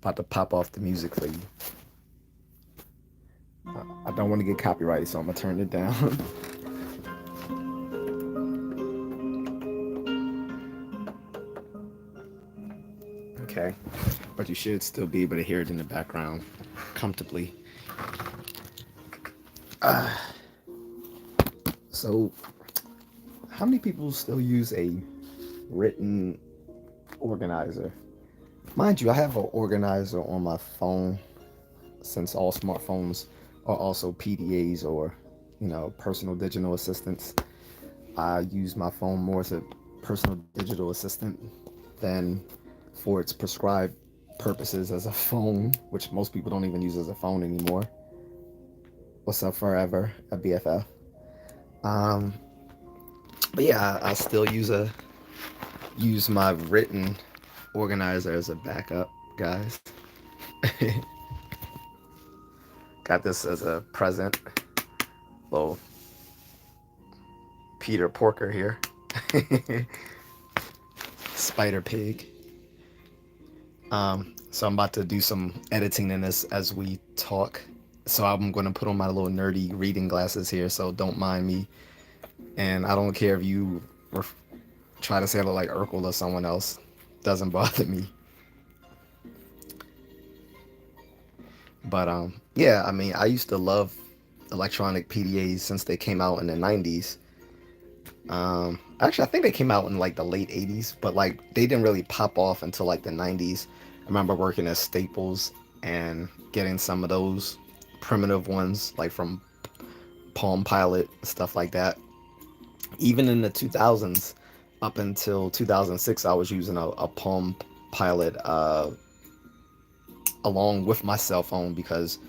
About to pop off the music for you. I don't want to get copyrighted, so I'm gonna turn it down. Okay, but you should still be able to hear it in the background comfortably. So, how many people still use a written organizer? Mind you, I have an organizer on my phone, since all smartphones are also PDAs, or, personal digital assistants. I use my phone more as a personal digital assistant than for its prescribed purposes as a phone, which most people don't even use as a phone anymore. What's up, Forever, a BFF? But yeah, I still use my written organizer as a backup, guys. Got this as a present. Little Peter Porker here. Spider Pig. So I'm about to do some editing in this as we talk. So I'm going to put on my little nerdy reading glasses here, so don't mind me. And I don't care if you try to say I look like Urkel or someone else. Doesn't bother me. But yeah, I mean, I used to love electronic PDAs since they came out in the 90s. Actually, I think they came out in like the late 80s, but like they didn't really pop off until like the 90s. I remember working at Staples and getting some of those primitive ones, like from Palm Pilot, stuff like that. Even in the 2000s, up until 2006, I was using a Palm Pilot along with my cell phone, because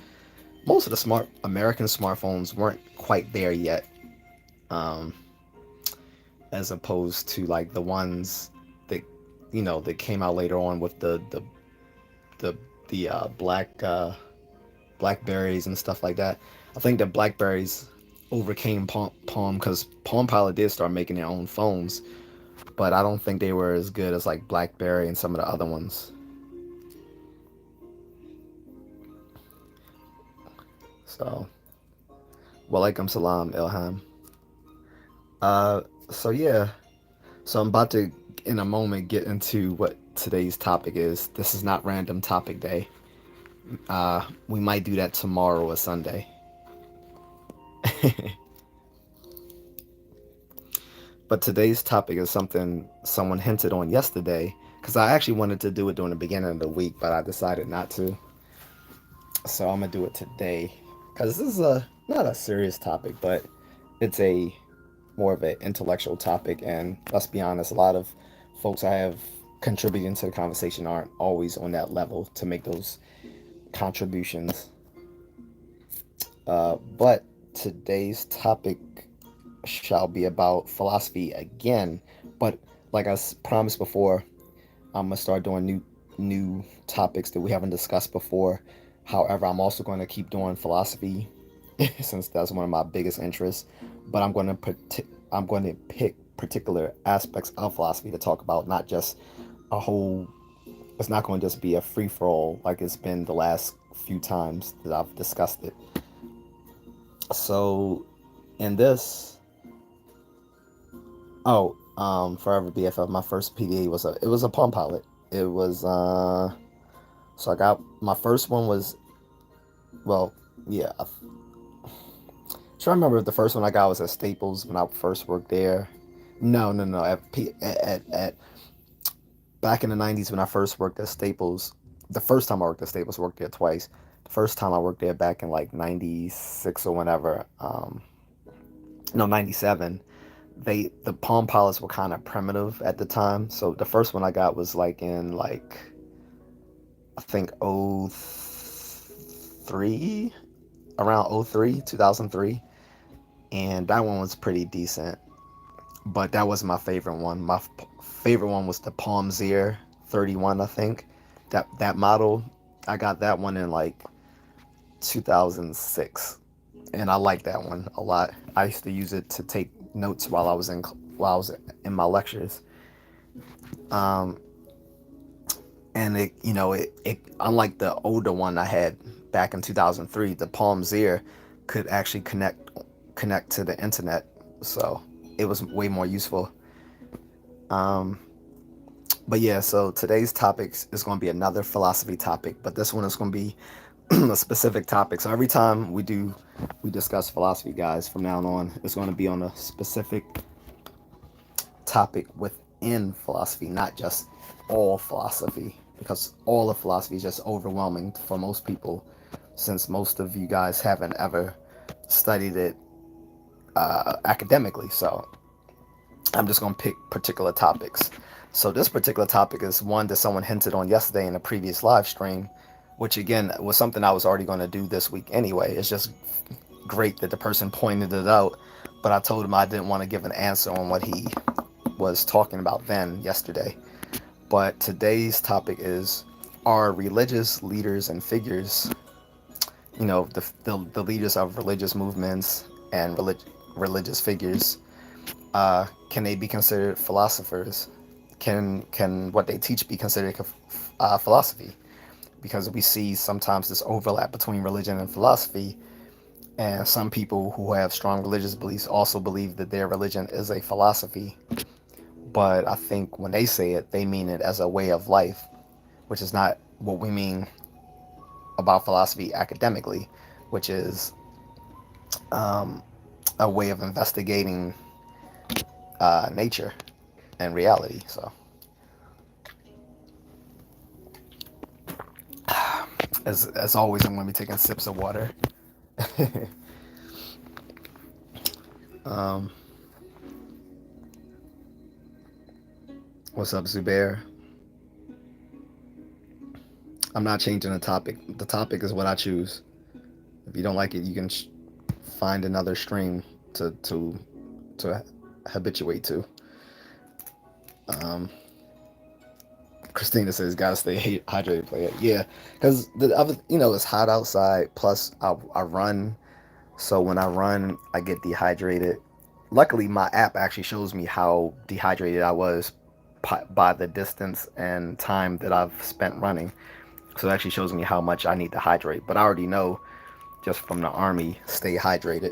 most of the American smartphones weren't quite there yet, as opposed to like the ones that that came out later on with the Blackberries and stuff like that. I think the Blackberries overcame Palm because Palm Pilot did start making their own phones, but I don't think they were as good as like BlackBerry and some of the other ones. So, walaikum salam, Ilham. So yeah, so I'm about to, in a moment, get into what today's topic is. This is not random topic day. We might do that tomorrow or Sunday. But today's topic is something someone hinted on yesterday, because I actually wanted to do it during the beginning of the week, but I decided not to. So I'm gonna do it today, because this is not a serious topic, but it's a more of an intellectual topic, and let's be honest, a lot of folks I have contributing to the conversation aren't always on that level to make those contributions. But today's topic shall be about philosophy again, but like I promised before, I'm gonna start doing new topics that we haven't discussed before. However, I'm also going to keep doing philosophy since that's one of my biggest interests. But I'm going to pick particular aspects of philosophy to talk about, not just a whole. It's not going to just be a free for all like it's been the last few times that I've discussed it. So, in this, Forever BFF, my first PDA was a Palm Pilot. It was so I got my first one was, well, yeah. I'm trying to remember if the first one I got was at Staples when I first worked there. No. At back in the 90s when I first worked at Staples. The first time I worked at Staples, worked there twice. The first time I worked there back in like 96 or whenever, no, 97. The Palm Pilots were kind of primitive at the time. So the first one I got was like in like, I think 03, around 03, 2003. And that one was pretty decent. But that wasn't my favorite one. My favorite one was the Palm Zero 31, I think. That model, I got that one in like 2006. And I like that one a lot. I used to use it to take notes while I was in my lectures. And and it unlike the older one I had back in 2003, the Palm Zero could actually connect to the internet, so it was way more useful. Um, but yeah, so today's topic is going to be another philosophy topic, but this one is going to be a specific topic. So every time we discuss philosophy, guys, from now on, it's going to be on a specific topic within philosophy, not just all philosophy, because all of philosophy is just overwhelming for most people, since most of you guys haven't ever studied it academically. So I'm just going to pick particular topics. So this particular topic is one that someone hinted on yesterday in a previous live stream, which again was something I was already going to do this week anyway. It's just great that the person pointed it out, but I told him I didn't want to give an answer on what he was talking about then yesterday. But today's topic is, are religious leaders and figures, the leaders of religious movements and religious figures, can they be considered philosophers? Can what they teach be considered philosophy? Because we see sometimes this overlap between religion and philosophy, and some people who have strong religious beliefs also believe that their religion is a philosophy. But I think when they say it, they mean it as a way of life, which is not what we mean about philosophy academically, which is a way of investigating nature and reality. So, as always, I'm going to be taking sips of water. um, what's up, Zubair? I'm not changing the topic. The topic is what I choose. If you don't like it, you can find another stream to habituate to. Um, Christina says, "Gotta stay hydrated, player." Yeah, because the other, it's hot outside. Plus, I run, so when I run, I get dehydrated. Luckily, my app actually shows me how dehydrated I was by the distance and time that I've spent running. So it actually shows me how much I need to hydrate. But I already know, just from the army, stay hydrated.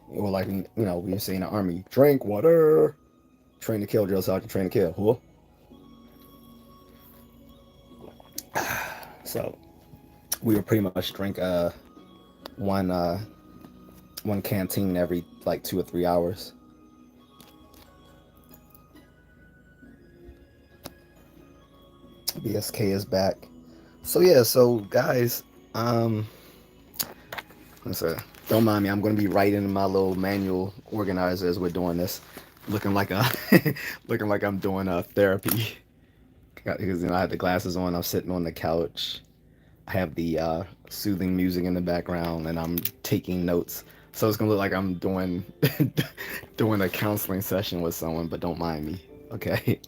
Or like, we say in the army, drink water. Train to kill, drill sergeant, train to kill. Who? So we would pretty much drink one one canteen every like 2 or 3 hours. BSK is back. So yeah, so guys, so don't mind me. I'm gonna be writing in my little manual organizer as we're doing this, looking like a looking like I'm doing a therapy. Because I had the glasses on. I'm sitting on the couch. I have the soothing music in the background, and I'm taking notes. So it's gonna look like I'm doing doing a counseling session with someone, but don't mind me, okay?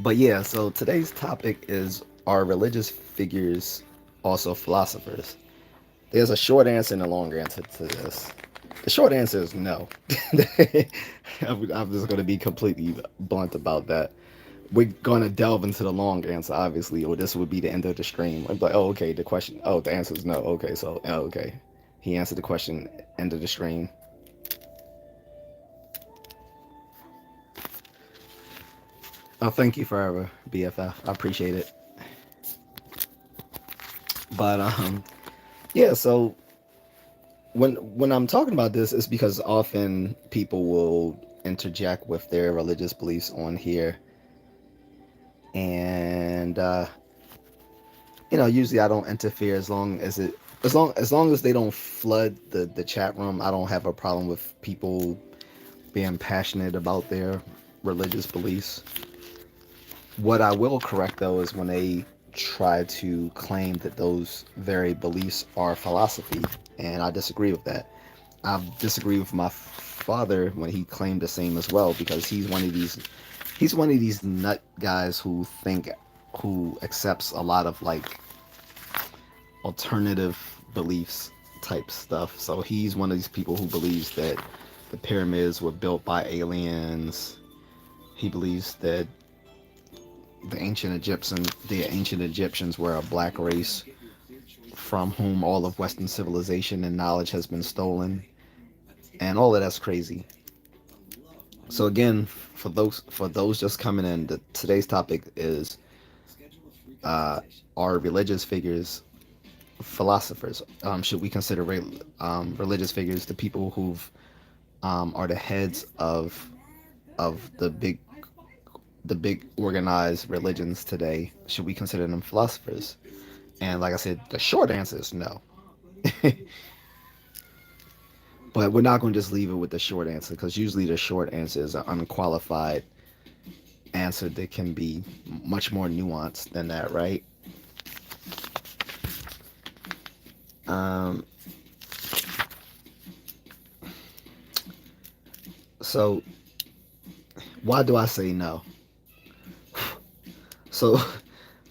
But yeah, so today's topic is, are religious figures also philosophers? There's a short answer and a longer answer to this. The short answer is no. I'm just going to be completely blunt about that. We're going to delve into the long answer, obviously, or this would be the end of the stream. I'm like, oh, okay, the answer is no. Okay, so, okay. He answered the question, end of the stream. Oh, thank you forever, BFF. I appreciate it. But, yeah, so when I'm talking about this, it's because often people will interject with their religious beliefs on here, and usually I don't interfere as long as they don't flood the chat room. I don't have a problem with people being passionate about their religious beliefs. What I will correct though is when they try to claim that those very beliefs are philosophy, and I disagree with that. I disagree with my father when he claimed the same as well, because he's one of these nut guys who accepts a lot of like alternative beliefs type stuff. So he's one of these people who believes that the pyramids were built by aliens. He believes that the ancient Egyptians were a black race from whom all of Western civilization and knowledge has been stolen, and all of that's crazy. So again, for those just coming in, today's topic is are religious figures philosophers? Should we consider religious figures the people who've are the heads of the big organized religions today? Should we consider them philosophers? And like I said, the short answer is no. But we're not going to just leave it with the short answer, because usually the short answer is an unqualified answer that can be much more nuanced than that, right? Um, so why do I say no? So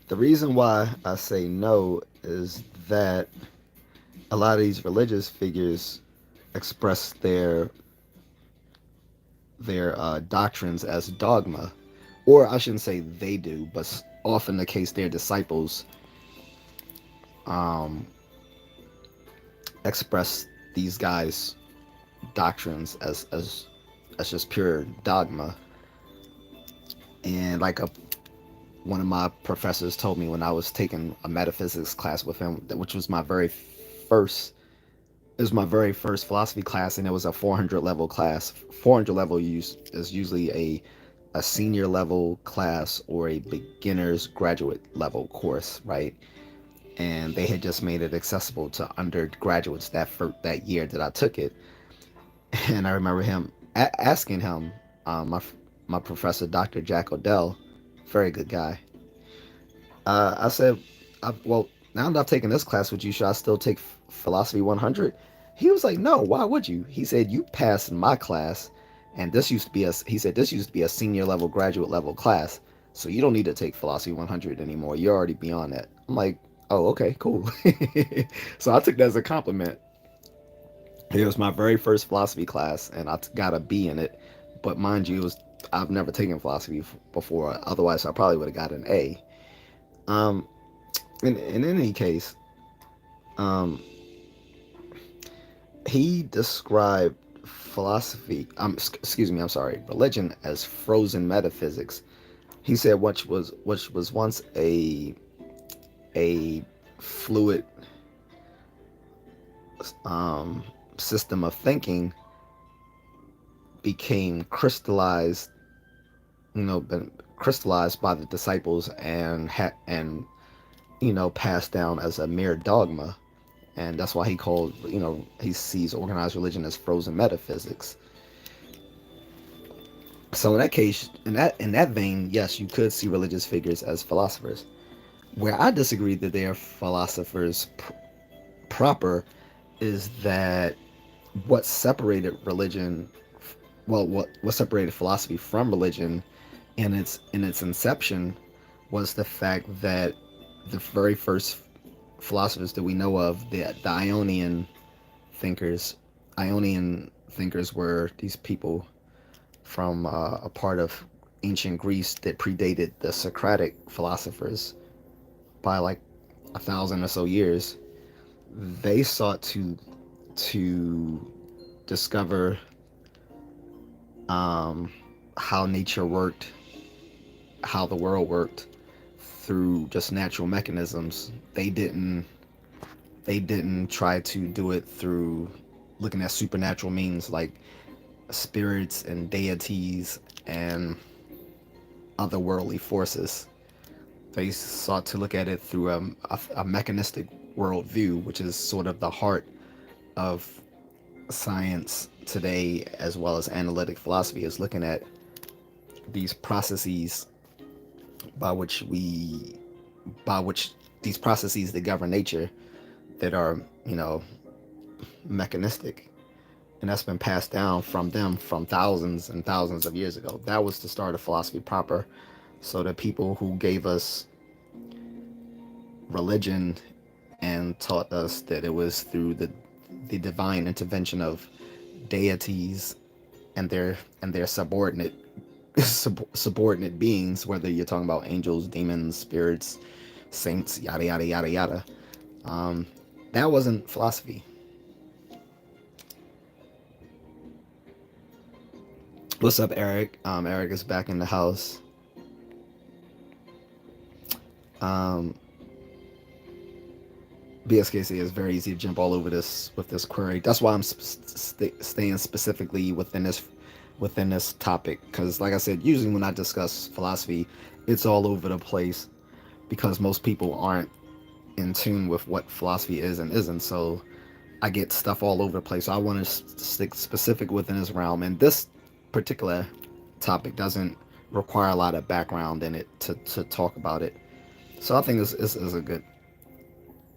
the reason why I say no is that a lot of these religious figures express their doctrines as dogma, or I shouldn't say they do, but often the case their disciples um, express these guys' doctrines as just pure dogma. And like one of my professors told me when I was taking a metaphysics class with him, which was my very first. It was my very first philosophy class, and it was a 400 level class. 400 level is usually a senior level class or a beginner's graduate level course, right? And they had just made it accessible to undergraduates that year that I took it. And I remember him asking him, my professor, Dr. Jack Odell, very good guy. I said, well, now that I've taken this class with you, should I still take Philosophy 100? He was like, no, why would you? He said, you passed my class, and he said, this used to be a senior level, graduate level class, so you don't need to take Philosophy 100 anymore. You're already beyond that. I'm like, oh, okay, cool. So I took that as a compliment. It was my very first philosophy class, and I got a B in it. But mind you, I've never taken philosophy before. Otherwise, I probably would have got an A. Um, in any case, um, he described excuse me, I'm sorry, religion as frozen metaphysics. He said which was once a fluid um, system of thinking became crystallized, been crystallized by the disciples and passed down as a mere dogma. And that's why he sees organized religion as frozen metaphysics. So in that case, in that vein, yes, you could see religious figures as philosophers. Where I disagree that they are philosophers proper is that what separated religion, well, what separated philosophy from religion in its inception was the fact that the very first philosophers that we know of, the thinkers, Ionian thinkers were these people from a part of ancient Greece that predated the Socratic philosophers by like 1,000 or so years. They sought to discover how nature worked, how the world worked through just natural mechanisms. They didn't try to do it through looking at supernatural means like spirits and deities and otherworldly forces. They sought to look at it through a mechanistic worldview, which is sort of the heart of science today, as well as analytic philosophy, is looking at these processes by which we by which these processes that govern nature that are mechanistic, and that's been passed down from them from thousands and thousands of years ago. That was the start of philosophy proper. So the people who gave us religion and taught us that it was through the divine intervention of deities and their subordinate subordinate beings, whether you're talking about angels, demons, spirits, saints, yada yada yada yada. Um, that wasn't philosophy. What's up, Eric? Eric is back in the house. Um, BSKC is very easy to jump all over this with this query. That's why I'm staying specifically within this topic, because, like I said, usually when I discuss philosophy, it's all over the place because most people aren't in tune with what philosophy is and isn't. So I get stuff all over the place. So I want to stick specific within this realm, and this particular topic doesn't require a lot of background in it to talk about it. So I think this is a good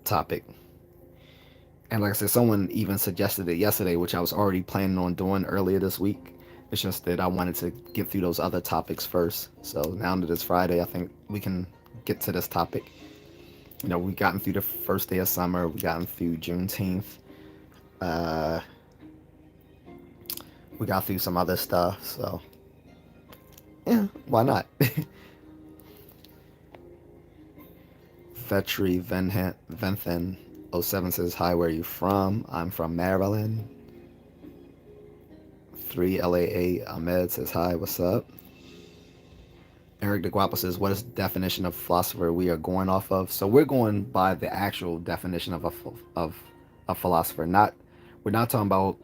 topic. And like I said, someone even suggested it yesterday, which I was already planning on doing earlier this week. It's just that I wanted to get through those other topics first. So now that it's Friday, I think we can get to this topic. You know, we've gotten through the first day of summer. We've gotten through Juneteenth. Uh, we got through some other stuff. So, yeah, why not? Vetri Venthen 07 says, hi, where are you from? I'm from Maryland. 3LAA Ahmed says, hi, what's up? Eric de Guapo says, what is the definition of philosopher we are going off of? So we're going by the actual definition of a philosopher. We're not talking about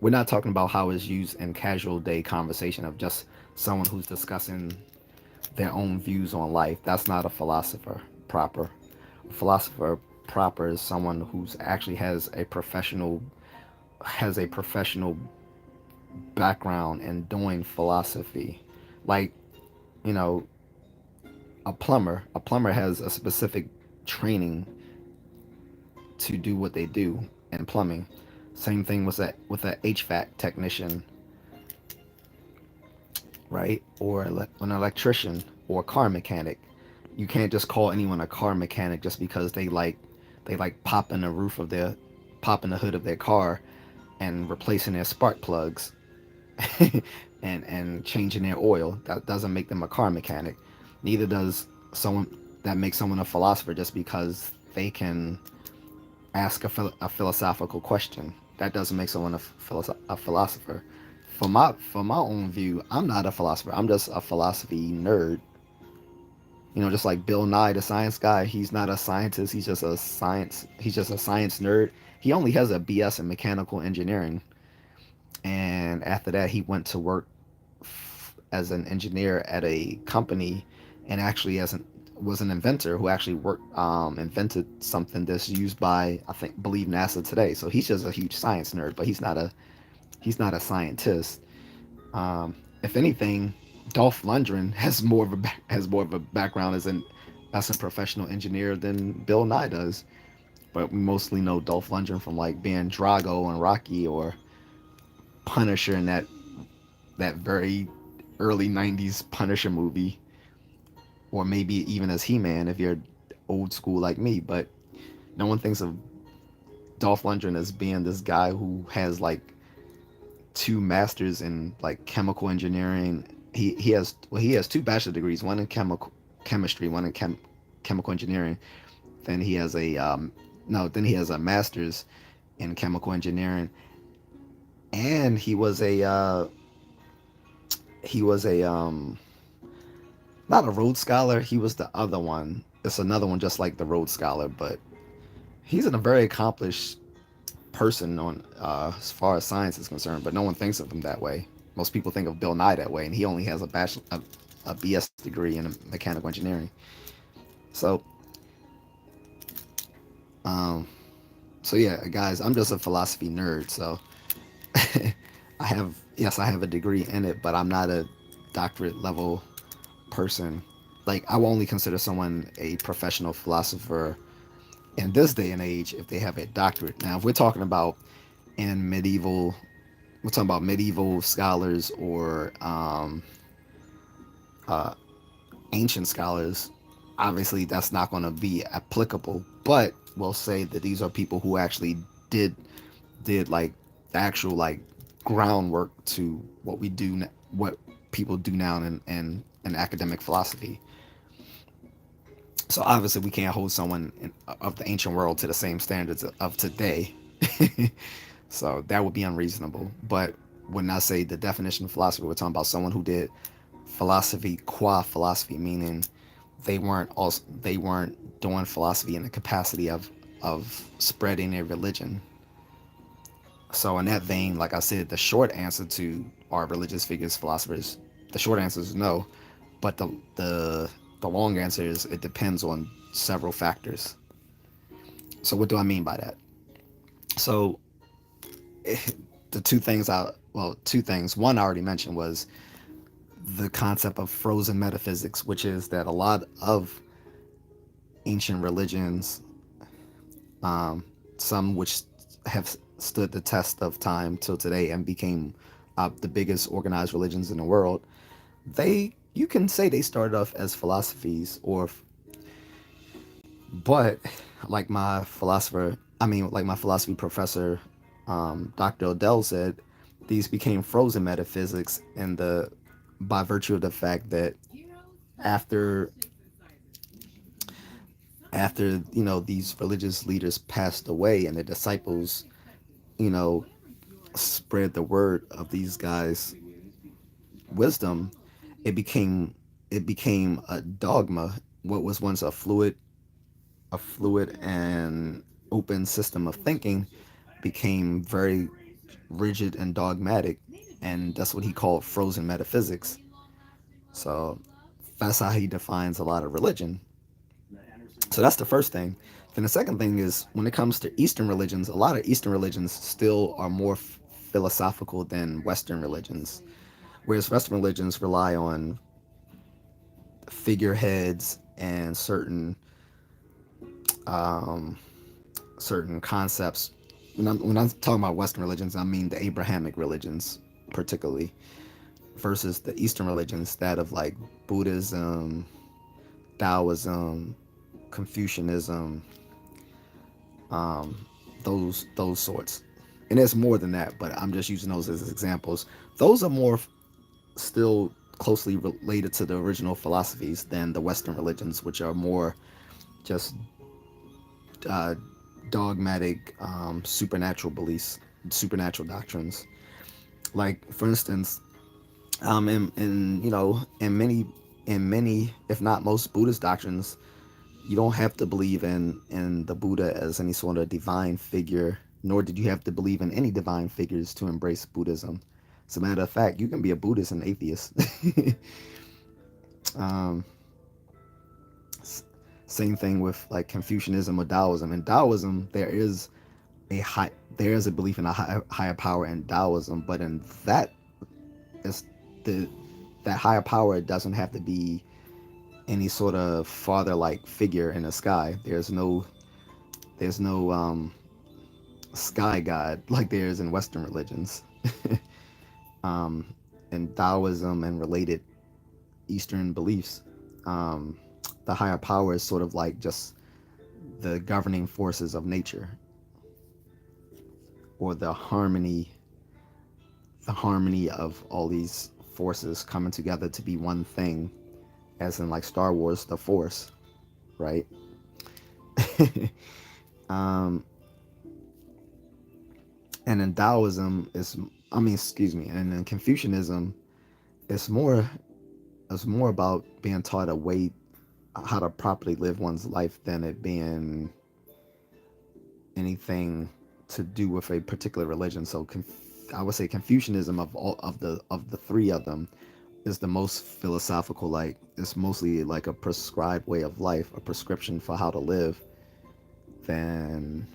we're not talking about how it's used in casual day conversation of just someone who's discussing their own views on life. That's not a philosopher proper. A philosopher proper is someone who's actually has a professional background in doing philosophy. Like, you know, a plumber has a specific training to do what they do in plumbing. Same thing with a HVAC technician, right? Or an electrician or a car mechanic. You can't just call anyone a car mechanic just because they like popping the hood of their car and replacing their spark plugs and changing their oil. That doesn't make them a car mechanic. Neither does someone that makes someone a philosopher just because they can ask a philosophical question. That doesn't make someone a philosopher. For my own view, I'm not a philosopher. I'm just a philosophy nerd. You know, just like Bill Nye, the science guy. He's not a scientist. He's just a science. He's just a science nerd. He only has a BS in mechanical engineering, and after that, he went to work as an engineer at a company, and actually was an inventor who actually invented something that's used by, I think, believe NASA today. So he's just a huge science nerd, but he's not a scientist. If anything, Dolph Lunden has more of a background as a professional engineer than Bill Nye does. But we mostly know Dolph Lunden from like being Drago and Rocky, or Punisher in that very early '90s Punisher movie, or maybe even as He-Man if you're old school like me. But no one thinks of Dolph Lundgren as being this guy who has like two masters in like chemical engineering. He has two bachelor degrees, one in chemistry, one in chemical engineering. Then he has a then he has a master's in chemical engineering, and he was a not a Rhodes Scholar. He was the other one. It's another one just like the Rhodes Scholar, but he's a very accomplished person on as far as science is concerned. But no one thinks of him that way. Most people think of Bill Nye that way, and he only has a BS degree in mechanical engineering. So, um, so yeah, guys, I'm just a philosophy nerd. So I have a degree in it, but I'm not a doctorate level person. Like, I will only consider someone a professional philosopher in this day and age if they have a doctorate. Now, if we're talking about medieval scholars or uh, ancient scholars. Obviously, that's not going to be applicable. But we'll say that these are people who actually did like the actual like groundwork to what we do, what people do now in academic philosophy. So obviously we can't hold someone of the ancient world to the same standards of today. So that would be unreasonable. But when I say the definition of philosophy, we're talking about someone who did philosophy qua philosophy, meaning they weren't doing philosophy in the capacity of spreading a religion. So in that vein, like I said, the short answer to are religious figures philosophers, the short answer is no, but the long answer is it depends on several factors. So what do I mean by that? So the two things. One I already mentioned was the concept of frozen metaphysics, which is that a lot of ancient religions, um, some which have stood the test of time till today and became the biggest organized religions in the world, they you can say they started off as philosophies, or but like my philosophy professor, Dr. Odell said, these became frozen metaphysics, and the by virtue of the fact that after these religious leaders passed away and the disciples you know spread the word of these guys' wisdom, it became a dogma. What was once a fluid and open system of thinking became very rigid and dogmatic, and that's what he called frozen metaphysics. So that's how he defines a lot of religion. So that's the first thing. Then the second thing is, when it comes to Eastern religions, a lot of Eastern religions still are more philosophical than Western religions. Whereas Western religions rely on figureheads and um, certain concepts. When I'm talking about Western religions, I mean the Abrahamic religions, particularly, versus the Eastern religions, that of like Buddhism, Taoism, Confucianism, um, those sorts. And there's more than that, but I'm just using those as examples. Those are more still closely related to the original philosophies than the Western religions, which are more just uh, dogmatic, supernatural beliefs, supernatural doctrines. Like, for instance, in many, if not most, Buddhist doctrines, you don't have to believe in the Buddha as any sort of divine figure, nor did you have to believe in any divine figures to embrace Buddhism. As a matter of fact, you can be a Buddhist and atheist. um, Same thing with like Confucianism or Taoism. In Taoism, there is a belief in a higher power in Taoism, but in that is the that higher power doesn't have to be any sort of father-like figure in the sky. There's no sky god like there is in Western religions. um, in Taoism and related Eastern beliefs, um, the higher power is sort of like just the governing forces of nature, or the harmony of all these forces coming together to be one thing, as in like Star Wars, the Force, right? um, and in Taoism is, excuse me, and in Confucianism, it's more about being taught a way how to properly live one's life than it being anything to do with a particular religion. So I would say Confucianism, of all of the three of them, is the most philosophical. Like, it's mostly like a prescribed way of life, a prescription for how to live, than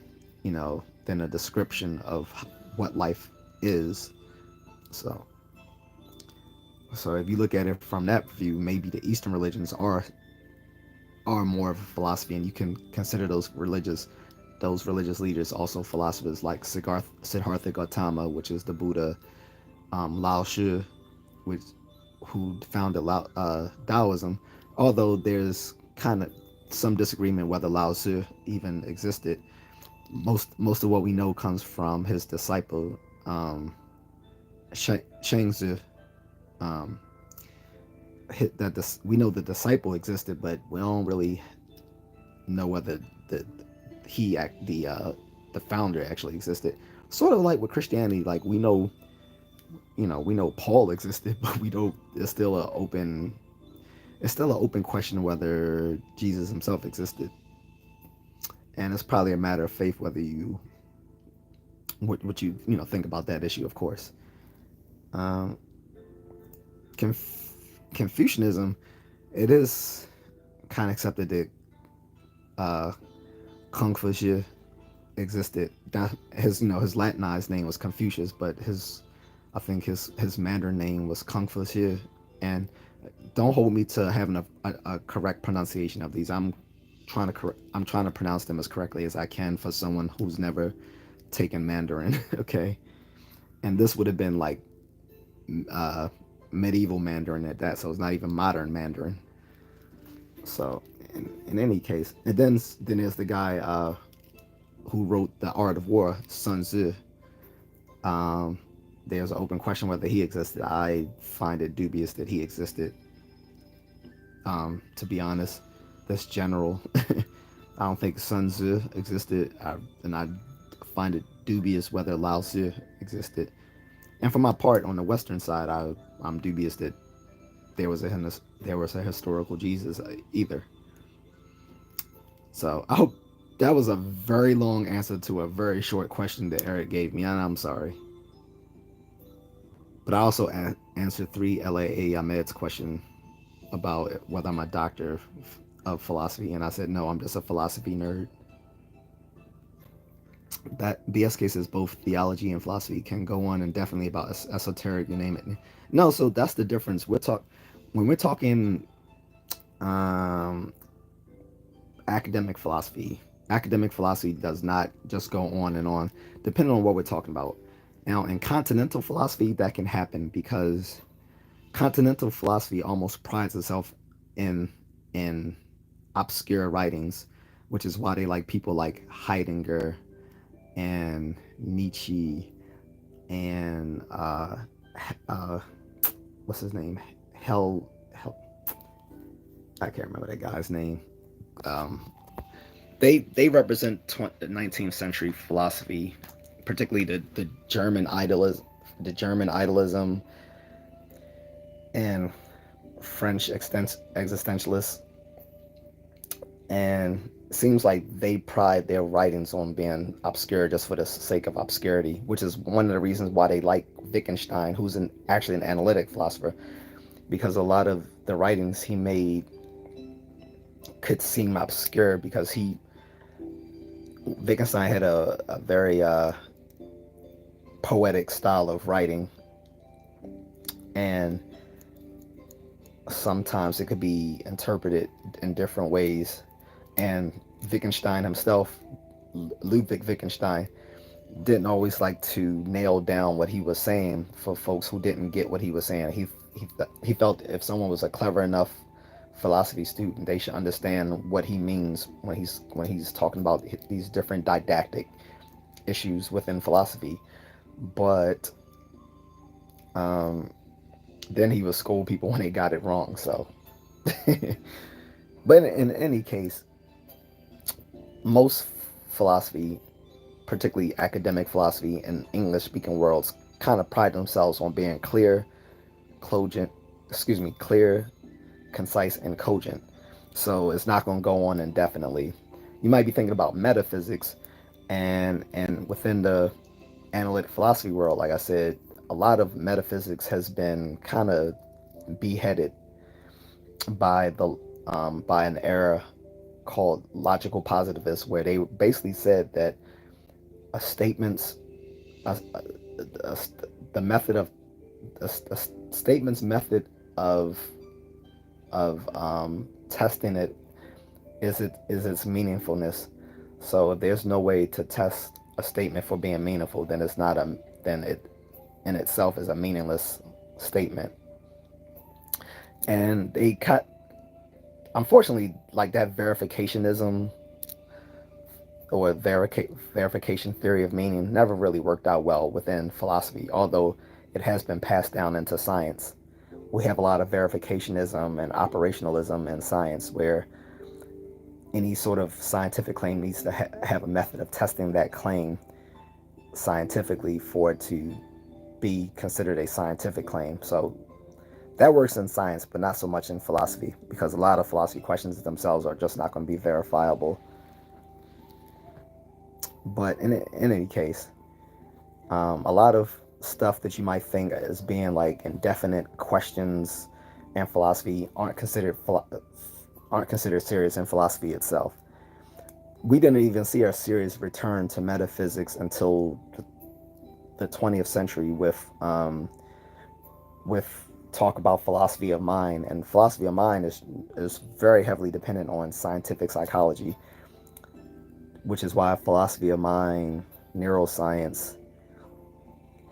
than a description of what life is. So if you look at it from that view, maybe the Eastern religions are more of a philosophy, and you can consider those religious leaders also philosophers, like Siddhartha Gautama, which is the Buddha, Lao Tzu, which who founded Taoism. Although there's kind of some disagreement whether Lao Tzu even existed. Most of what we know comes from his disciple, Shang Tzu. Um, we know the disciple existed, but we don't really know whether the the founder actually existed. Sort of like with Christianity, like we know Paul existed, but we don't. It's still an open question whether Jesus himself existed, and it's probably a matter of faith whether what you think about that issue, of course. Um, Confucianism, it is kind of accepted that uh, Confucius existed. His Latinized name was Confucius, but I think his Mandarin name was Confucius. And don't hold me to having a correct pronunciation of these. I'm trying to pronounce them as correctly as I can for someone who's never taken Mandarin. Okay, and this would have been like uh, medieval Mandarin at that, so it's not even modern Mandarin. So in any case, and then there's the guy who wrote The Art of War, Sun Tzu. Um, there's an open question whether he existed. I find it dubious that he existed. To be honest, that's general. I don't think Sun Tzu existed, and I find it dubious whether Lao Tzu existed. And for my part, on the Western side, I'm dubious that there was a historical Jesus either. So I hope that was a very long answer to a very short question that Eric gave me, and I'm sorry. But I also answered 3 LAA Ahmed's question about whether I'm a doctor of philosophy, and I said no, I'm just a philosophy nerd. That BSK says both theology and philosophy can go on indefinitely about esoteric, you name it. No, so that's the difference. When we're talking um, academic philosophy. Academic philosophy does not just go on and on, depending on what we're talking about. Now, in continental philosophy, that can happen because continental philosophy almost prides itself in in obscure writings, which is why they like people like Heidegger and Nietzsche and uh, what's his name? Hell, I can't remember that guy's name. Um, they represent 19th century philosophy, particularly the German idealism, and French existentialists, and it seems like they pride their writings on being obscure just for the sake of obscurity, which is one of the reasons why they like Vicken Stein, who's actually an analytic philosopher, because a lot of the writings he made could seem obscure because Wittgenstein had a very poetic style of writing, and sometimes it could be interpreted in different ways. And Wittgenstein himself, Ludwig Wittgenstein, didn't always like to nail down what he was saying for folks who didn't get what he was saying. He felt if someone was a clever enough philosophy student, they should understand what he means when he's talking about these different didactic issues within philosophy. But then he would scold people when they got it wrong. So, but in any case, most philosophy, particularly academic philosophy in English-speaking worlds, kind of pride themselves on being clear, concise, and cogent. So it's not going to go on indefinitely. You might be thinking about metaphysics, and within the analytic philosophy world, like I said, a lot of metaphysics has been kind of beheaded by by an era called logical positivists, where they basically said that a statement's a, a, the method of a statement's method of testing it is its meaningfulness. So if there's no way to test a statement for being meaningful, then then it in itself is a meaningless statement. And they cut, unfortunately, like that verificationism or verification theory of meaning never really worked out well within philosophy, although it has been passed down into science. we have a lot of verificationism and operationalism in science, where any sort of scientific claim needs to have a method of testing that claim scientifically for it to be considered a scientific claim. So that works in science, but not so much in philosophy, because a lot of philosophy questions themselves are just not going to be verifiable. But in any case, a lot of stuff that you might think as being like indefinite questions in philosophy aren't considered serious in philosophy itself. We didn't even see our serious return to metaphysics until the 20th century with talk about philosophy of mind, and philosophy of mind is very heavily dependent on scientific psychology, which is why philosophy of mind, neuroscience,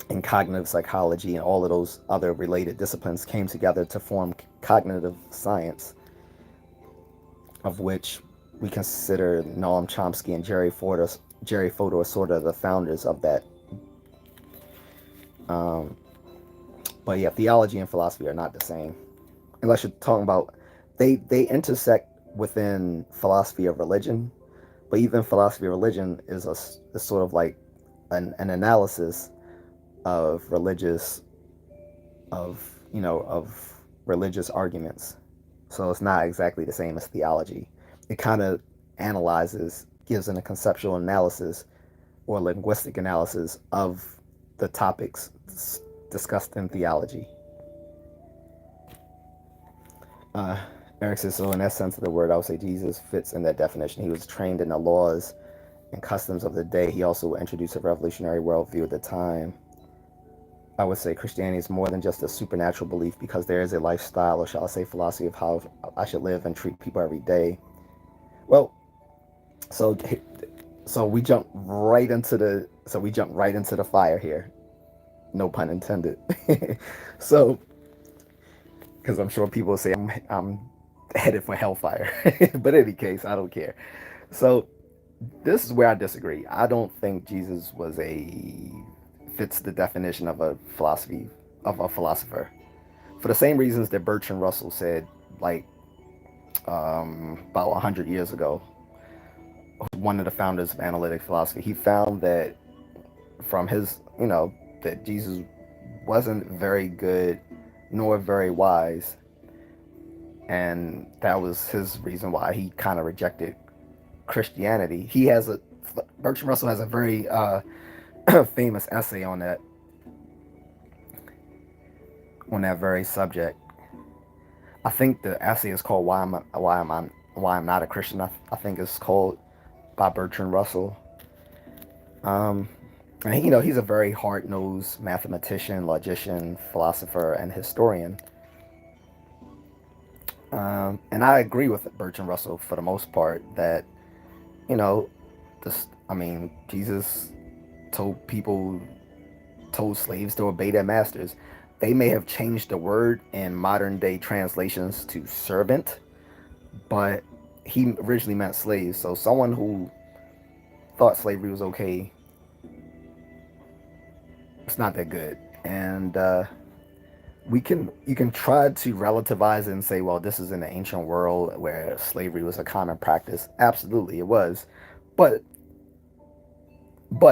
and cognitive psychology and all of those other related disciplines came together to form cognitive science, of which we consider Noam Chomsky and Jerry Fodor sort of the founders of that. But yeah, theology and philosophy are not the same, unless you're talking about they intersect within philosophy of religion. But even philosophy of religion is sort of like an analysis of religious arguments. So it's not exactly the same as theology. It kind of gives a conceptual analysis or linguistic analysis of the topics discussed in theology. Eric says, so in that sense of the word, I would say Jesus fits in that definition. He was trained in the laws and customs of the day. He also introduced a revolutionary worldview at the time. I would say Christianity is more than just a supernatural belief, because there is a lifestyle, or shall I say philosophy, of how I should live and treat people every day. Well, so we jump right into the fire here. No pun intended. So, because I'm sure people say I'm headed for hellfire. But in any case, I don't care. So this is where I disagree. I don't think Jesus fits the definition of a philosopher, for the same reasons that Bertrand Russell said, like about 100 years ago, one of the founders of analytic philosophy. He found that from his, that Jesus wasn't very good nor very wise, and that was his reason why he kind of rejected Christianity. Bertrand Russell has a very famous essay on that very subject. I think the essay is called "Why I'm Not a Christian." I think it's called, by Bertrand Russell. And he's a very hard-nosed mathematician, logician, philosopher, and historian. And I agree with Bertrand Russell for the most part that, Jesus told slaves to obey their masters. They may have changed the word in modern day translations to servant, but he originally meant slaves. So someone who thought slavery was okay, it's not that good. And you can try to relativize it and say, well, this is in the ancient world where slavery was a common practice. Absolutely, it was. But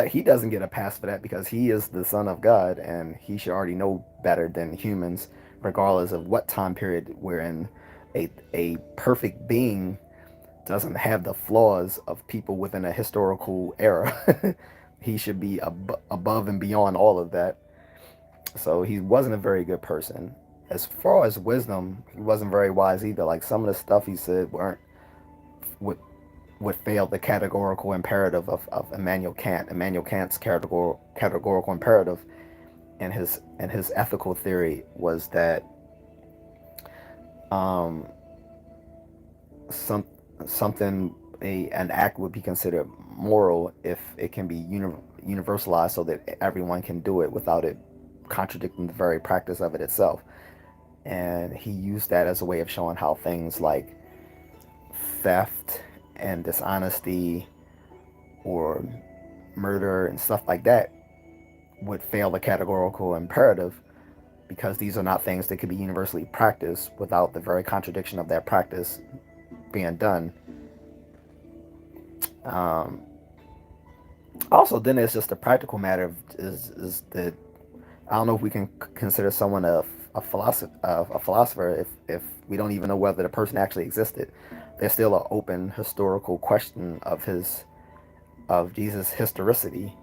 he doesn't get a pass for that, because he is the Son of God, and he should already know better than humans, regardless of what time period we're in. A perfect being doesn't have the flaws of people within a historical era. He should be above and beyond all of that. So he wasn't a very good person. As far as wisdom, he wasn't very wise either. Like, some of the stuff he said would fail the categorical imperative of Immanuel Kant. Immanuel Kant's categorical imperative and his ethical theory was that an act would be considered moral if it can be universalized, so that everyone can do it without it contradicting the very practice of it itself. And he used that as a way of showing how things like theft and dishonesty or murder and stuff like that would fail the categorical imperative, because these are not things that could be universally practiced without the very contradiction of that practice being done. Um, Also, then it's just a practical matter is that I don't know if we can consider someone a philosopher if we don't even know whether the person actually existed. There's still an open historical question of Jesus' historicity.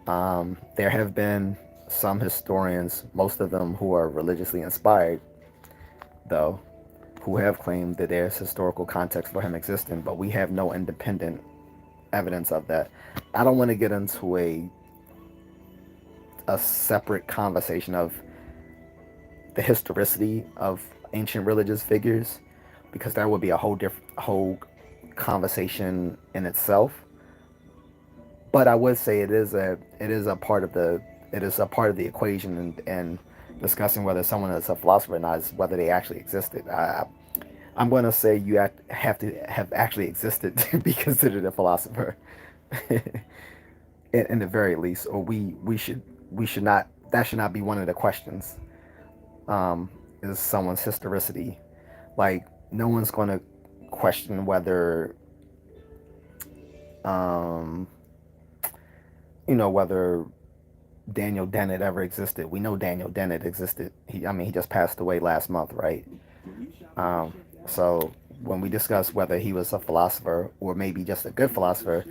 There have been some historians, most of them who are religiously inspired, though, who have claimed that there's historical context for him existing, but we have no independent evidence of that. I don't want to get into a separate conversation of the historicity of ancient religious figures, because that would be a whole conversation in itself. But I would say it is a part of the equation, and discussing whether someone is a philosopher or not is whether they actually existed. I'm going to say you have to have actually existed to be considered a philosopher, in the very least, or we should not, that should not be one of the questions. Is someone's historicity. Like, no one's going to question whether um, whether Daniel Dennett ever existed. We know Daniel Dennett existed. He just passed away last month, right? Um, so when we discuss whether he was a philosopher or maybe just a good philosopher,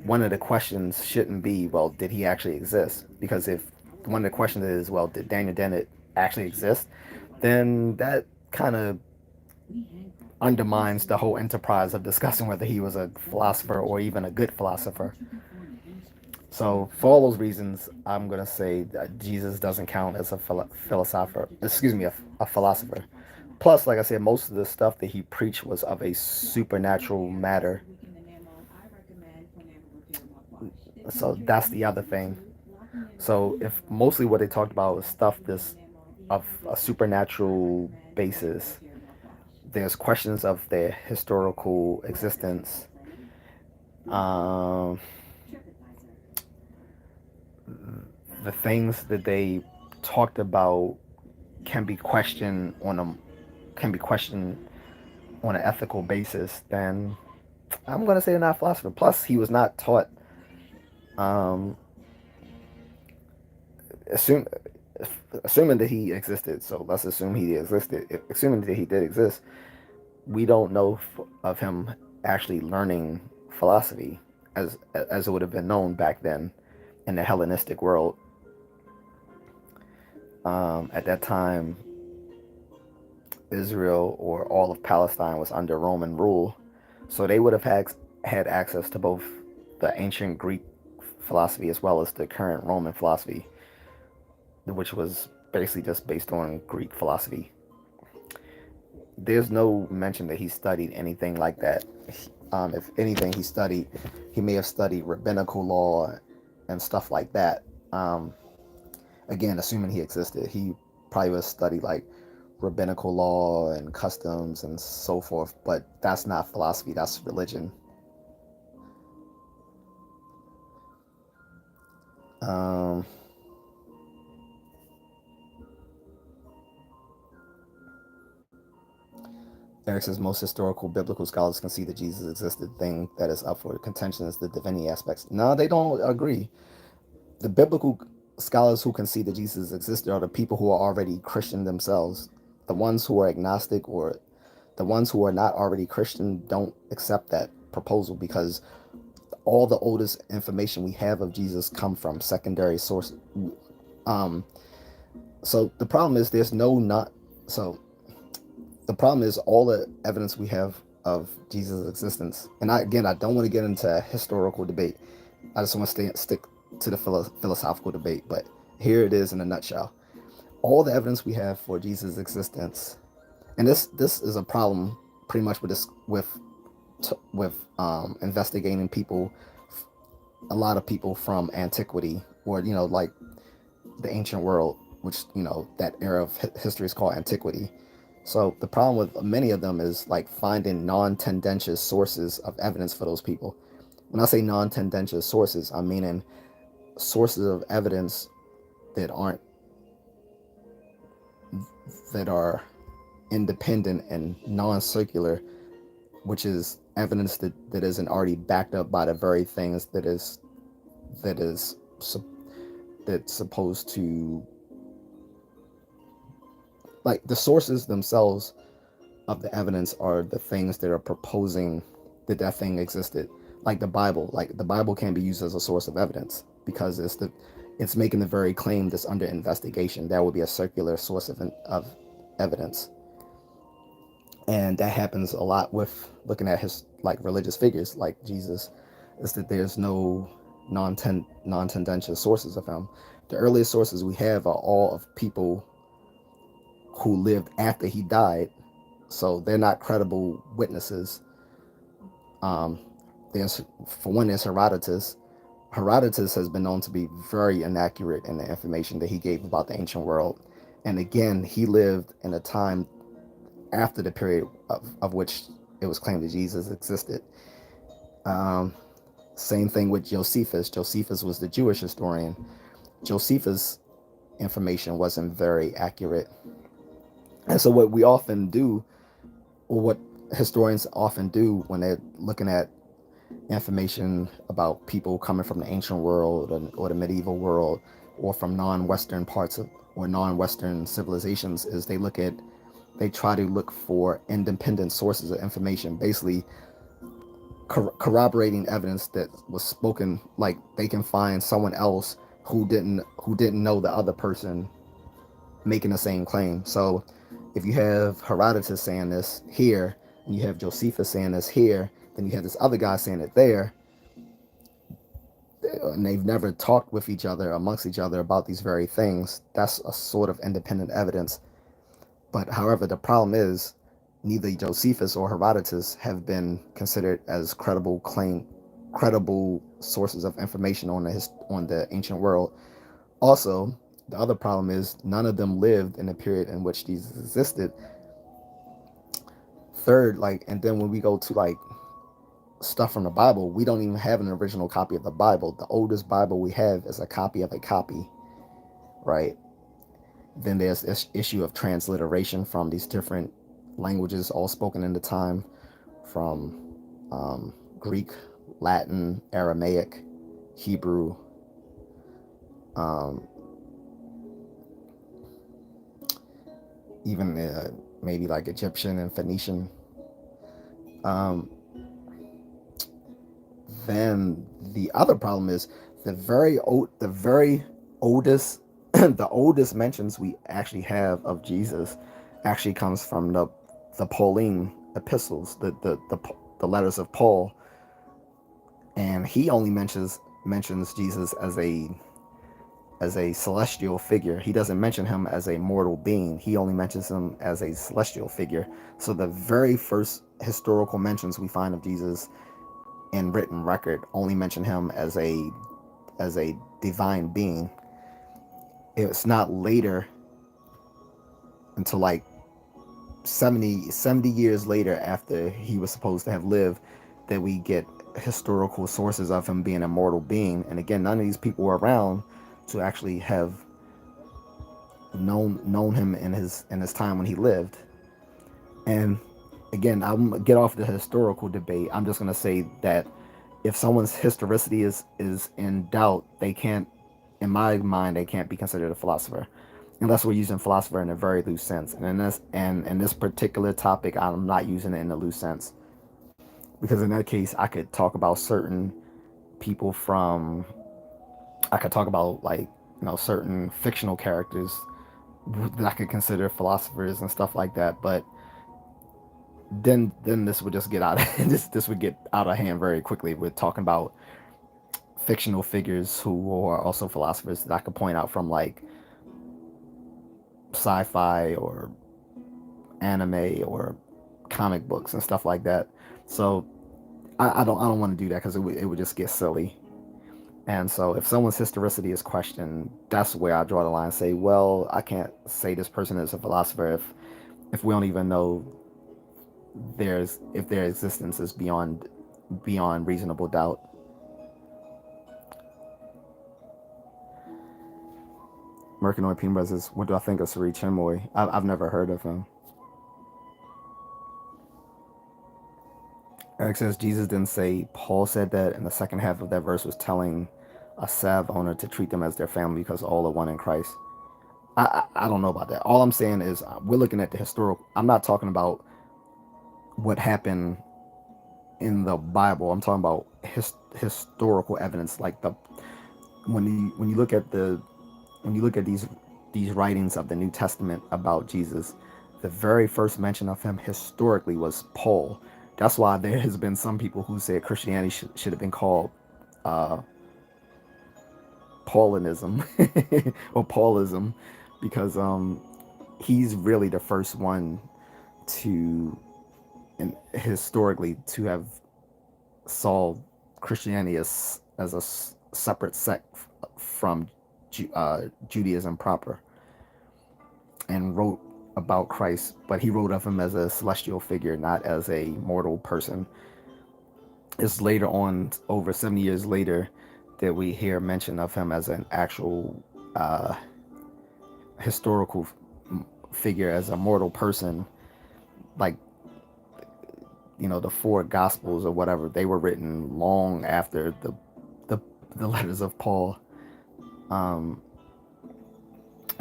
one of the questions shouldn't be, well, did he actually exist? Because if one of the questions is, well, did Daniel Dennett actually exist? Then that kind of undermines the whole enterprise of discussing whether he was a philosopher or even a good philosopher. So, for all those reasons, I'm going to say that Jesus doesn't count as a philosopher, excuse me, a philosopher. Plus, like I said, most of the stuff that he preached was of a supernatural matter. So, that's the other thing. So, if mostly what they talked about was stuff this of a supernatural basis, there's questions of their historical existence. Um, the things that they talked about can be questioned on a can be questioned on an ethical basis, then I'm gonna say they're not a philosopher. Plus, he was not taught. Um, assume, assuming that he existed. So let's assume he existed. Assuming that he did exist, we don't know of him actually learning philosophy as it would have been known back then in the Hellenistic world. At that time, Israel or all of Palestine was under Roman rule, so they would have had access to both the ancient Greek philosophy as well as the current Roman philosophy, which was basically just based on Greek philosophy. There's no mention that he studied anything like that. If anything, he may have studied rabbinical law and stuff like that. Again, assuming he existed, he probably would have studied like rabbinical law and customs and so forth, but that's not philosophy, that's religion. Um, Eric says most historical biblical scholars can see that Jesus existed. The thing that is up for contention is the divinity aspects. No, they don't agree. The biblical scholars who can see that Jesus existed are the people who are already Christian themselves. The ones who are agnostic or the ones who are not already Christian don't accept that proposal, because all the oldest information we have of Jesus come from secondary sources. Um, so the problem is there's no not so the problem is all the evidence we have of Jesus' existence. And I don't want to get into a historical debate. I just want to stick to the philosophical debate. But here it is in a nutshell. All the evidence we have for Jesus' existence, and this is a problem pretty much with investigating people, a lot of people from antiquity, or like the ancient world, which that era of history is called antiquity. So the problem with many of them is like finding non-tendentious sources of evidence for those people. When I say non-tendentious sources, I'm meaning sources of evidence that aren't that are independent and non-circular, which is evidence that isn't already backed up by the very things that is that's supposed to, like, the sources themselves of the evidence are the things that are proposing that that thing existed. Like the Bible can be used as a source of evidence because it's making the very claim that's under investigation. That would be a circular source of evidence. And that happens a lot with looking at his, like, religious figures like Jesus, is that there's no non-tendentious sources of him. The earliest sources we have are all of people who lived after he died, so they're not credible witnesses. Um, there's, for one, there's Herodotus. Herodotus has been known to be very inaccurate in the information that he gave about the ancient world. And again, he lived in a time after the period of which it was claimed that Jesus existed. Um, Same thing with Josephus. Josephus was the Jewish historian. Josephus' information wasn't very accurate. And so what we often do, or what historians often do when they're looking at information about people coming from the ancient world, or the medieval world, or from non-Western parts of, or non-Western civilizations, is they try to look for independent sources of information, basically corroborating evidence that was spoken. Like, they can find someone else who didn't know the other person making the same claim. So if you have Herodotus saying this here, and you have Josephus saying this here, then you have this other guy saying it there, and they've never talked with each other, amongst each other, about these very things. That's a sort of independent evidence. But however, the problem is neither Josephus or Herodotus have been considered as credible sources of information on the ancient world. Also, the other problem is none of them lived in the period in which these existed. Third, like, and then when we go to, like, stuff from the Bible, we don't even have an original copy of the Bible. The oldest Bible we have is a copy of a copy, right? Then there's this issue of transliteration from these different languages, all spoken in the time, from Greek, Latin, Aramaic, Hebrew, um, even maybe like Egyptian and Phoenician. Um, then the other problem is the very oldest, the oldest mentions we actually have of Jesus actually comes from the Pauline epistles, the letters of Paul, and he only mentions Jesus as a celestial figure. He doesn't mention him as a mortal being. He only mentions him as a celestial figure. So the very first historical mentions we find of Jesus in written record only mention him as a divine being. It's not later, until like 70 years later after he was supposed to have lived, that we get historical sources of him being a mortal being. And again, none of these people were around to actually have known him in his time when he lived. And again, I'm gonna get off the historical debate. I'm just gonna say that if someone's historicity is in doubt, they can't, in my mind, they can't be considered a philosopher, unless we're using philosopher in a very loose sense. And in this particular topic, I'm not using it in a loose sense, because in that case, I could talk about certain people from, I could talk about, like, certain fictional characters that I could consider philosophers and stuff like that. But then this would just get out of this would get out of hand very quickly. We're talking about fictional figures who are also philosophers that I could point out from, like, sci-fi or anime or comic books and stuff like that. So I don't want to do that, because it would just get silly. And so if someone's historicity is questioned, that's where I draw the line and say, well, I can't say this person is a philosopher if we don't even know if their existence is beyond reasonable doubt. Mercanoid Peanut Butters. What do I think of Sri Chinmoy? I've never heard of him. Eric says Jesus didn't say Paul said that, and the second half of that verse was telling a salve owner to treat them as their family because all are one in Christ. I don't know about that. All I'm saying is we're looking at the historical. I'm not talking about what happened in the Bible. I'm talking about historical evidence, like the when you look at these writings of the New Testament about Jesus, the very first mention of him historically was Paul. That's why there has been some people who say Christianity should have been called uh, Paulinism or Paulism, because he's really the first one to, and historically, to have saw Christianity as a separate sect from Judaism proper, and wrote about Christ, but he wrote of him as a celestial figure, not as a mortal person. It's later on, over 70 years later, that we hear mention of him as an actual uh, historical figure, as a mortal person. Like, the four gospels or whatever, they were written long after the, the letters of Paul. Um,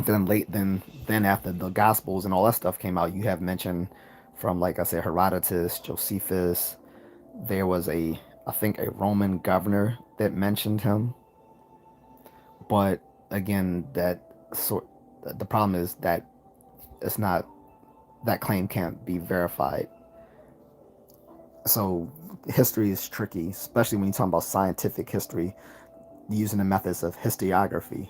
then after the gospels and all that stuff came out, you have mention from, like I said, Herodotus, Josephus. There was I think a Roman governor that mentioned him. But again, the problem is that it's not, that claim can't be verified. So history is tricky, especially when you're talking about scientific history, using the methods of historiography.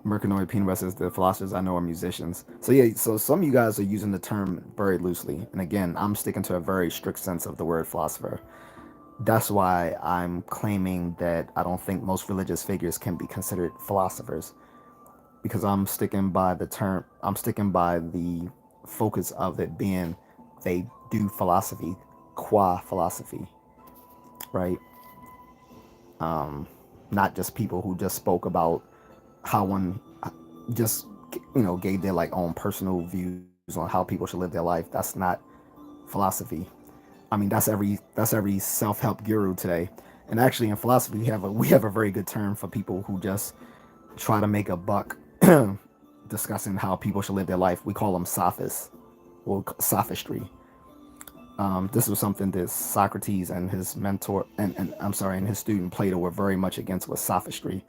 Mercanoid Peanut Butter says the philosophers I know are musicians. So yeah, so some of you guys are using the term very loosely. And again, I'm sticking to a very strict sense of the word philosopher. That's why I'm claiming that I don't think most religious figures can be considered philosophers, because I'm sticking by the focus of it being they do philosophy qua philosophy, right? Not just people who just spoke about how one just gave their like own personal views on how people should live their life. That's not philosophy. I mean, that's every self-help guru today. And actually, in philosophy, we have a very good term for people who just try to make a buck discussing how people should live their life. We call them sophists, or sophistry. This was something that Socrates and his mentor, and his student Plato were very much against, was sophistry.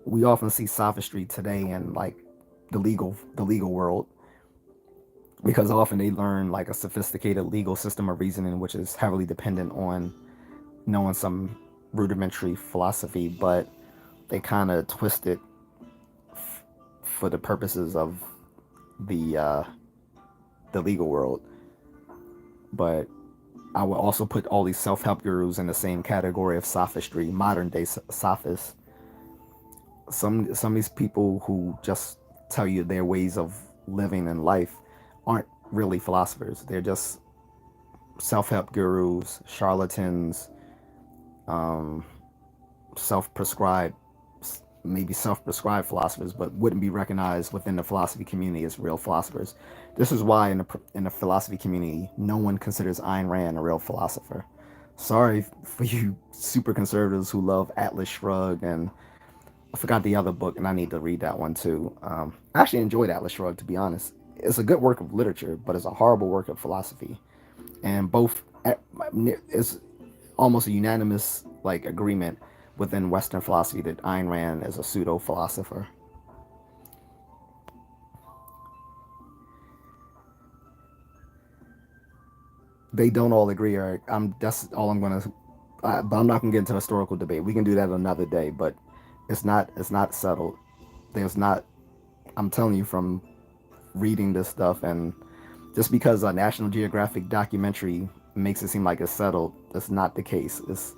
We often see sophistry today in like the legal world, because often they learn like a sophisticated legal system of reasoning, which is heavily dependent on knowing some rudimentary philosophy, but they kind of twist it for the purposes of the the legal world. But I would also put all these self-help gurus in the same category of sophistry, modern day sophists. Some of these people who just tell you their ways of living in life aren't really philosophers. They're just self-help gurus, charlatans, um, self-prescribed, maybe self-prescribed philosophers, but wouldn't be recognized within the philosophy community as real philosophers. This is why in the philosophy community, no one considers Ayn Rand a real philosopher. Sorry for you super conservatives who love Atlas Shrugged, and I forgot the other book, and I need to read that one too. I actually enjoyed Atlas Shrugged, to be honest. It's a good work of literature, but it's a horrible work of philosophy. And both, it's almost a unanimous like agreement within Western philosophy that Ayn Rand is a pseudo philosopher. They don't all agree, Eric. That's all I'm gonna. But I'm not gonna get into historical debate. We can do that another day. But it's not settled. There's not. I'm telling you from reading this stuff, and just because a National Geographic documentary makes it seem like it's settled, that's not the case. It's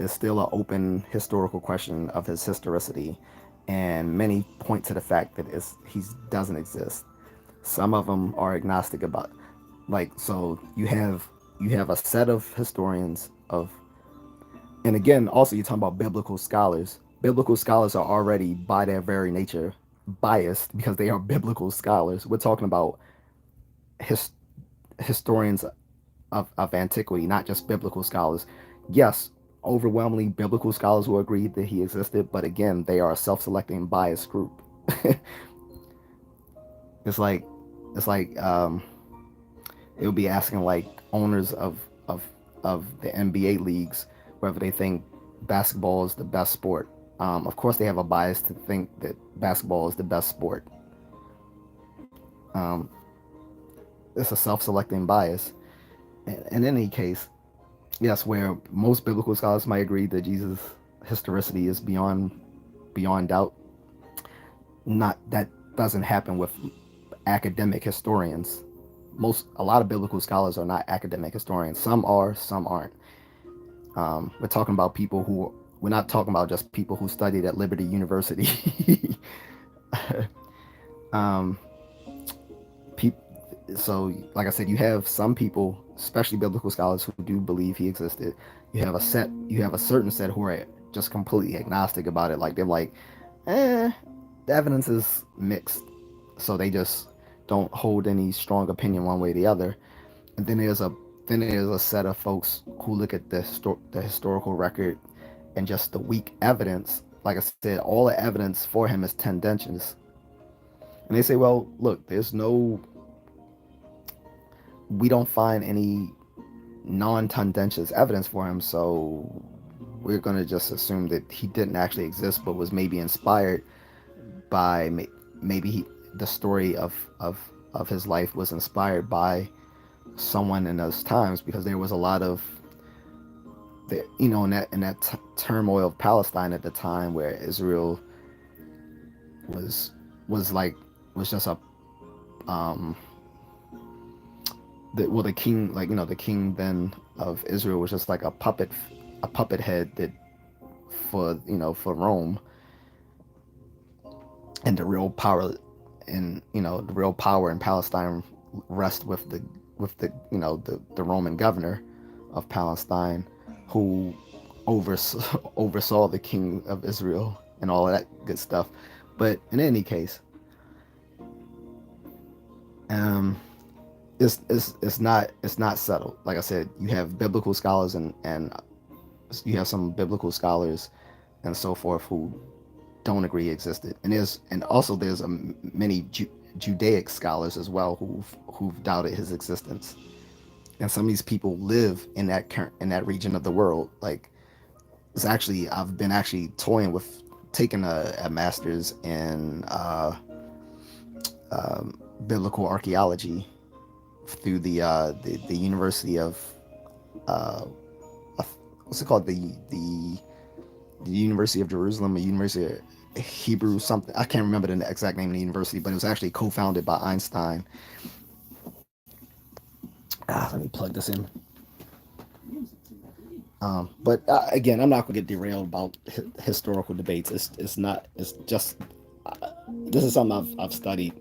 still an open historical question of his historicity, and many point to the fact that he doesn't exist. Some of them are agnostic about. Like, so you have a set of historians of, and again, also you're talking about biblical scholars. Biblical scholars are already by their very nature biased because they are biblical scholars. We're talking about his, historians of antiquity, not just biblical scholars. Yes, overwhelmingly biblical scholars will agree that he existed, but again, they are a self-selecting biased group. it's like it's like it would be asking like owners of of the NBA leagues whether they think basketball is the best sport. Of course, they have a bias to think that basketball is the best sport. Um, it's a self-selecting bias. In any case, yes, where most biblical scholars might agree that Jesus' historicity is beyond doubt, not that doesn't happen with academic historians. A lot of biblical scholars are not academic historians. Some are, some aren't. We're talking about people who we're not talking about just people who studied at Liberty University. um, pe- so, like I said, you have some people, especially biblical scholars, who do believe he existed. You have a certain set who are just completely agnostic about it. Like they're like, the evidence is mixed, so they just don't hold any strong opinion one way or the other. And then there's a set of folks who look at the historical record and just the weak evidence. Like I said, all the evidence for him is tendentious, and they say, well, look, we don't find any non-tendentious evidence for him, so we're gonna just assume that he didn't actually exist, but was maybe inspired by maybe the story of his life was inspired by someone in those times because there was a lot of in that turmoil of Palestine at the time where Israel was was like was just a um the king, like the king then of Israel was just like a puppet head that for Rome, and the real power in Palestine rest with the Roman governor of Palestine, who oversaw the king of Israel and all of that good stuff. But in any case, um, it's not settled. Like I said, you have biblical scholars and you have some biblical scholars and so forth who don't agree existed, and also there's many Judaic scholars as well who've doubted his existence. And some of these people live in that region of the world. Like it's actually I've been actually toying with taking a master's in biblical archaeology through the University of uh, what's it called, the University of Jerusalem, a University of Hebrew something. I can't remember the exact name of the university, but it was actually co-founded by Einstein. Let me plug this in. But again, I'm not going to get derailed about historical debates. It's not. It's just this is something I've studied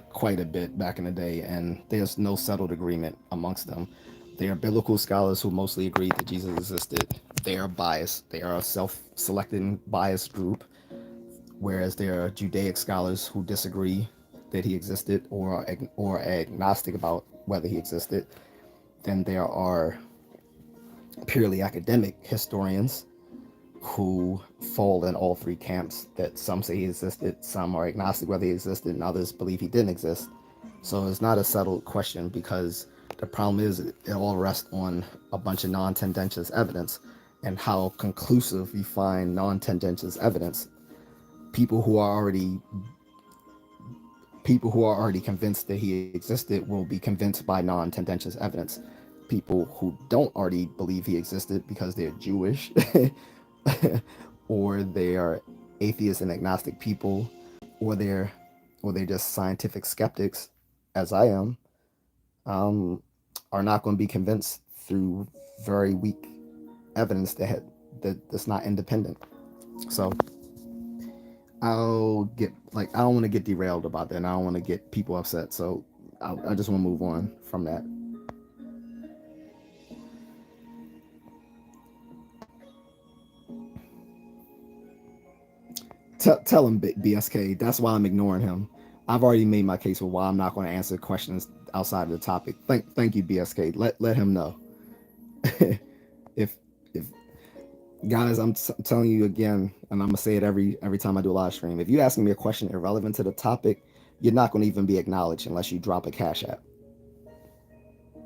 quite a bit back in the day, and there's no settled agreement amongst them. They are biblical scholars who mostly agree that Jesus existed. They are biased. They are a self-selecting biased group, whereas there are Judaic scholars who disagree that he existed or are agnostic about whether he existed. Then there are purely academic historians who fall in all three camps, that some say he existed, some are agnostic whether he existed, and others believe he didn't exist. So it's not a settled question because the problem is it all rests on a bunch of non-tendentious evidence, and how conclusive you find non-tendentious evidence. People who are already people who are already convinced that he existed will be convinced by non-tendentious evidence. People who don't already believe he existed because they're Jewish or they are atheist and agnostic people, or they're just scientific skeptics, as I am, um, are not going to be convinced through very weak evidence that's not independent. So I don't want to get derailed about that, and I don't want to get people upset. So I just want to move on from that. Tell him, BSK. That's why I'm ignoring him. I've already made my case for why I'm not going to answer questions outside of the topic. Thank you, BSK. Let him know. if if guys, I'm telling you again, and I'm gonna say it every time I do a live stream. If you asking me a question irrelevant to the topic, you're not going to even be acknowledged unless you drop a cash app.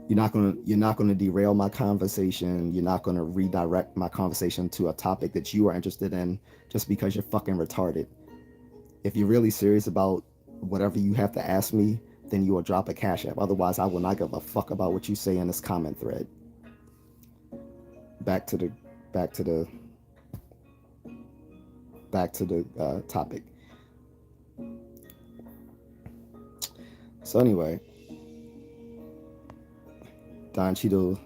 You're not gonna derail my conversation. You're not gonna redirect my conversation to a topic that you are interested in just because you're fucking retarded. If you're really serious about whatever you have to ask me, then you will drop a cash app. Otherwise, I will not give a fuck about what you say in this comment thread. Back to the back to the back to the topic. So anyway, Don Cheadle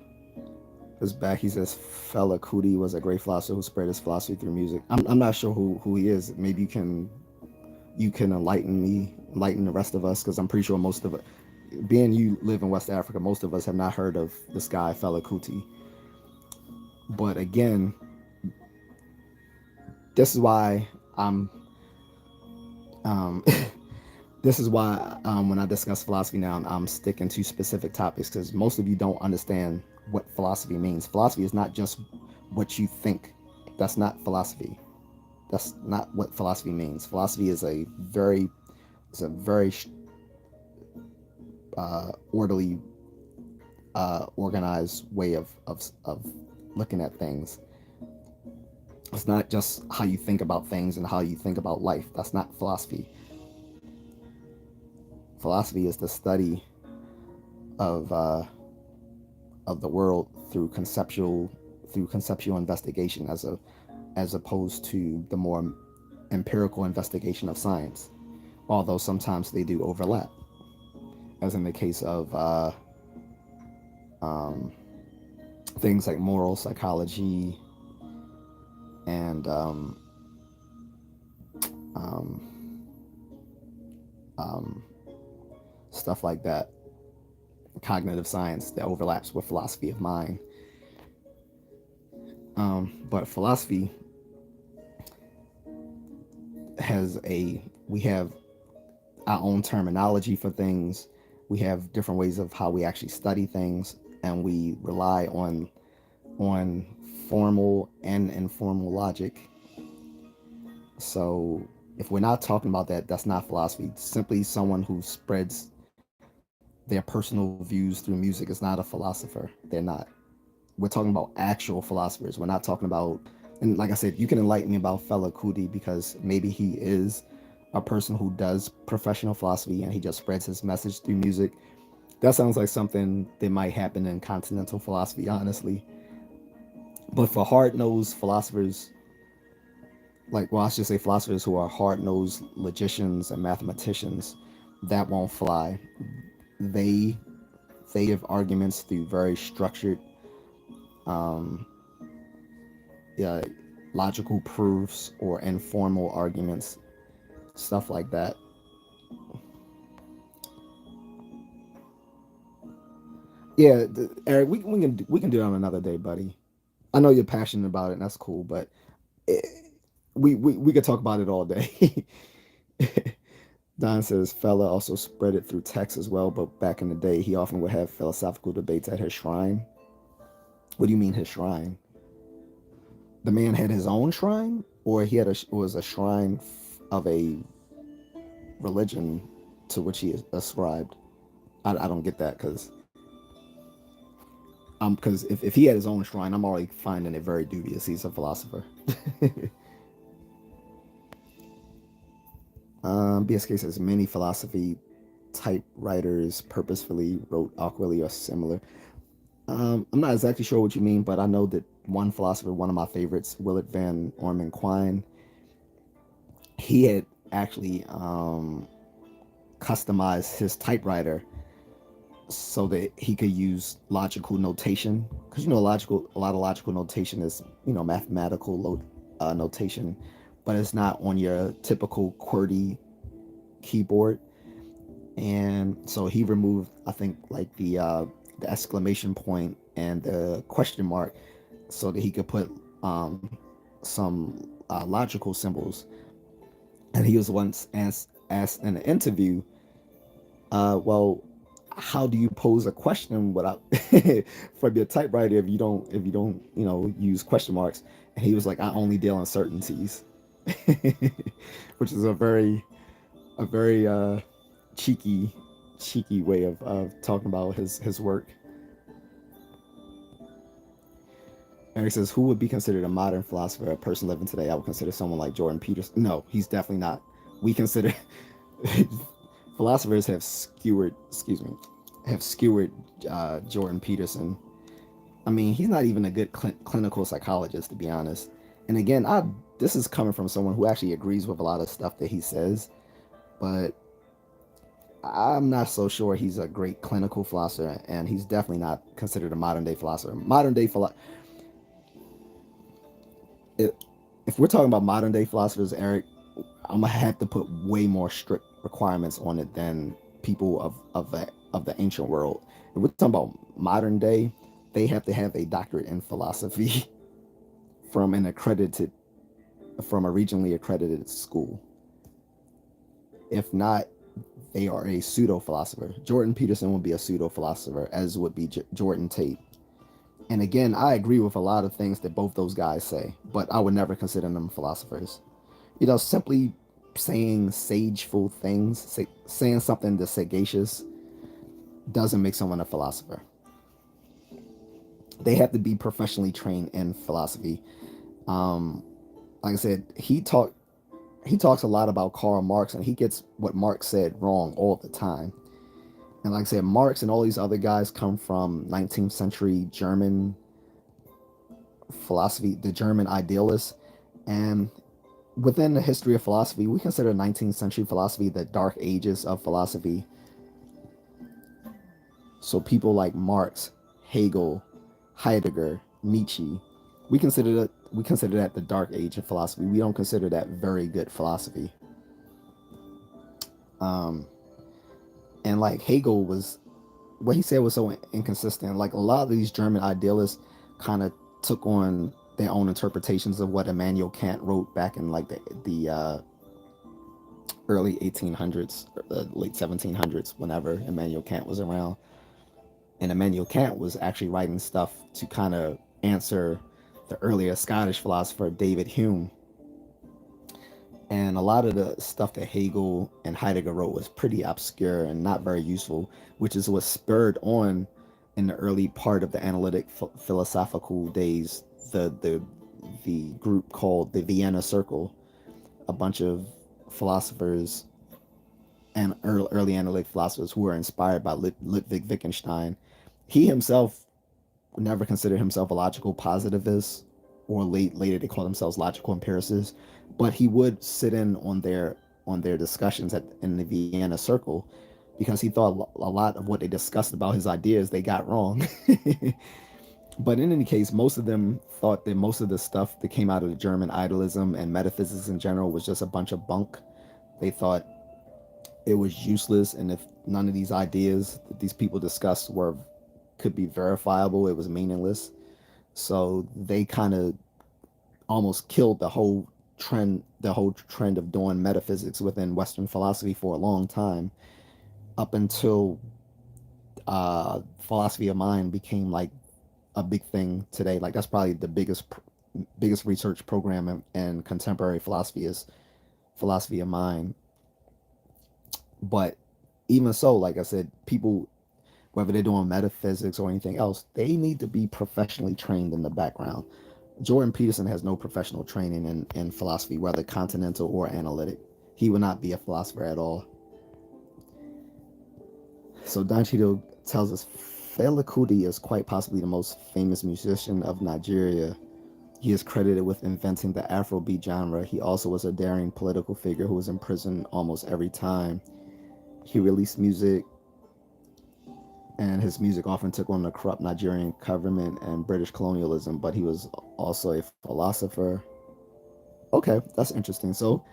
is back. He says Fela Kuti was a great philosopher who spread his philosophy through music. I'm not sure who he is. Maybe you can enlighten the rest of us, because I'm pretty sure most of it, being you live in West Africa, most of us have not heard of this guy Fela Kuti. But again, this is why I'm this is why when I discuss philosophy now, I'm sticking to specific topics, because most of you don't understand what philosophy means. Philosophy is not just what you think. That's not philosophy. That's not what philosophy means. Philosophy is a very orderly, organized way of looking at things. It's not just how you think about things and how you think about life. That's not philosophy. Philosophy is the study of the world through conceptual investigation, as opposed to the more empirical investigation of science. Although sometimes they do overlap, as in the case of things like moral psychology and stuff like that, cognitive science that overlaps with philosophy of mind. But philosophy we have our own terminology for things. We have different ways of how we actually study things, and we rely on formal and informal logic. So if we're not talking about that, that's not philosophy. Simply someone who spreads their personal views through music is not a philosopher. They're not. We're talking about actual philosophers. We're not talking about, and like I said, you can enlighten me about Fela Kuti, because maybe he is a person who does professional philosophy and he just spreads his message through music. That sounds like something that might happen in continental philosophy, honestly. But for hard-nosed philosophers, I should say philosophers who are hard-nosed logicians and mathematicians, that won't fly. They give arguments through very structured, yeah, logical proofs or informal arguments, stuff like that. Yeah, Eric, we can do it on another day, buddy. I know you're passionate about it, and that's cool, but it, we could talk about it all day. Don says Fella also spread it through text as well, but back in the day, he often would have philosophical debates at his shrine. What do you mean his shrine? The man had his own shrine, or he was a shrine of a religion to which he ascribed? I don't get that, because if he had his own shrine, I'm already finding it very dubious. He's a philosopher. BSK says many philosophy type writers purposefully wrote awkwardly or similar. I'm not exactly sure what you mean, but I know that one philosopher, one of my favorites, Willard Van Orman Quine, he had actually customized his typewriter so that he could use logical notation, because a lot of logical notation is mathematical notation, but it's not on your typical QWERTY keyboard. And so he removed, I think, like the exclamation point and the question mark, so that he could put some logical symbols. And he was once asked in an interview, well, how do you pose a question without from your typewriter if you don't use question marks? And he was like, I only deal in certainties, which is a very cheeky cheeky way of talking about his work. Eric says, who would be considered a modern philosopher, a person living today? I would consider someone like Jordan Peterson. No, he's definitely not. We consider philosophers have skewered Jordan Peterson. I mean, he's not even a good clinical psychologist, to be honest. And again, this is coming from someone who actually agrees with a lot of stuff that he says, but I'm not so sure he's a great clinical philosopher, and he's definitely not considered a modern day philosopher. If we're talking about modern day philosophers, Eric, I'm gonna have to put way more strict requirements on it than people of the ancient world. If we're talking about modern day, they have to have a doctorate in philosophy from an accredited from a regionally accredited school. If not, they are a pseudo philosopher. Jordan Peterson would be a pseudo philosopher, as would be Jordan Tate. And again, I agree with a lot of things that both those guys say, but I would never consider them philosophers. Simply saying sageful things, saying something that's sagacious, doesn't make someone a philosopher. They have to be professionally trained in philosophy. Um, like I said, he talks a lot about Karl Marx, and he gets what Marx said wrong all the time. And like I said, Marx and all these other guys come from 19th century German philosophy, the German idealists. And within the history of philosophy, we consider 19th century philosophy the dark ages of philosophy. So people like Marx, Hegel, Heidegger, Nietzsche, we consider that the dark age of philosophy. We don't consider that very good philosophy. Um, and like Hegel was, what he said was so inconsistent. Like a lot of these German idealists kind of took on their own interpretations of what Immanuel Kant wrote back in like the early 1800s, or the late 1700s, whenever Immanuel Kant was around. And Immanuel Kant was actually writing stuff to kind of answer the earlier Scottish philosopher David Hume. And a lot of the stuff that Hegel and Heidegger wrote was pretty obscure and not very useful, which is what spurred on in the early part of the analytic philosophical days the group called the Vienna Circle, a bunch of philosophers and early analytic philosophers who were inspired by Ludwig Wittgenstein. He himself never considered himself a logical positivist, or later they called themselves logical empiricists, but he would sit in on their discussions in the Vienna Circle, because he thought a lot of what they discussed about his ideas they got wrong. But in any case, most of them thought that most of the stuff that came out of the German idealism and metaphysics in general was just a bunch of bunk. They thought it was useless, and if none of these ideas that these people discussed were could be verifiable, it was meaningless. So they kind of almost killed the whole trend of doing metaphysics within Western philosophy for a long time, up until philosophy of mind became like a big thing today. Like that's probably the biggest research program in contemporary philosophy is philosophy of mind. But even so, like I said, people, whether they're doing metaphysics or anything else, they need to be professionally trained in the background. Jordan Peterson has no professional training in philosophy, whether continental or analytic. He would not be a philosopher at all. So Danchido tells us Fela Kuti is quite possibly the most famous musician of Nigeria. He is credited with inventing the Afrobeat genre. He also was a daring political figure who was in prison almost every time he released music, and his music often took on the corrupt Nigerian government and British colonialism, but he was also a philosopher. Okay, that's interesting. So,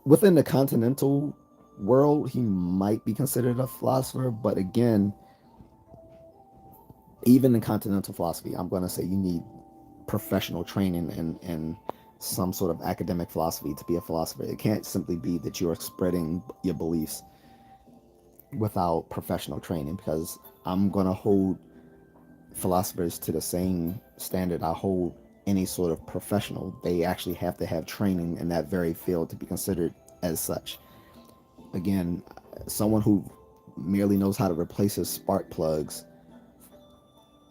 within the continental world, he might be considered a philosopher. But again, even in continental philosophy, I'm going to say you need professional training and some sort of academic philosophy to be a philosopher. It can't simply be that you're spreading your beliefs without professional training, because I'm going to hold philosophers to the same standard I hold any sort of professional. They actually have to have training in that very field to be considered as such. Again, someone who merely knows how to replace his spark plugs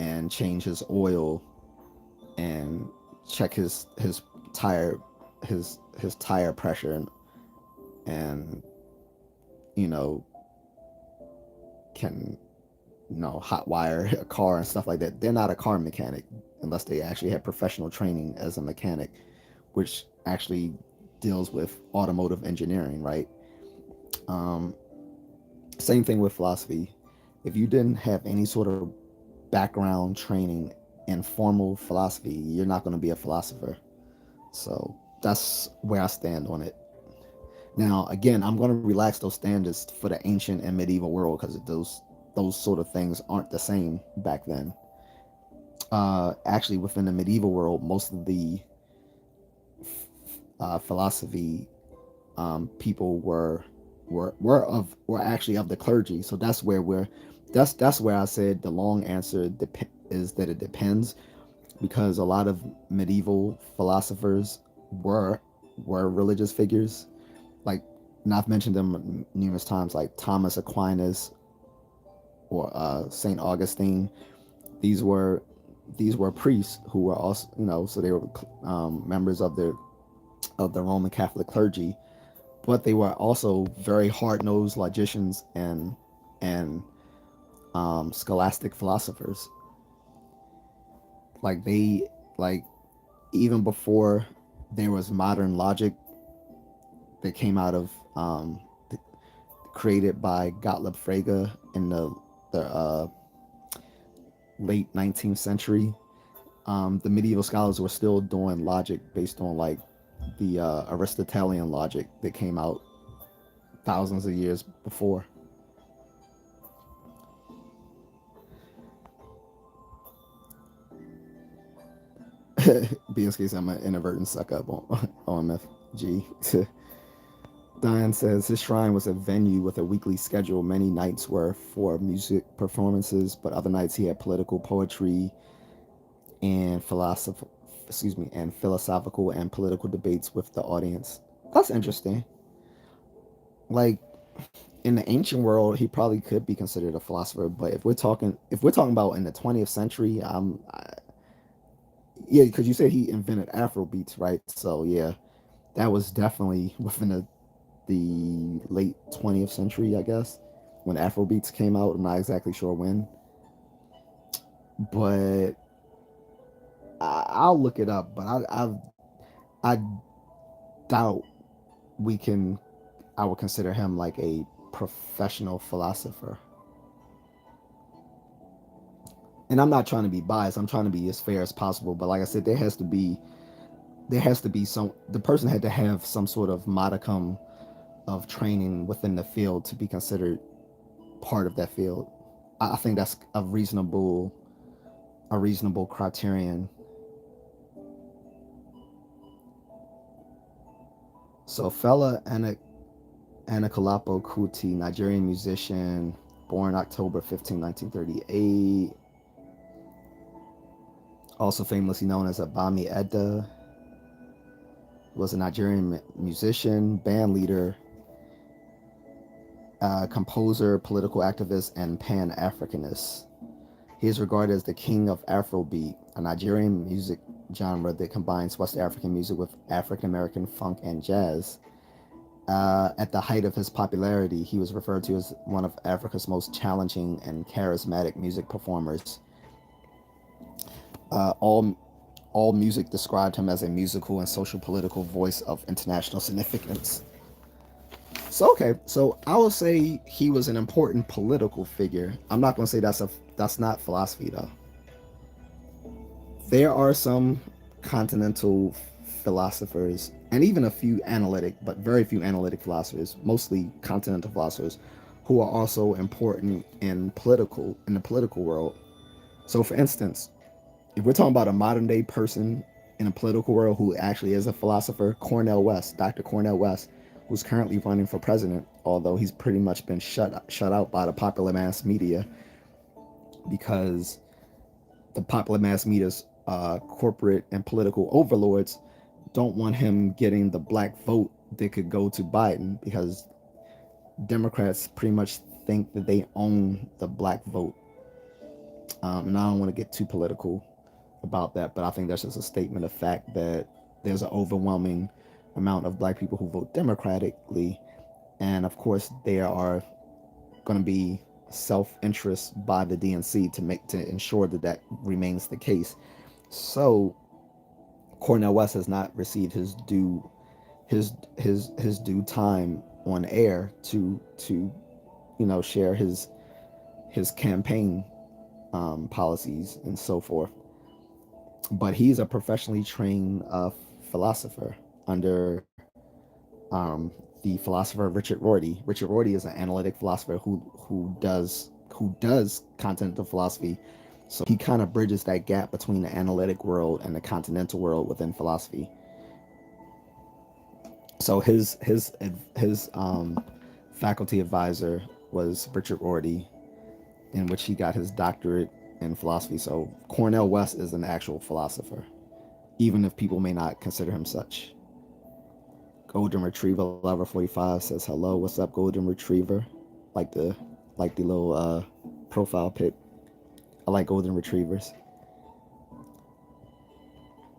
and change his oil and check his tire his tire pressure and you know can hot wire a car and stuff like that. They're not a car mechanic unless they actually have professional training as a mechanic, which actually deals with automotive engineering, right? Same thing with philosophy. If you didn't have any sort of background training in formal philosophy, you're not going to be a philosopher. So that's where I stand on it. Now, again, I'm going to relax those standards for the ancient and medieval world because those sort of things aren't the same back then. Actually, within the medieval world, most of the philosophy people were actually of the clergy. So that's where I said the long answer is that it depends, because a lot of medieval philosophers were religious figures, like, and I've mentioned them numerous times, like Thomas Aquinas or Saint Augustine. These were priests who were also, so they were members of the Roman Catholic clergy, but they were also very hard-nosed logicians and scholastic philosophers. Like even before there was modern logic that came out of created by Gottlob Frege in the late 19th century. The medieval scholars were still doing logic based on like the Aristotelian logic that came out thousands of years before. BSK said I'm an inadvertent suck up on OMFG. Diane says his shrine was a venue with a weekly schedule. Many nights were for music performances, but other nights he had political poetry and philosophical and political debates with the audience. That's interesting. Like, in the ancient world, he probably could be considered a philosopher, but if we're talking about in the 20th century, yeah, because you said he invented Afro beats, right? So yeah, that was definitely within the late 20th century, I guess, when Afro beats came out. I'm not exactly sure when, but I'll look it up. But I doubt we can. I would consider him like a professional philosopher. And I'm not trying to be biased. I'm trying to be as fair as possible. But like I said, there has to be some. The person had to have some sort of modicum of training within the field to be considered part of that field. I think that's a reasonable criterion. So Fela Anikulapo Kuti, Nigerian musician, born October 15, 1938, also famously known as Abami Edda, was a Nigerian musician, band leader, composer, political activist, and Pan-Africanist. He is regarded as the king of Afrobeat, a Nigerian music genre that combines West African music with African American funk and jazz. At the height of his popularity, he was referred to as one of Africa's most challenging and charismatic music performers. All music described him as a musical and social political voice of international significance. So okay, so I will say he was an important political figure. I'm not going to say that's not philosophy though. There are some continental philosophers, and even a few analytic, but very few analytic philosophers, mostly continental philosophers, who are also important in the political world. So, for instance, if we're talking about a modern day person in a political world who actually is a philosopher, Dr. Cornel West, who's currently running for president, although he's pretty much been shut out by the popular mass media because the popular mass media's corporate and political overlords don't want him getting the black vote that could go to Biden, because Democrats pretty much think that they own the black vote. And I don't want to get too political about that, but I think that's just a statement of fact that there's an overwhelming amount of black people who vote democratically, and of course there are going to be self-interest by the DNC to ensure that that remains the case. So Cornel West has not received his due time on air to share his campaign policies and so forth. But he's a professionally trained philosopher under the philosopher Richard Rorty. Richard Rorty is an analytic philosopher who does continental philosophy. So he kind of bridges that gap between the analytic world and the continental world within philosophy. So his faculty advisor was Richard Rorty, in which he got his doctorate in philosophy. So Cornel West is an actual philosopher, even if people may not consider him such. Golden Retriever Lover 45 says hello. What's up, Golden Retriever? Like the little profile pic. I like golden retrievers.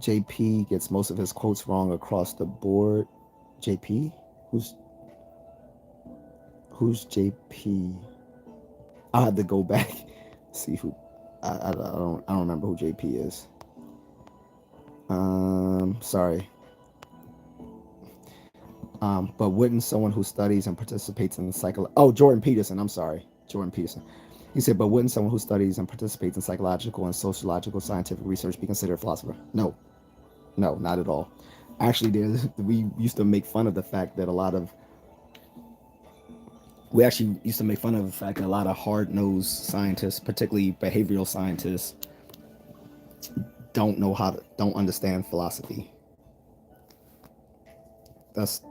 JP gets most of his quotes wrong across the board. JP? Who's JP? I'll have to go back see who. I don't remember who JP is. Sorry. But wouldn't someone who studies and participates in Jordan Peterson, I'm sorry. Jordan Peterson. He said, but wouldn't someone who studies and participates in psychological and sociological scientific research be considered a philosopher? No, not at all. Actually, we used to make fun of the fact that a lot of hard-nosed scientists, particularly behavioral scientists, don't understand philosophy.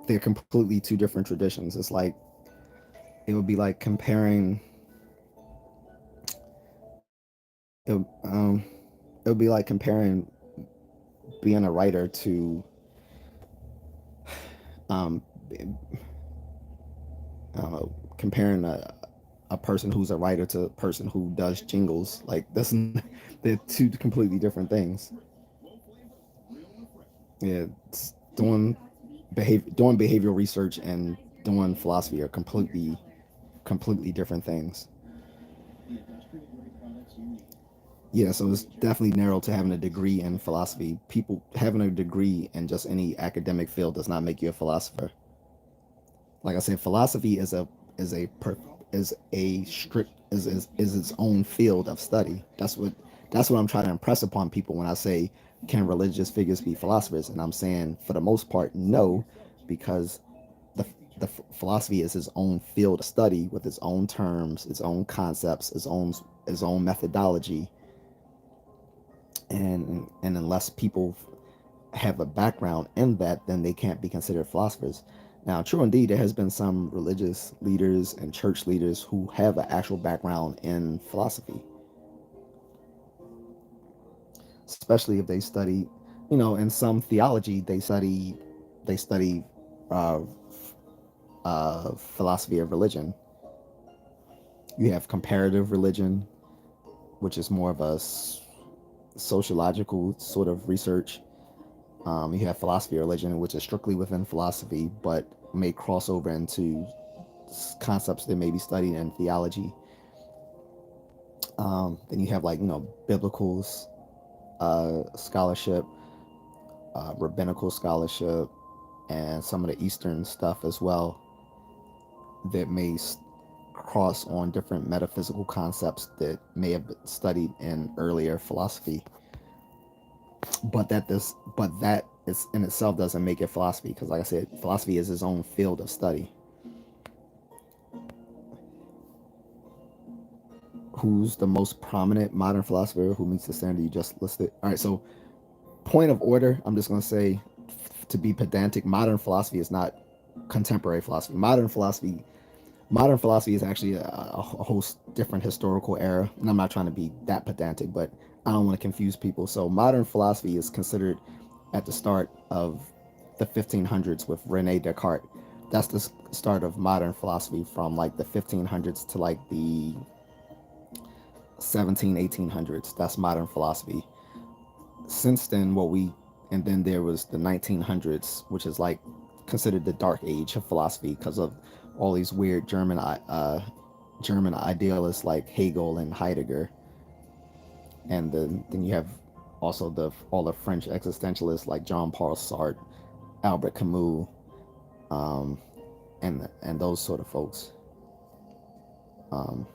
They're completely two different traditions. It's like, it would be like comparing being a writer to comparing a person who's a writer to a person who does jingles. Like, they're two completely different things. Yeah, doing behavioral research and doing philosophy are completely different things. Yeah, so it's definitely narrow to having a degree in philosophy. People having a degree in just any academic field does not make you a philosopher. Like I said, philosophy is its own field of study. That's what I'm trying to impress upon people when I say, can religious figures be philosophers? And I'm saying, for the most part, no, because the philosophy is its own field of study with its own terms, its own concepts, its own methodology. And unless people have a background in that, then they can't be considered philosophers. Now, true indeed, there has been some religious leaders and church leaders who have an actual background in philosophy, especially if they study, in some theology, they study uh, philosophy of religion. You have comparative religion, which is more of a sociological sort of research. You have philosophy of religion, which is strictly within philosophy, but may cross over into concepts that may be studied in theology. Then you have biblical scholarship, rabbinical scholarship, and some of the Eastern stuff as well that may cross on different metaphysical concepts that may have been studied in earlier philosophy. But that it's in itself doesn't make it philosophy, because like I said, philosophy is its own field of study. Who's the most prominent modern philosopher who meets the standard you just listed? All right, so point of order, I'm just going to say, to be pedantic, modern philosophy is not contemporary philosophy. Modern philosophy is actually a whole different historical era, and I'm not trying to be that pedantic, but I don't want to confuse people. So modern philosophy is considered at the start of the 1500s with Rene Descartes. That's the start of modern philosophy, from like the 1500s to like the 1800s. That's modern philosophy. Since then, and then there was the 1900s, which is like considered the dark age of philosophy because of all these weird German idealists like Hegel and Heidegger, and then you have also all the French existentialists like Jean-Paul Sartre, Albert Camus, um, and those sort of folks. Um,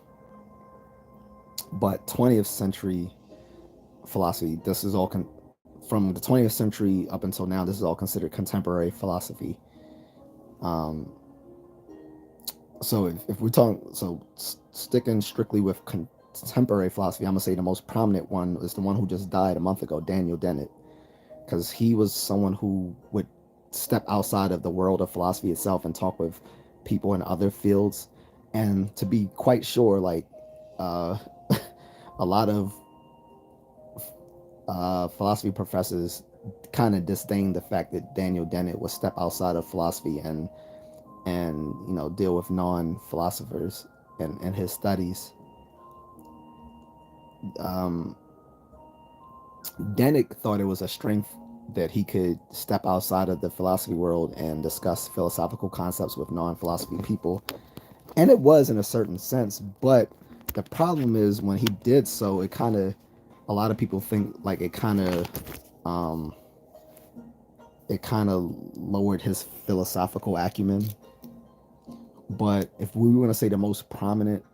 but 20th century philosophy, this is all from the 20th century up until now, this is all considered contemporary philosophy. Um, so if we're talking, so sticking strictly with contemporary philosophy, I'm gonna say the most prominent one is the one who just died a month ago, Daniel Dennett, because he was someone who would step outside of the world of philosophy itself and talk with people in other fields, and to be quite sure, like uh, a lot of philosophy professors kind of disdain the fact that Daniel Dennett would step outside of philosophy and deal with non-philosophers and his studies. Um, Dennett thought it was a strength that he could step outside of the philosophy world and discuss philosophical concepts with non-philosophy people, and it was in a certain sense. But the problem is when he did so, it kind of, a lot of people think like um, it kind of lowered his philosophical acumen. But if we want to say the most prominent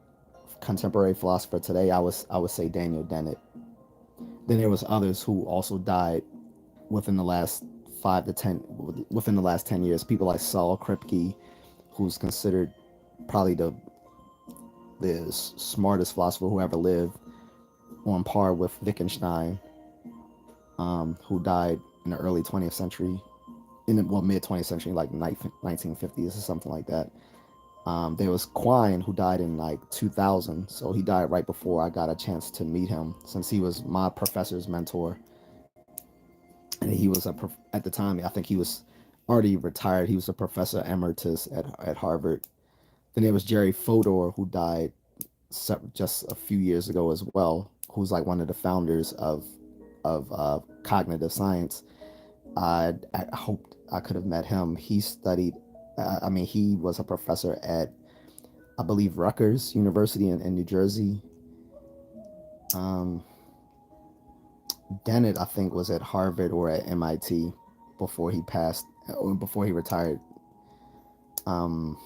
contemporary philosopher today, I would say Daniel Dennett. Then there was others who also died within the last 10 years. People like Saul Kripke, who's considered probably the smartest philosopher who ever lived, on par with Vicken Stein, who died in the early 20th century, mid 20th century, like 1950s or something like that. There was Quine, who died in like 2000, so he died right before I got a chance to meet him, since he was my professor's mentor, and he was at the time, I think he was already retired. He was a professor emeritus at Harvard. Then there was Jerry Fodor, who died just a few years ago as well, who's like one of the founders of cognitive science. I hoped I could have met him. He studied. I mean, he was a professor at, I believe, Rutgers University in New Jersey. Um, Dennett, I think, was at Harvard or at MIT before he passed, or before he retired. Um,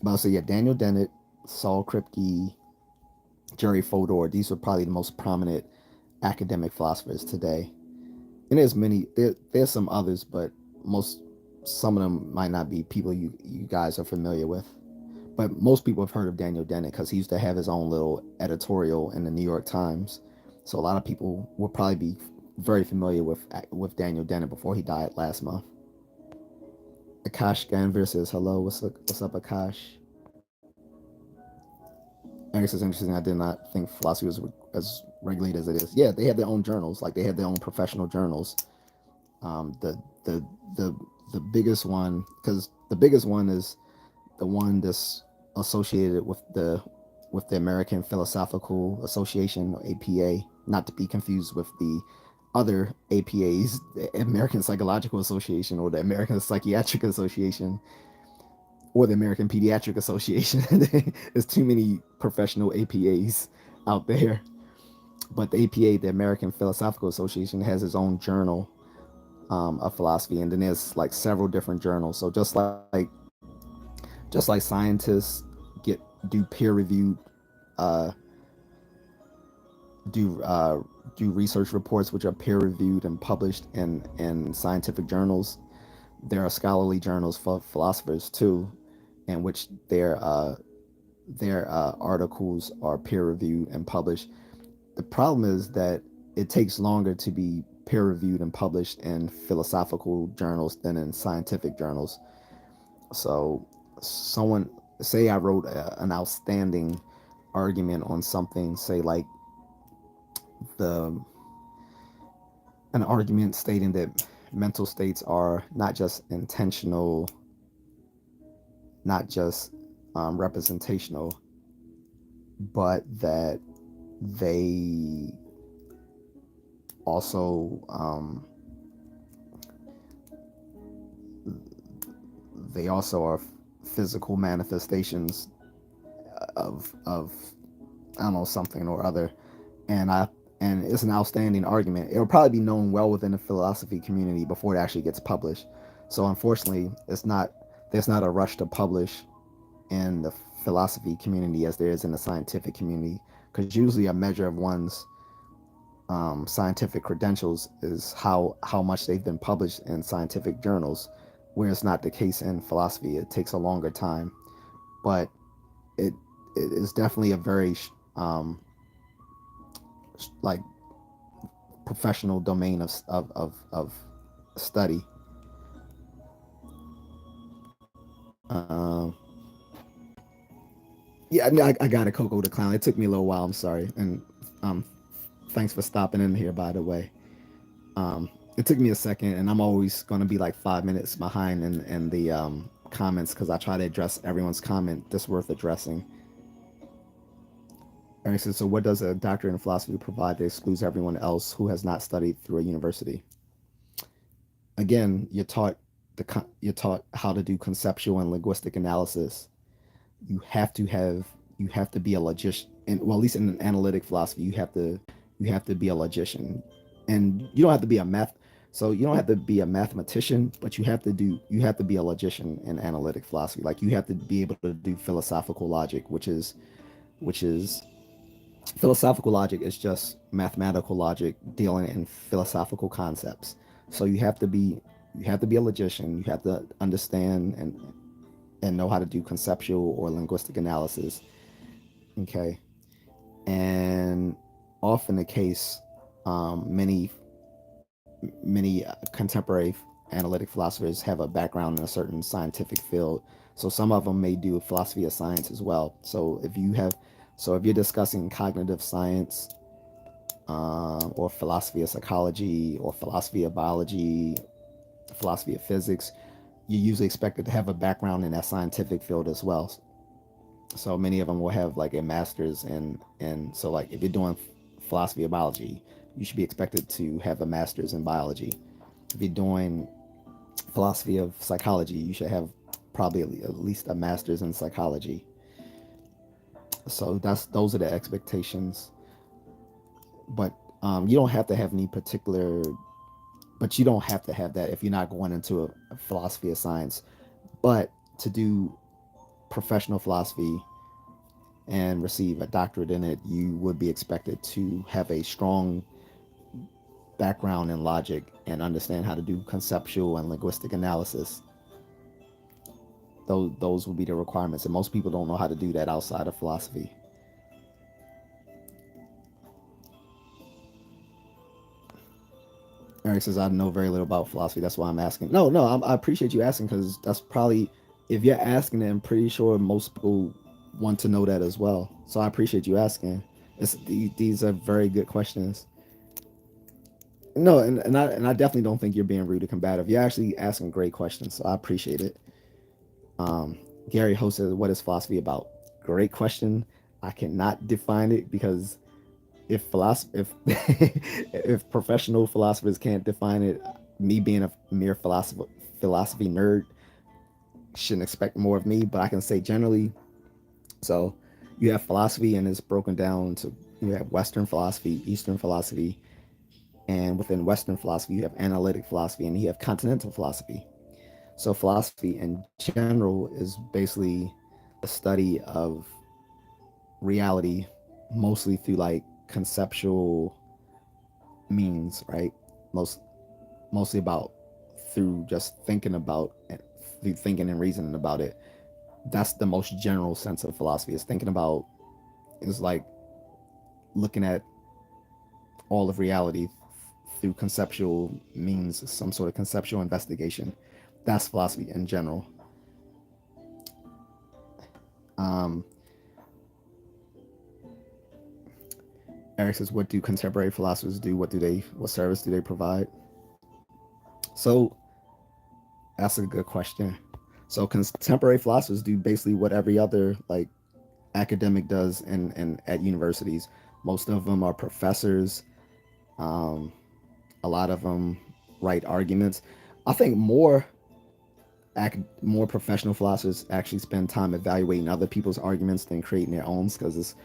but I'll say, yeah, Daniel Dennett, Saul Kripke, Jerry Fodor. These were probably the most prominent academic philosophers today. And there's many. There's some others, but some of them might not be people you guys are familiar with. But most people have heard of Daniel Dennett because he used to have his own little editorial in the New York Times. So a lot of people will probably be very familiar with Daniel Dennett before he died last month. Akash Ganvir says hello. What's up, Akash? Eric says interesting. I did not think philosophy was as regulated as it is. Yeah, they have their own journals. Like they have their own professional journals. The the the the biggest one, because the biggest one is the one that's associated with the American Philosophical Association, or APA, not to be confused with the other APAs, the American Psychological Association or the American Psychiatric Association or the American Pediatric Association. There's too many professional APAs out there. But the APA, the American Philosophical Association, has its own journal of philosophy, and then there's like several different journals. So just like scientists do peer reviewed uh, do do research reports which are peer reviewed and published in scientific journals. There are scholarly journals for philosophers too, in which their articles are peer reviewed and published. The problem is that it takes longer to be peer reviewed and published in philosophical journals than in scientific journals. So, someone say I wrote an outstanding argument on something, say like the an argument stating that mental states are not just intentional, not just representational, but that they also they also are physical manifestations of I don't know something or other, and I and it's an outstanding argument. It'll probably be known well within the philosophy community before it actually gets published. So unfortunately, it's not there's not a rush to publish in the philosophy community as there is in the scientific community, because usually a measure of one's scientific credentials is how much they've been published in scientific journals, where it's not the case in philosophy. It takes a longer time, but it it is definitely a very like professional domain of study. Yeah, I got a Coco the Clown. It took me a little while. I'm sorry, and um, thanks for stopping in here. By the way, it took me a second, and I'm always going to be like 5 minutes behind in the comments because I try to address everyone's comment that's worth addressing. All right, so what does a doctorate in philosophy provide that excludes everyone else who has not studied through a university? Again, you're taught how to do conceptual and linguistic analysis. You have to have you have to be a logician, and well, at least in an analytic philosophy, you have to be a logician, and you don't have to be a math. So you don't have to be a mathematician, but you have to be a logician in analytic philosophy. Like you have to be able to do philosophical logic, which is philosophical logic is just mathematical logic dealing in philosophical concepts. So you have to be a logician. You have to understand and know how to do conceptual or linguistic analysis. Okay, and often the case, many contemporary analytic philosophers have a background in a certain scientific field. So some of them may do philosophy of science as well. So if you're discussing cognitive science, or philosophy of psychology, or philosophy of biology, philosophy of physics, you're usually expected to have a background in that scientific field as well. So many of them will have like a master's in so like if you're doing philosophy of biology, you should be expected to have a master's in biology. If you're doing philosophy of psychology, you should have probably at least a master's in psychology. So that's those are the expectations. But you don't have to have any particular. But you don't have to have that if you're not going into a philosophy of science. But to do professional philosophy and receive a doctorate in it, you would be expected to have a strong background in logic and understand how to do conceptual and linguistic analysis. Those would be the requirements, and most people don't know how to do that outside of philosophy. Eric says, I know very little about philosophy. That's why I'm asking. No, I appreciate you asking because that's probably, if you're asking it, I'm pretty sure most people want to know that as well. So I appreciate you asking. These are very good questions. No, and I definitely don't think you're being rude or combative. You're actually asking great questions, so I appreciate it. Um, Gary Ho says, "What is philosophy about?" Great question. I cannot define it because if if professional philosophers can't define it, me being a mere philosophy nerd shouldn't expect more of me. But I can say generally. So you have philosophy, and it's broken down to you have Western philosophy, Eastern philosophy, and within Western philosophy, you have analytic philosophy, and you have continental philosophy. So philosophy in general is basically the study of reality, mostly through like conceptual means, right? Mostly about through just thinking about it, through thinking and reasoning about it. That's the most general sense of philosophy. Is thinking about, is like looking at all of reality through conceptual means, some sort of conceptual investigation. That's philosophy in general. Um, Eric says, "What do contemporary philosophers do? What service do they provide?" So that's a good question. So contemporary philosophers do basically what every other like academic does in at universities. Most of them are professors. Um, a lot of them write arguments. I think more professional philosophers actually spend time evaluating other people's arguments than creating their own, because it's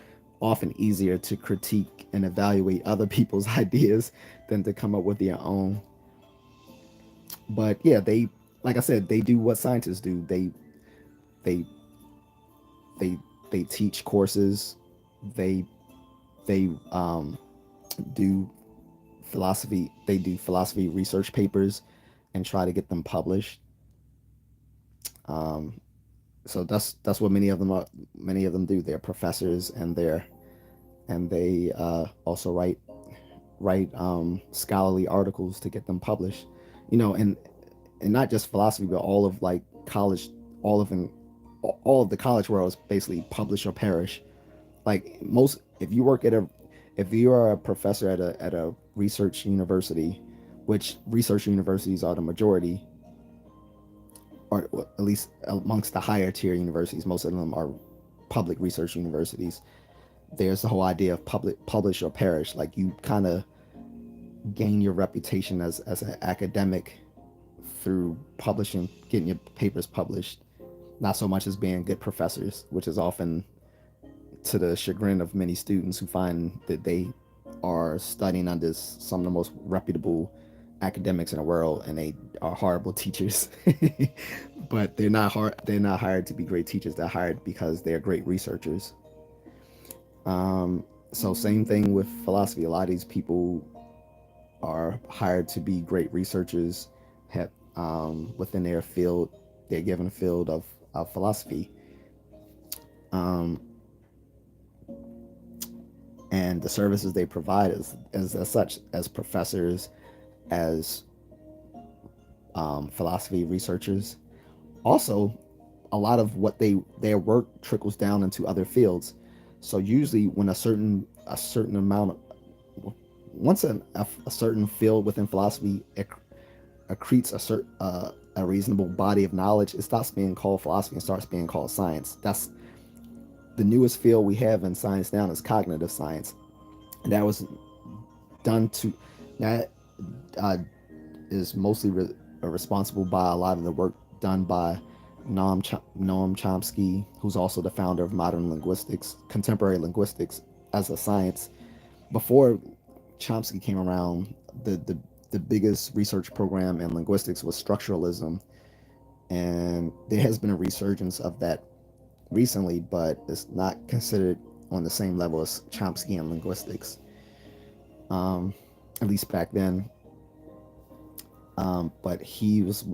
often easier to critique and evaluate other people's ideas than to come up with their own. But yeah, they, like I said, they do what scientists do. They they they teach courses. They they do they do philosophy research papers and try to get them published. Um, so that's what many of them do. They're professors, and they also write scholarly articles to get them published. And not just philosophy, but all of like college, all of in, all of the college world is basically publish or perish. Like most, if you are a professor at a research university, which research universities are the majority, or at least amongst the higher tier universities, most of them are public research universities. There's the whole idea of publish or perish. Like you kind of gain your reputation as an academic through publishing, getting your papers published, not so much as being good professors, which is often to the chagrin of many students who find that they are studying under some of the most reputable academics in the world, and they are horrible teachers. But they're not hired to be great teachers. They're hired because they're great researchers. So same thing with philosophy. A lot of these people are hired to be great researchers, have, within their field, their given field of philosophy. Um, and the services they provide as such, as professors, as philosophy researchers. Also, a lot of their work trickles down into other fields. So usually, when a certain amount of once a certain field within philosophy accretes a reasonable body of knowledge, it stops being called philosophy and starts being called science. That's the newest field we have in science now, is cognitive science, and that was done to that is mostly responsible by a lot of the work done by Noam Chomsky, who's also the founder of modern linguistics, contemporary linguistics as a science. Before Chomsky came around, the biggest research program in linguistics was structuralism, and there has been a resurgence of that recently, but it's not considered on the same level as Chomsky linguistics, um, at least back then. But he's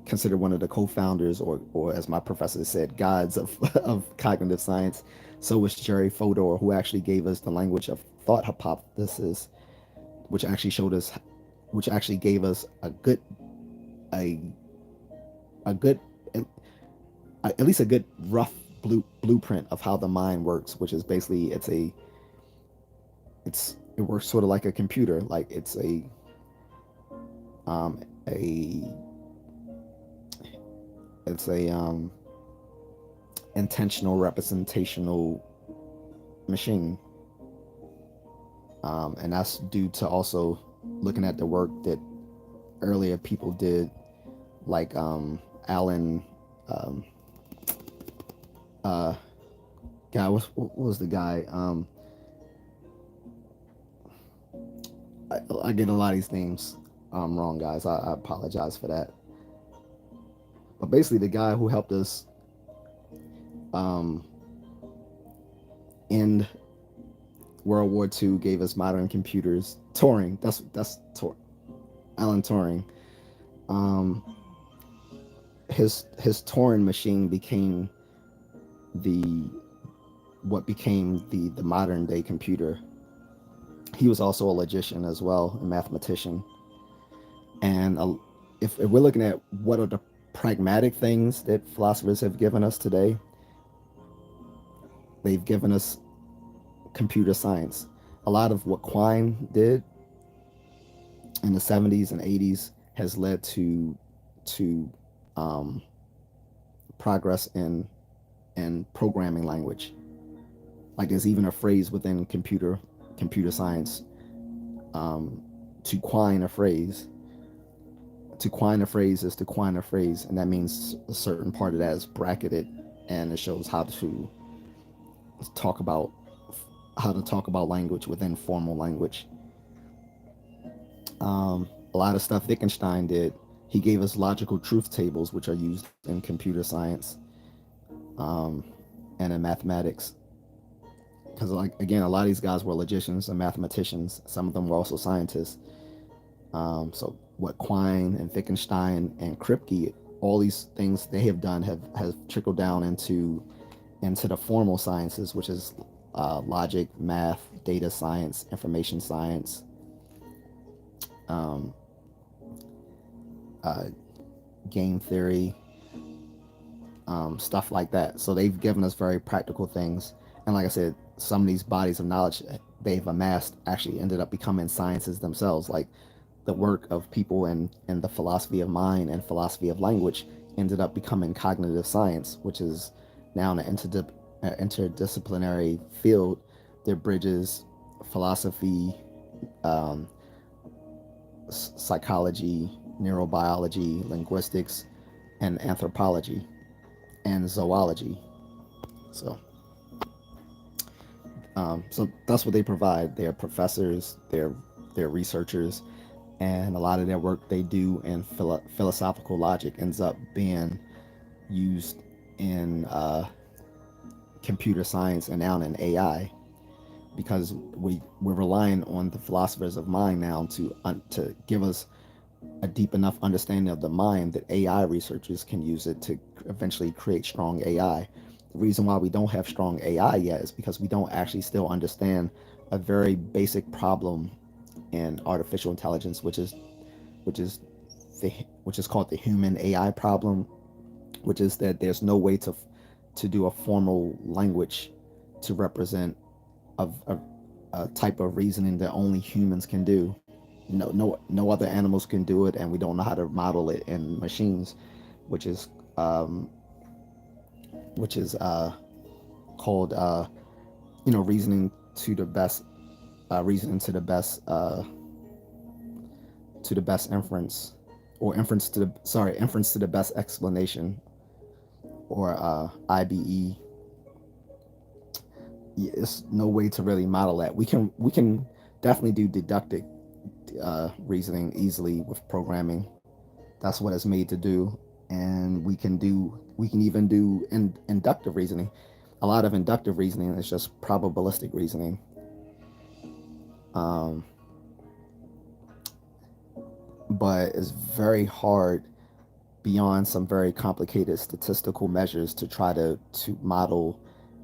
considered one of the co-founders, or as my professor said, gods of of cognitive science. So was Jerry Fodor, who actually gave us the language of thought hypothesis, which actually showed us, which actually gave us a a good at least a good rough blueprint of how the mind works, which is basically it works sort of like a computer, like it's um, a a intentional representational machine, and that's due to also looking at the work that earlier people did, like Alan, um, uh, guy, what was the guy? I get a lot of these names wrong, guys. I apologize for that. But basically, the guy who helped us um, end World War II gave us modern computers. Turing, Alan Turing. Um, his Turing machine became the what became the modern day computer. He was also a logician as well, a mathematician. And if we're looking at what are the pragmatic things that philosophers have given us today, they've given us computer science. A lot of what Quine did in the 70s and 80s has led to um, progress in programming language. Like there's even a phrase within computer science, um, to quine a phrase. To quine a phrase is to quine a phrase, and that means a certain part of that is bracketed, and it shows talk about how to talk about language within formal language. A lot of stuff Vicken Stein did. He gave us logical truth tables, which are used in computer science, um, and in mathematics. Because, like again, a lot of these guys were logicians and mathematicians. Some of them were also scientists. So, what Quine and Vicken Stein and Kripke, all these things they have done have trickled down into the formal sciences, which is logic, math, data science, information science, um, uh, game theory, stuff like that. So they've given us very practical things. And like I said, some of these bodies of knowledge they've amassed actually ended up becoming sciences themselves. Like the work of people in the philosophy of mind and philosophy of language ended up becoming cognitive science, which is now an interdisciplinary field that bridges philosophy, um, psychology, neurobiology, linguistics, and anthropology and zoology. So, so that's what they provide. They're professors, they're researchers, and a lot of their work they do in philosophical logic ends up being used in computer science and now in AI, because we're relying on the philosophers of mind now to give us a deep enough understanding of the mind that AI researchers can use it to eventually create strong AI. The reason why we don't have strong AI yet is because we don't actually still understand a very basic problem in artificial intelligence, which is which is called the human AI problem, which is that there's no way to do a formal language to represent a type of reasoning that only humans can do. No other animals can do it, and we don't know how to model it in machines, which is um, which is called reasoning to the best reasoning to the best inference, or inference to the best explanation, or IBE. It's no way to really model that. We can definitely do deductive reasoning easily with programming. That's what it's made to do, and we can even do inductive reasoning. A lot of inductive reasoning is just probabilistic reasoning. Um, but it's very hard beyond some very complicated statistical measures to try to model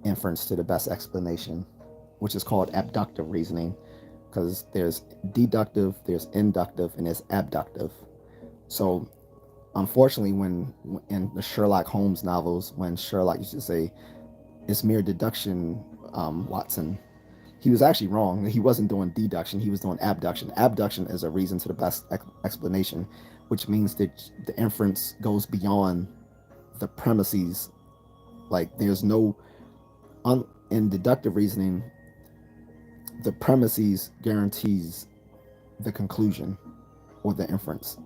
inference to the best explanation, which is called abductive reasoning, because there's deductive, there's inductive, and there's abductive. So unfortunately, when in the Sherlock Holmes novels, when Sherlock used to say it's mere deduction, Watson, he was actually wrong. He wasn't doing deduction, he was doing abduction. Abduction is a reason to the best explanation, which means that the inference goes beyond the premises. Like there's no in deductive reasoning, the premises guarantees the conclusion or the inference.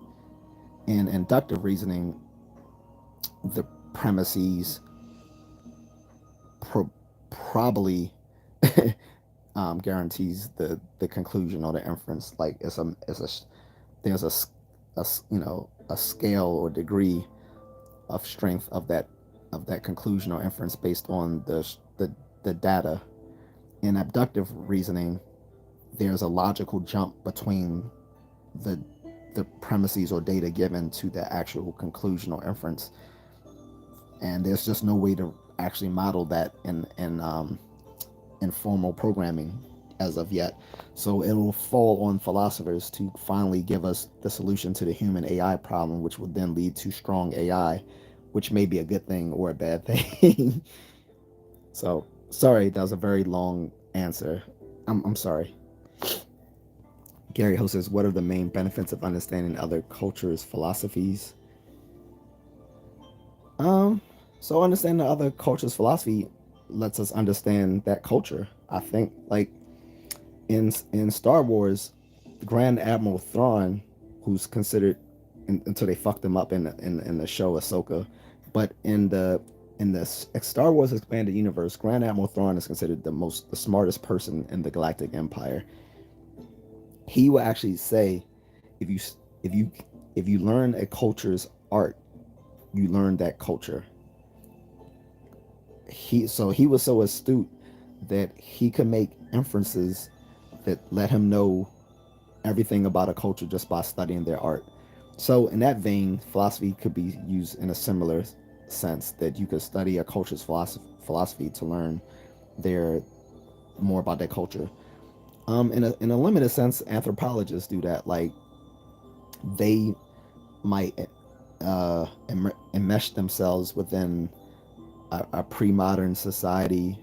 In inductive reasoning, the premises probably guarantees the conclusion or the inference. Like there's a scale or degree of strength of that conclusion or inference based on the data in abductive reasoning, there's a logical jump between the the premises or data given to the actual conclusion or inference, and there's just no way to actually model that in formal programming as of yet. So it'll fall on philosophers to finally give us the solution to the human AI problem, which would then lead to strong AI, which may be a good thing or a bad thing. So sorry, that was a very long answer. I'm sorry. Gary Ho says, what are the main benefits of understanding other cultures' philosophies? Um, so understanding other cultures' philosophy lets us understand that culture. I think, like in Star Wars, Grand Admiral Thrawn, who's considered until they fucked him up in the show Ahsoka, but in the Star Wars expanded universe, Grand Admiral Thrawn is considered the smartest person in the Galactic Empire. He will actually say, if you if you if you learn a culture's art, you learn that culture. He was so astute that he could make inferences that let him know everything about a culture just by studying their art. So in that vein, philosophy could be used in a similar sense, that you could study a culture's philosophy to learn their more about their culture. In a limited sense, anthropologists do that. Like they might enmesh themselves within a pre-modern society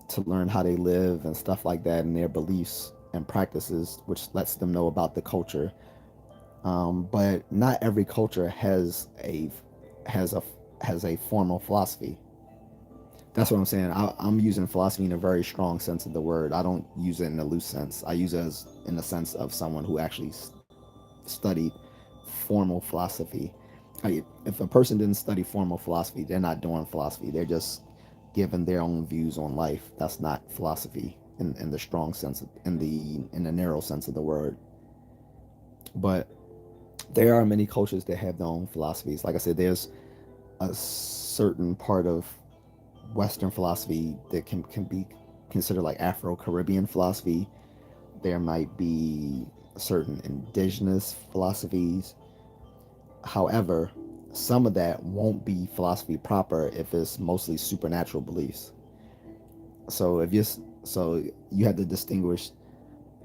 to learn how they live and stuff like that, and their beliefs and practices, which lets them know about the culture. But not every culture has a has a formal philosophy. That's what I'm saying. I'm using philosophy in a very strong sense of the word. I don't use it in a loose sense. I use it as in the sense of someone who actually studied formal philosophy. If a person didn't study formal philosophy, they're not doing philosophy. They're just giving their own views on life. That's not philosophy in the strong sense, in the narrow sense of the word. But there are many cultures that have their own philosophies. Like I said, there's a certain part of Western philosophy that can be considered like Afro-Caribbean philosophy. There might be certain indigenous philosophies. However, some of that won't be philosophy proper if it's mostly supernatural beliefs. So if you so you have to distinguish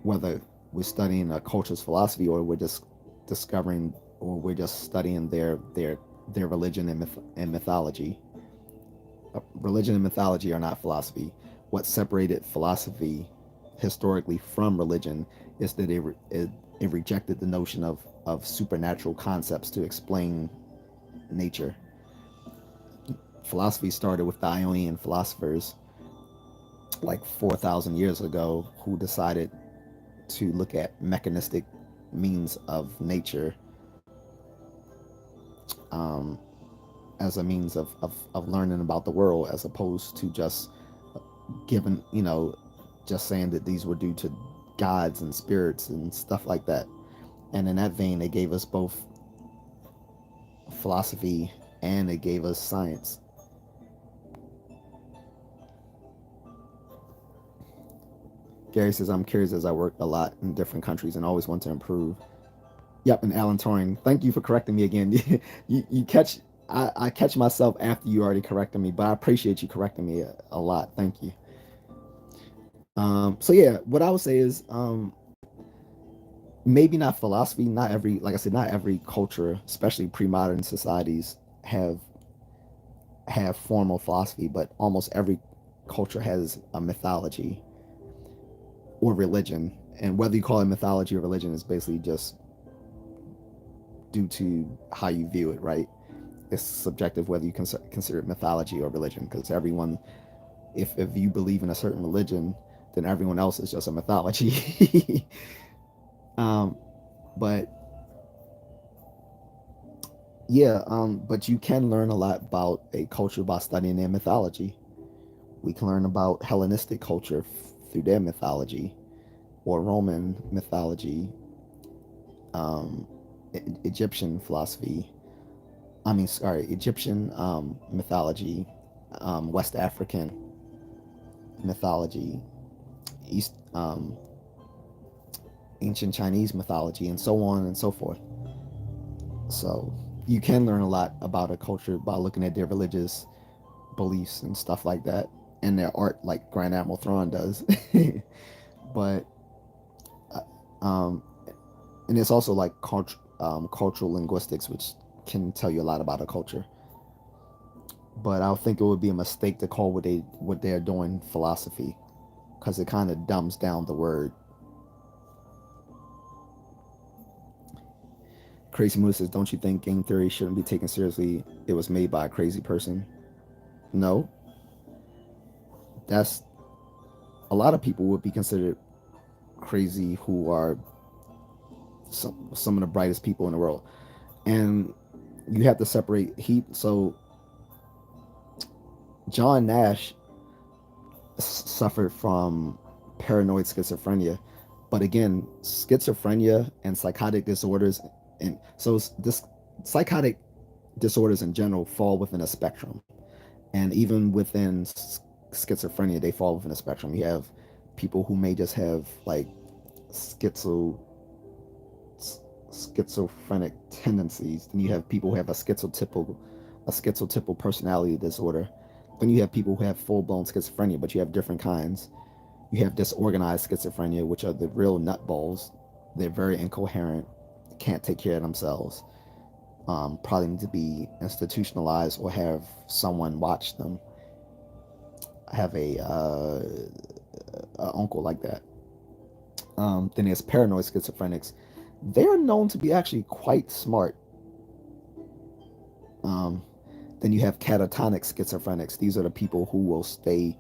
whether we're studying a culture's philosophy or we're just discovering or we're just studying their religion and mythology. Religion and mythology are not philosophy. What separated philosophy historically from religion is that it rejected the notion of supernatural concepts to explain nature. Philosophy started with the Ionian philosophers like 4,000 years ago who decided to look at mechanistic means of nature um, as a means of learning about the world, as opposed to just given, just saying that these were due to gods and spirits and stuff like that. And in that vein, they gave us both philosophy and they gave us science. Gary says, I'm curious as I work a lot in different countries and always want to improve. Yep, and Alan Turing, thank you for correcting me again. you catch, I catch myself after you already corrected me, but I appreciate you correcting me a lot. Thank you. So yeah, what I would say is maybe not philosophy. Not every, like I said, not every culture, especially pre-modern societies, have formal philosophy, but almost every culture has a mythology or religion. And whether you call it mythology or religion is basically just due to how you view it, right? It's subjective whether you consider it mythology or religion, because everyone, if you believe in a certain religion, then everyone else is just a mythology. um, but yeah, but you can learn a lot about a culture by studying their mythology. We can learn about Hellenistic culture through their mythology, or Roman mythology, um, Egyptian philosophy. I mean, sorry, Egyptian mythology, West African mythology, East ancient Chinese mythology, and so on and so forth. So you can learn a lot about a culture by looking at their religious beliefs and stuff like that, and their art, like Grand Admiral Thrawn does. But um, and it's also like cultural linguistics, which can tell you a lot about a culture. But I think it would be a mistake to call what they're doing philosophy, because it kind of dumbs down the word. Crazy Moose says, "Don't you think game theory shouldn't be taken seriously? It was made by a crazy person." No, that's a lot of people would be considered crazy who are some of the brightest people in the world, and you have to separate heat. So John Nash suffered from paranoid schizophrenia, but again, schizophrenia and psychotic disorders, and so this psychotic disorders in general fall within a spectrum, and even within schizophrenia, they fall within a spectrum. You have people who may just have like schizophrenic tendencies. Then you have people who have a schizotypal personality disorder. Then you have people who have full-blown schizophrenia, but you have different kinds. You have disorganized schizophrenia, which are the real nutballs. They're very incoherent, can't take care of themselves. Probably need to be institutionalized or have someone watch them. I have a uncle like that. Then there's paranoid schizophrenics. They're known to be actually quite smart. Um, then you have catatonic schizophrenics. These are the people who will stay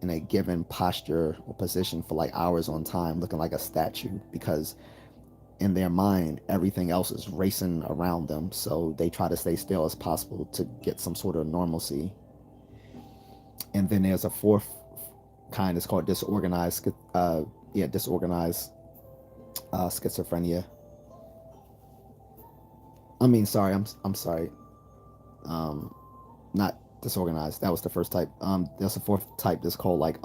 in a given posture or position for like hours on time, looking like a statue, because in their mind, everything else is racing around them. So they try to stay still as possible to get some sort of normalcy. And then there's a fourth kind. It's called disorganized schizophrenia. I mean, sorry, I'm sorry. Um, Not disorganized. That was the first type. There's a fourth type that's called like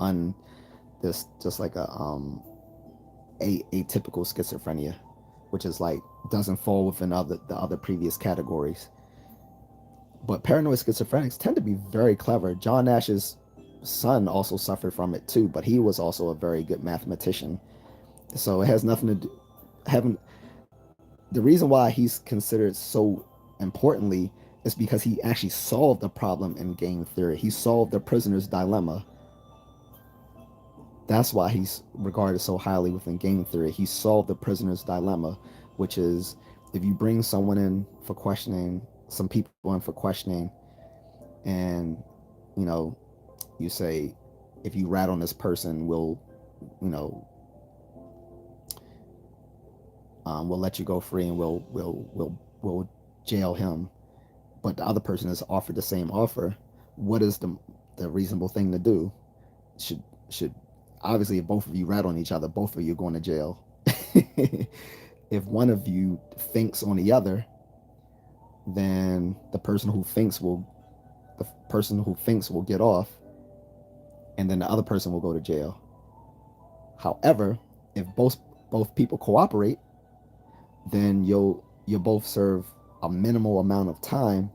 this just like a atypical schizophrenia, which is like doesn't fall within the other previous categories. But paranoid schizophrenics tend to be very clever. John Nash's son also suffered from it too, but he was also a very good mathematician. So it has nothing to do having the reason why he's considered so importantly is because he actually solved the problem in game theory. He solved the prisoner's dilemma. That's why he's regarded so highly within game theory. He solved the prisoner's dilemma, which is if you bring someone in for questioning, some people in for questioning, and you know, you say, if you rat on this person, you know, we'll let you go free and we'll jail him. But the other person is offered the same offer. What is the reasonable thing to do? Should obviously, if both of you rat on each other, both of you are going to jail. If one of you thinks on the other, then the person who thinks will get off, and then the other person will go to jail. However, if both people cooperate, then you'll both serve a minimal amount of time,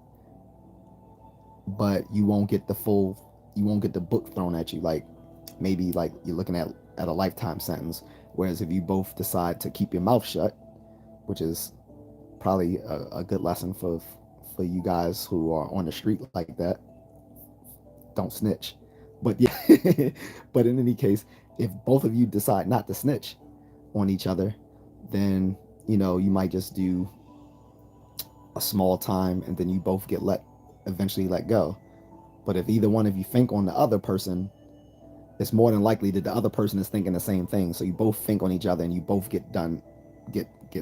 but you won't get the book thrown at you, like maybe like you're looking at a lifetime sentence. Whereas if you both decide to keep your mouth shut, which is probably a good lesson for you guys who are on the street like that, don't snitch. But yeah, but in any case, if both of you decide not to snitch on each other, then you might just do a small time and then you both get eventually let go. But if either one of you think on the other person, it's more than likely that the other person is thinking the same thing. So you both think on each other and you both get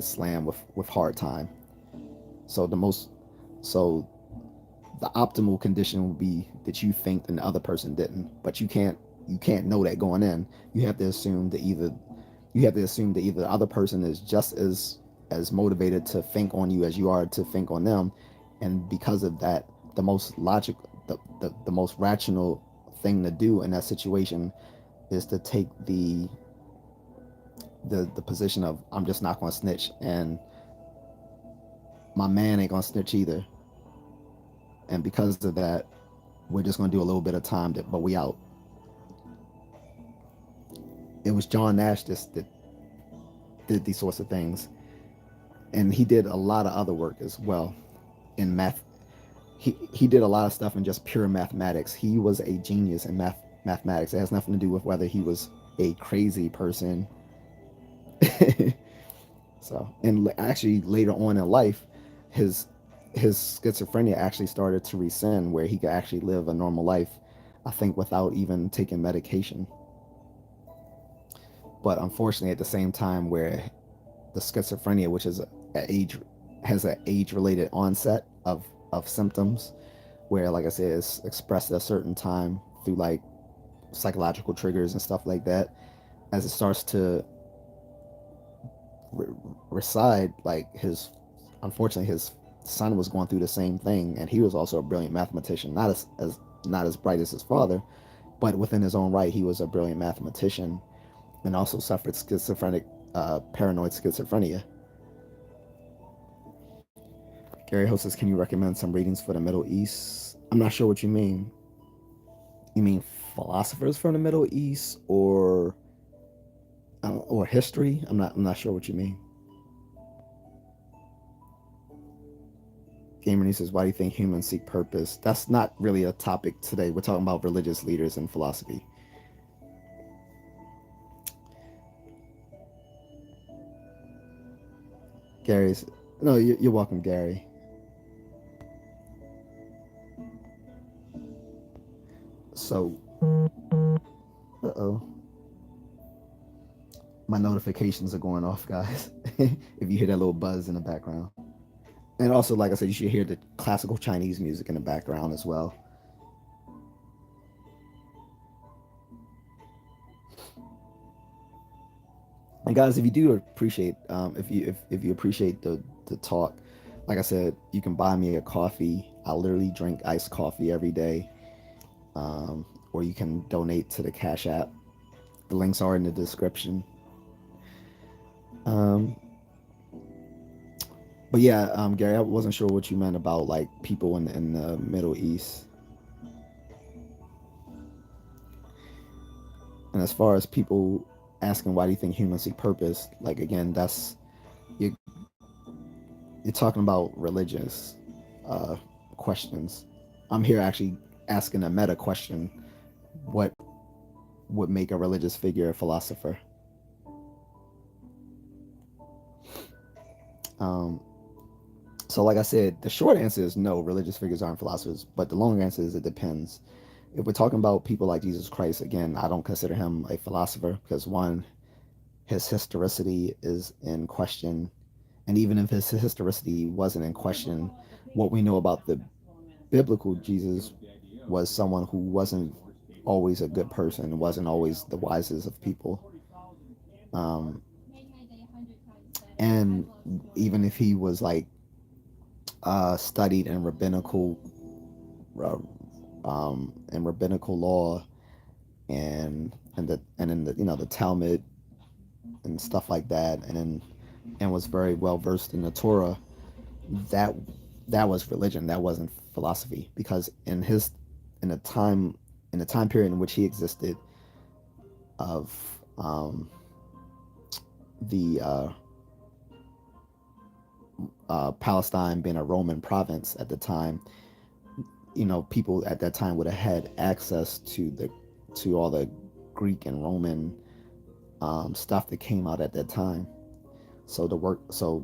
slammed with hard time. So so the optimal condition would be that you think and the other person didn't. But you can't know that going in. You have to assume that either the other person is just as motivated to think on you as you are to think on them, and because of that, the most logical, the most rational thing to do in that situation is to take the the position of I'm just not going to snitch, and my man ain't going to snitch either. And because of that, we're just going to do a little bit of time, but we out. It was John Nash that did these sorts of things, and he did a lot of other work as well in math. He did a lot of stuff in just pure mathematics. He was a genius in mathematics. It has nothing to do with whether he was a crazy person. So, and actually later on in life, his his schizophrenia actually started to rescind, where he could actually live a normal life, I think, without even taking medication. But unfortunately, at the same time, where the schizophrenia, which is a age, has an age-related onset of symptoms, where, like I said, it's expressed at a certain time through like psychological triggers and stuff like that. As it starts to reside, like unfortunately, his son was going through the same thing, and he was also a brilliant mathematician, not as bright as his father, but within his own right, he was a brilliant mathematician, and also suffered paranoid schizophrenia. Gary Host says, can you recommend some readings for the Middle East? I'm not sure what you mean. You mean philosophers from the Middle East, or history? I'm not sure what you mean. Gamer says, why do you think humans seek purpose? That's not really a topic today. We're talking about religious leaders and philosophy. Gary's no, you're welcome, Gary. So, uh-oh, my notifications are going off, guys. If you hear that little buzz in the background, and also, like I said, you should hear the classical Chinese music in the background as well. And guys, if you do appreciate, if you appreciate the talk, like I said, you can buy me a coffee. I literally drink iced coffee every day, or you can donate to the Cash App. The links are in the description. Um, but yeah, Gary, I wasn't sure what you meant about like people in the Middle East. And as far as people asking why do you think humans seek purpose, like again, that's you, you're talking about religious uh, questions. I'm here actually asking a meta question: what would make a religious figure a philosopher? Um, so, like I said, the short answer is no, religious figures aren't philosophers. But the long answer is it depends. If we're talking about people like Jesus Christ, again, I don't consider him a philosopher because one, his historicity is in question. And even if his historicity wasn't in question, what we know about the biblical Jesus was someone who wasn't always a good person, wasn't always the wisest of people. Um, and even if he was like studied uh, in rabbinical law and in the the Talmud and stuff like that, and was very well versed in the Torah, that that was religion. That wasn't philosophy because in the time in the time period in which he existed of the Palestine being a Roman province at the time, people at that time would have had access to all the Greek and Roman stuff that came out at that time. So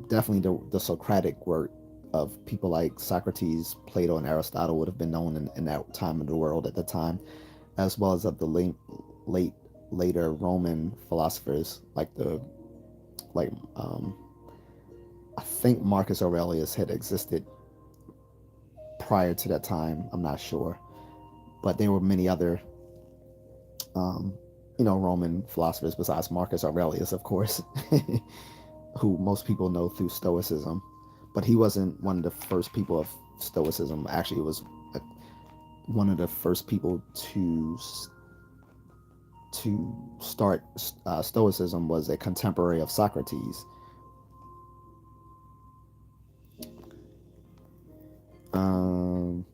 definitely the Socratic work of people like Socrates, Plato, and Aristotle would have been known in that time of the world at the time, as well as of the late later Roman philosophers like I think Marcus Aurelius had existed prior to that time. I'm not sure, but there were many other um, Roman philosophers besides Marcus Aurelius, of course, who most people know through Stoicism. But he wasn't one of the first people of Stoicism. Actually, it was one of the first people to to start Stoicism was a contemporary of Socrates. Um,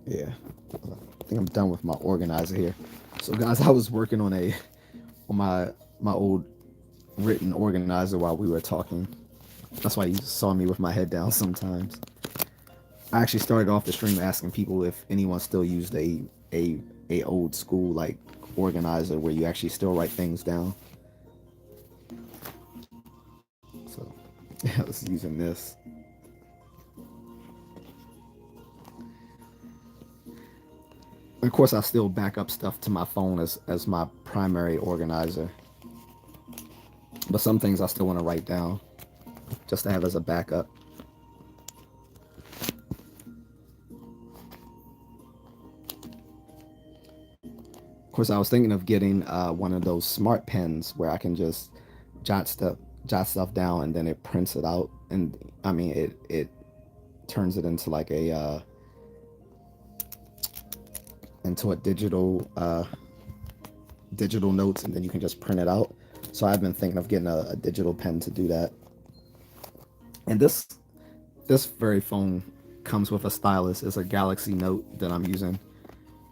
yeah, I think I'm done with my organizer here. So guys, I was working on my old written organizer while we were talking. That's why you saw me with my head down sometimes. I actually started off the stream asking people if anyone still used a old school like organizer where you actually still write things down. So yeah, I was using this. Of course, I still back up stuff to my phone as my primary organizer. But some things I still want to write down just to have as a backup. Of course, I was thinking of getting one of those smart pens where I can just jot stuff down and then it prints it out. And I mean, it turns it into like into a digital notes, and then you can just print it out. So I've been thinking of getting a digital pen to do that. And this very phone comes with a stylus. It's a Galaxy Note that I'm using.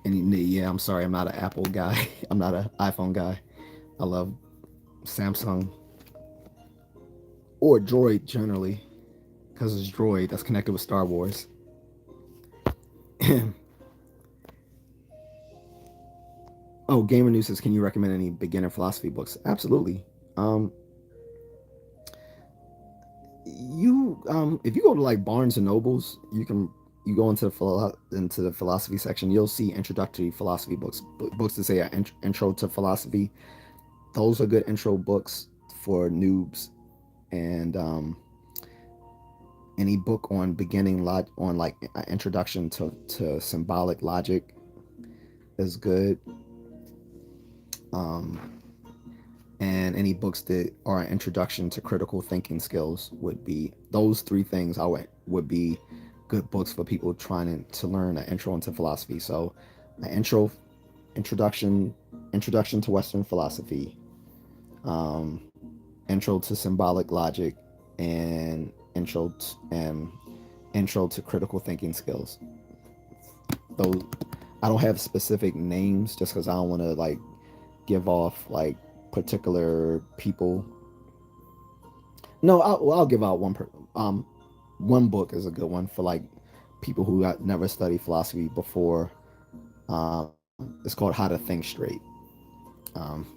And yeah, I'm sorry, I'm not an Apple guy. I'm not an iPhone guy. I love Samsung or Droid generally, because it's Droid that's connected with Star Wars. Oh, Gamer News says, can you recommend any beginner philosophy books? Absolutely. If you go to like Barnes and Nobles, you go into the philosophy section, you'll see introductory philosophy books that say intro to philosophy. Those are good intro books for noobs. And any book on on like introduction to symbolic logic is good. And any books that are an introduction to critical thinking skills would be those three things. Would be good books for people trying to learn an intro into philosophy. So, an introduction to Western philosophy, intro to symbolic logic, and intro to critical thinking skills. Those I don't have specific names just because I don't want to like give off like particular people. No, I'll give out one book is a good one for like people who got never studied philosophy before. It's called How to Think Straight.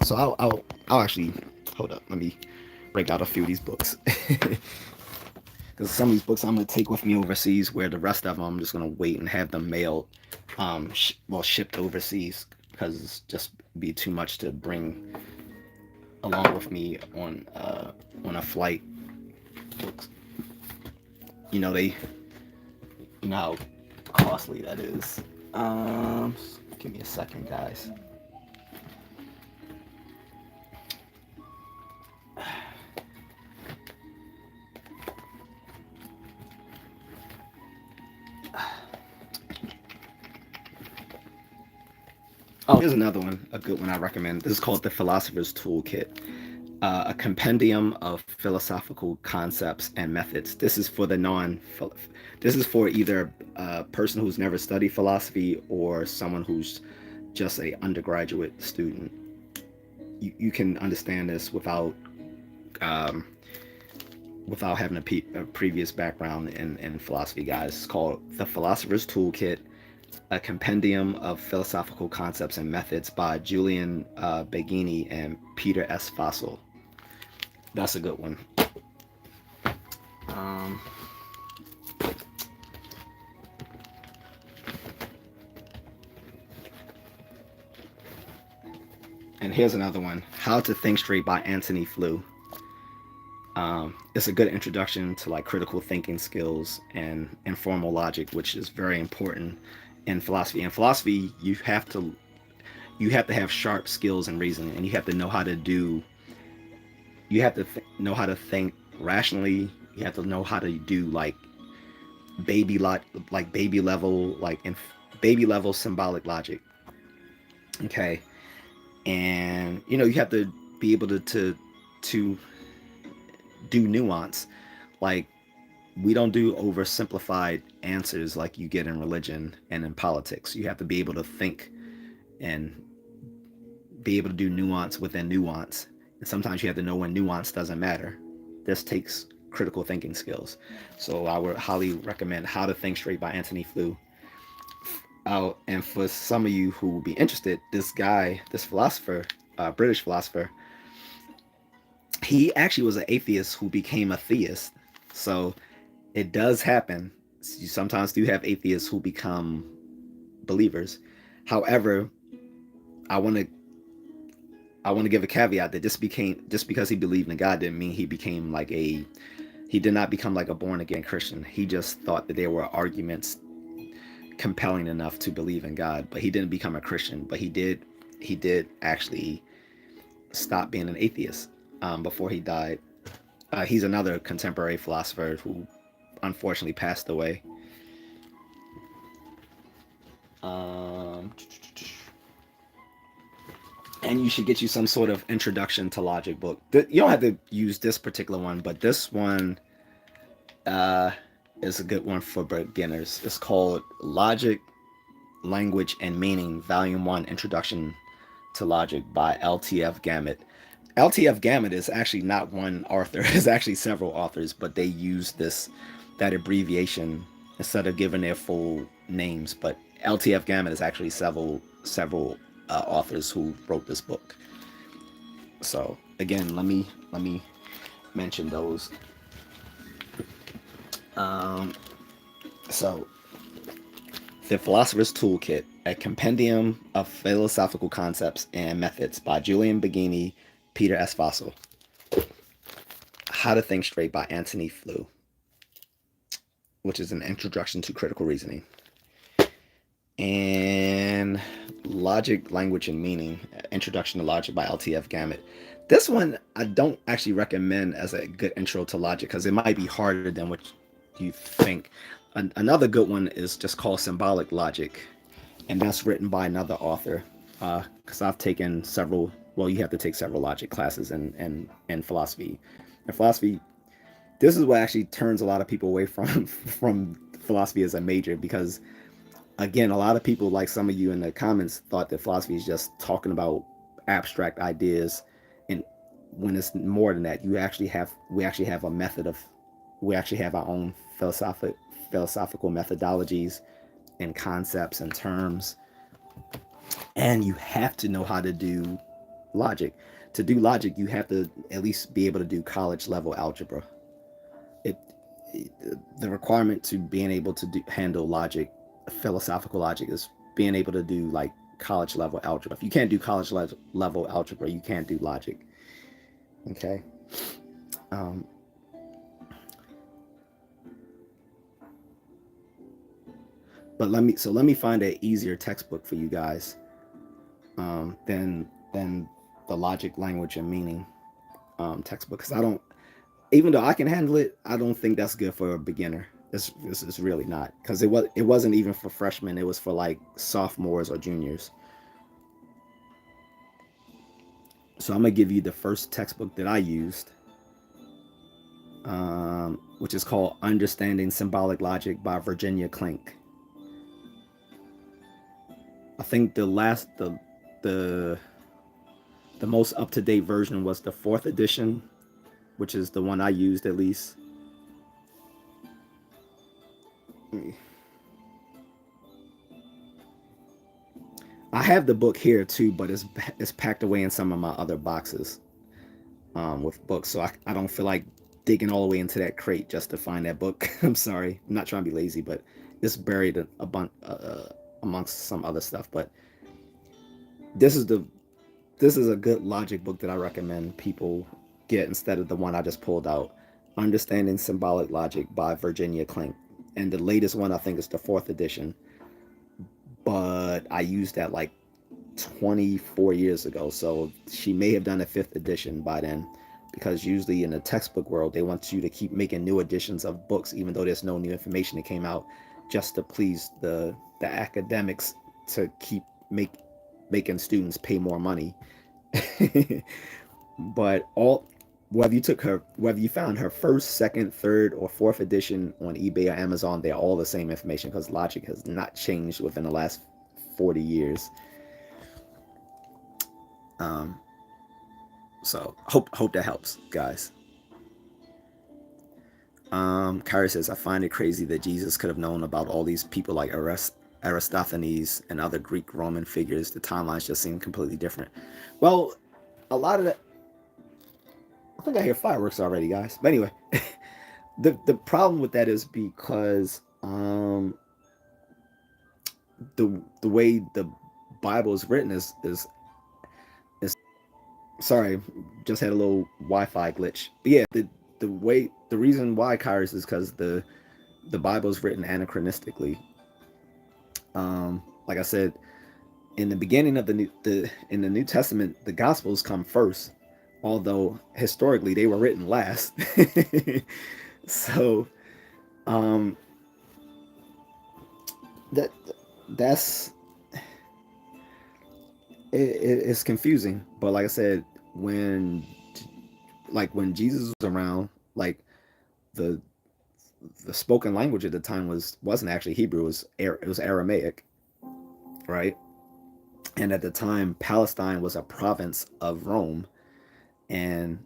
So I'll actually hold up. Let me break out a few of these books. Because some of these books I'm gonna take with me overseas, where the rest of them I'm just gonna wait and have them mailed, shipped overseas, because it's just be too much to bring along with me on a flight. Books, you know how costly that is. Give me a second, guys. Oh, here's another one, a good one I recommend. This is called The Philosopher's Toolkit, a compendium of philosophical concepts and methods. This is for this is for either a person who's never studied philosophy or someone who's just a undergraduate student. You can understand this without having a previous background in philosophy, guys. It's called The Philosopher's Toolkit, a compendium of philosophical concepts and methods by Julian Baggini and Peter S. Fossil. That's a good one. And here's another one, How to Think Straight by Antony Flew. It's a good introduction to like critical thinking skills and informal logic, which is very important in philosophy. In philosophy, you have to have sharp skills in reasoning, and you have to know how to know how to think rationally. You have to know how to do like baby level symbolic logic. Okay, And you have to be able to do nuance. Like, we don't do oversimplified answers like you get in religion and in politics. You have to be able to think and be able to do nuance within nuance. And sometimes you have to know when nuance doesn't matter. This takes critical thinking skills. So I would highly recommend How to Think Straight by Anthony Flew. And for some of you who will be interested, this guy, this philosopher, British philosopher, he actually was an atheist who became a theist. So it does happen. You sometimes do have atheists who become believers. However, I want to give a caveat that just because he believed in God didn't mean he did not become like a born again Christian. He just thought that there were arguments compelling enough to believe in God, but he didn't become a Christian. But he did actually stop being an atheist before he died. He's another contemporary philosopher who unfortunately passed away. And you should get you some sort of introduction to logic book. You don't have to use this particular one, but this one is a good one for beginners. It's called Logic, Language, and Meaning, Volume 1, Introduction to Logic by LTF Gamut. LTF Gamut is actually not one author. It's actually several authors, but they use that abbreviation instead of giving their full names. But LTF Gamut is actually several authors who wrote this book. So again, let me mention those. So The Philosopher's Toolkit, a compendium of philosophical concepts and methods by Julian Baggini, Peter S. Fossil. How to Think Straight by Anthony Flew, which is an introduction to critical reasoning. And Logic, Language, and Meaning, Introduction to Logic by LTF Gamut. This one I don't actually recommend as a good intro to logic because it might be harder than what you think. Another good one is just called Symbolic Logic, and that's written by another author. Because I've taken several. Well, you have to take several logic classes in philosophy. In philosophy, this is what actually turns a lot of people away from philosophy as a major, because again, a lot of people, like some of you in the comments, thought that philosophy is just talking about abstract ideas, and when it's more than that. We actually have a method of, we actually have our own philosophical methodologies and concepts and terms, and you have to know how to do logic. To do logic, you have to at least be able to do college level algebra. The requirement to being able to handle logic, philosophical logic, is being able to do like college level algebra. If you can't do college level algebra, you can't do logic. Okay. But let me find an easier textbook for you guys than the Logic, Language, and Meaning textbook, because even though I can handle it, I don't think that's good for a beginner. This is really not, because it wasn't even for freshmen. It was for like sophomores or juniors. So I'm gonna give you the first textbook that I used, which is called Understanding Symbolic Logic by Virginia Klink. I think the most up-to-date version was the 4th edition, which is the one I used at least. I have the book here too, but it's packed away in some of my other boxes with books, so I don't feel like digging all the way into that crate just to find that book. I'm sorry, I'm not trying to be lazy, but it's buried a bunch amongst some other stuff. But this is a good logic book that I recommend people get instead of the one I just pulled out. Understanding Symbolic Logic by Virginia Klink. And the latest one, I think, is the 4th edition. But I used that like 24 years ago. So she may have done a 5th edition by then, because usually in the textbook world, they want you to keep making new editions of books, even though there's no new information that came out, just to please the academics, to keep making students pay more money. But whether you found her first, second, third, or fourth edition on eBay or Amazon, they're all the same information because logic has not changed within the last 40 years. So hope that helps, guys. Kyrie says, I find it crazy that Jesus could have known about all these people like Aristophanes and other Greek Roman figures. The timelines just seem completely different. Well, a lot of that, I think I hear fireworks already, guys. But anyway, the problem with that is because the way the Bible is written is sorry, just had a little Wi-Fi glitch. But yeah, the reason why, Kairos, is because the Bible is written anachronistically. Like I said, in the beginning of in the New Testament, the Gospels come first, although historically they were written last. So, that's it's confusing. But like I said, when Jesus was around, like the spoken language at the time wasn't actually Hebrew, it was Aramaic, right? And at the time, Palestine was a province of Rome, and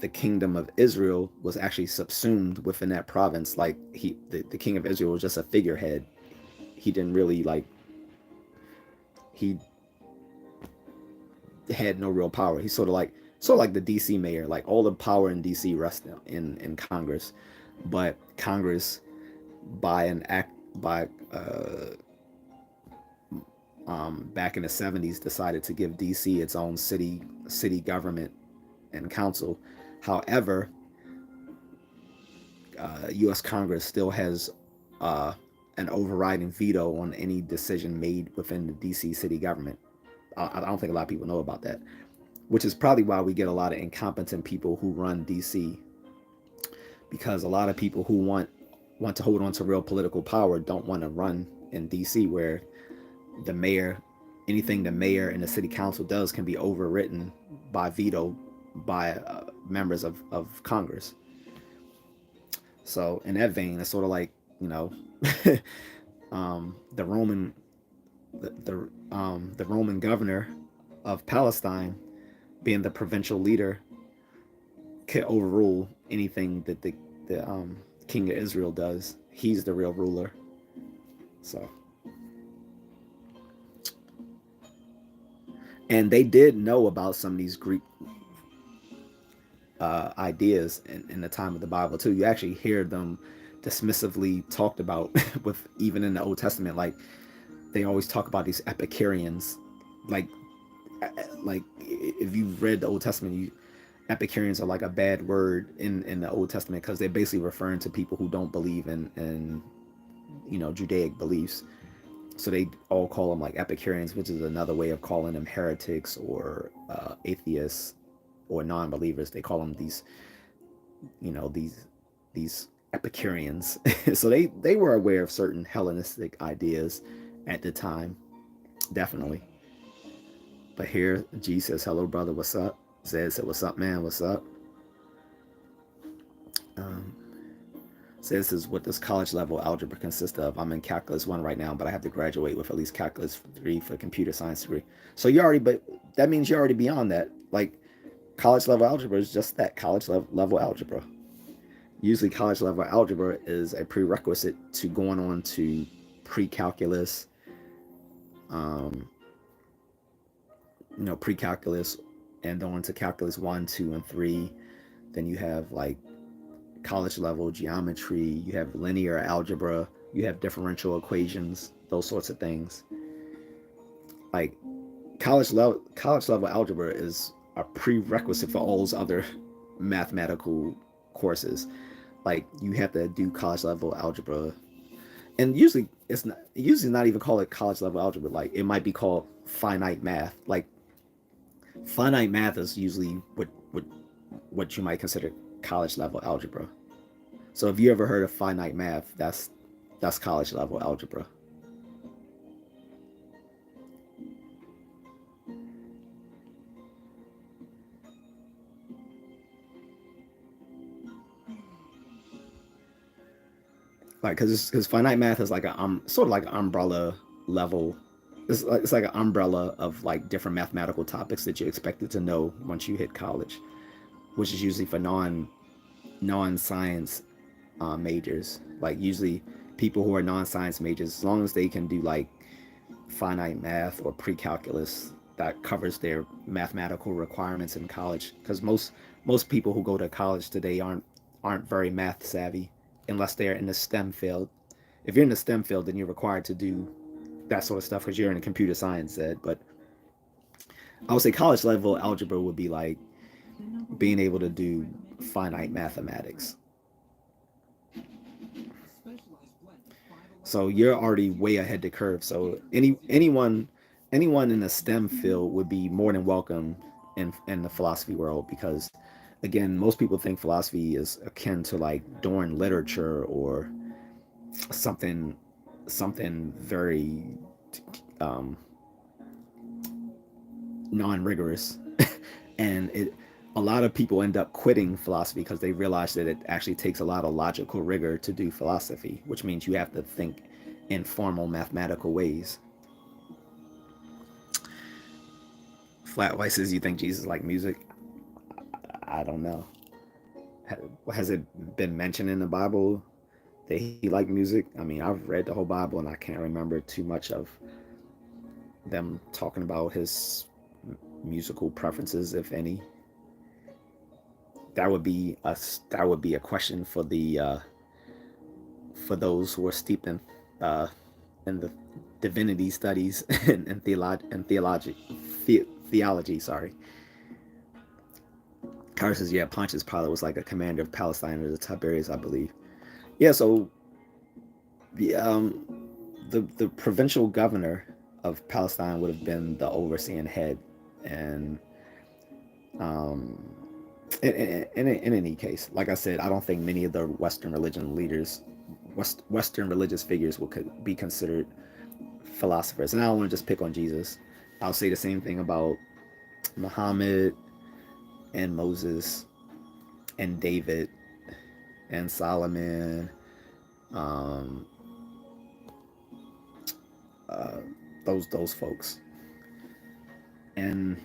the kingdom of Israel was actually subsumed within that province. Like the king of Israel was just a figurehead. He didn't really he had no real power. He's sort of like the DC mayor. Like all the power in DC rests in Congress, but Congress by back in the 70s decided to give DC its own city government and council. However, U.S. Congress still has an overriding veto on any decision made within the DC city government. I don't think a lot of people know about that, which is probably why we get a lot of incompetent people who run DC, because a lot of people who want to hold on to real political power don't want to run in DC, where the mayor, anything the mayor and the city council does can be overwritten by veto by members of Congress. So in that vein, it's sort of like, the Roman the Roman governor of Palestine, being the provincial leader, could overrule anything that the king of Israel does. He's the real ruler. So, and they did know about some of these Greek ideas in the time of the Bible too. You actually hear them dismissively talked about with even in the Old Testament. Like they always talk about these Epicureans. Like if you've read the Old Testament, Epicureans are like a bad word in the Old Testament because they're basically referring to people who don't believe in Judaic beliefs. So they all call them like Epicureans, which is another way of calling them heretics or atheists or non-believers. They call them these Epicureans. So they were aware of certain Hellenistic ideas at the time, definitely. But here G says, hello brother, what's up? Zed said, what's up man, what's up? Says, what does college level algebra consist of? I'm in calculus 1 right now, but I have to graduate with at least calculus 3 for computer science degree. So but that means you're already beyond that. Like college level algebra is just that, college level algebra. Usually college level algebra is a prerequisite to going on to pre-calculus, pre-calculus and on to calculus 1, 2, and 3. Then you have like college level geometry, you have linear algebra, you have differential equations, those sorts of things. Like college level algebra is a prerequisite for all those other mathematical courses. Like you have to do college level algebra, and usually it's not even called it college level algebra. Like it might be called finite math. Like finite math is usually what you might consider college level algebra. So if you ever heard of finite math, that's college level algebra. like because finite math is like a sort of like an umbrella level. It's like an umbrella of like different mathematical topics that you're expected to know once you hit college, which is usually for non science majors. Like usually people who are non science majors, as long as they can do like finite math or pre-calculus, that covers their mathematical requirements in college. Because most people who go to college today aren't very math savvy unless they're in the STEM field. If you're in the STEM field, then you're required to do that sort of stuff because you're in a computer science ed. But I would say college level algebra would be like being able to do finite mathematics. So you're already way ahead the curve. So anyone in the STEM field would be more than welcome in the philosophy world because again, most people think philosophy is akin to like doing literature or something very um, non-rigorous, and a lot of people end up quitting philosophy because they realize that it actually takes a lot of logical rigor to do philosophy, which means you have to think in formal mathematical ways. Flat White says, "You think Jesus liked music?" I don't know. Has it been mentioned in the Bible that he liked music? I mean, I've read the whole Bible and I can't remember too much of them talking about his musical preferences, if any. That would be a question for the for those who are steeped uh, in the divinity studies and theology. Sorry. Carter says, yeah, Pontius Pilate was like a commander of Palestine under the Tiberius, I believe. Yeah, so the the provincial governor of Palestine would have been the overseeing head, and um, in any case, like I said, I don't think many of the Western religion leaders, Western religious figures would be considered philosophers. And I don't want to just pick on Jesus. I'll say the same thing about Muhammad and Moses and David and Solomon, um, uh, those folks. And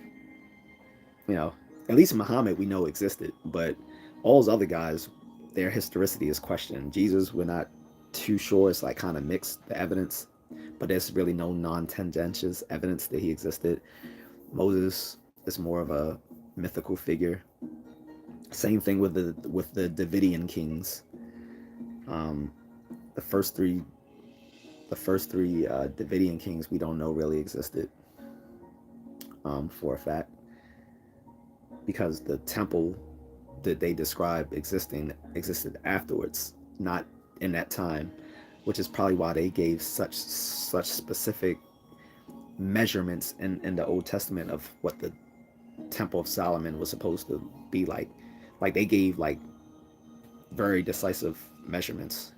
you know, at least Muhammad we know existed, but all those other guys, their historicity is questioned. Jesus, we're not too sure. It's like kind of mixed the evidence, but there's really no non-tendentious evidence that he existed. Moses is more of a mythical figure. Same thing with the Davidian kings. Um, the first three Davidian kings we don't know really existed for a fact, because the temple that they describe existed afterwards, not in that time, which is probably why they gave such specific measurements in the Old Testament of what the Temple of Solomon was supposed to be like. Like they gave like very decisive measurements.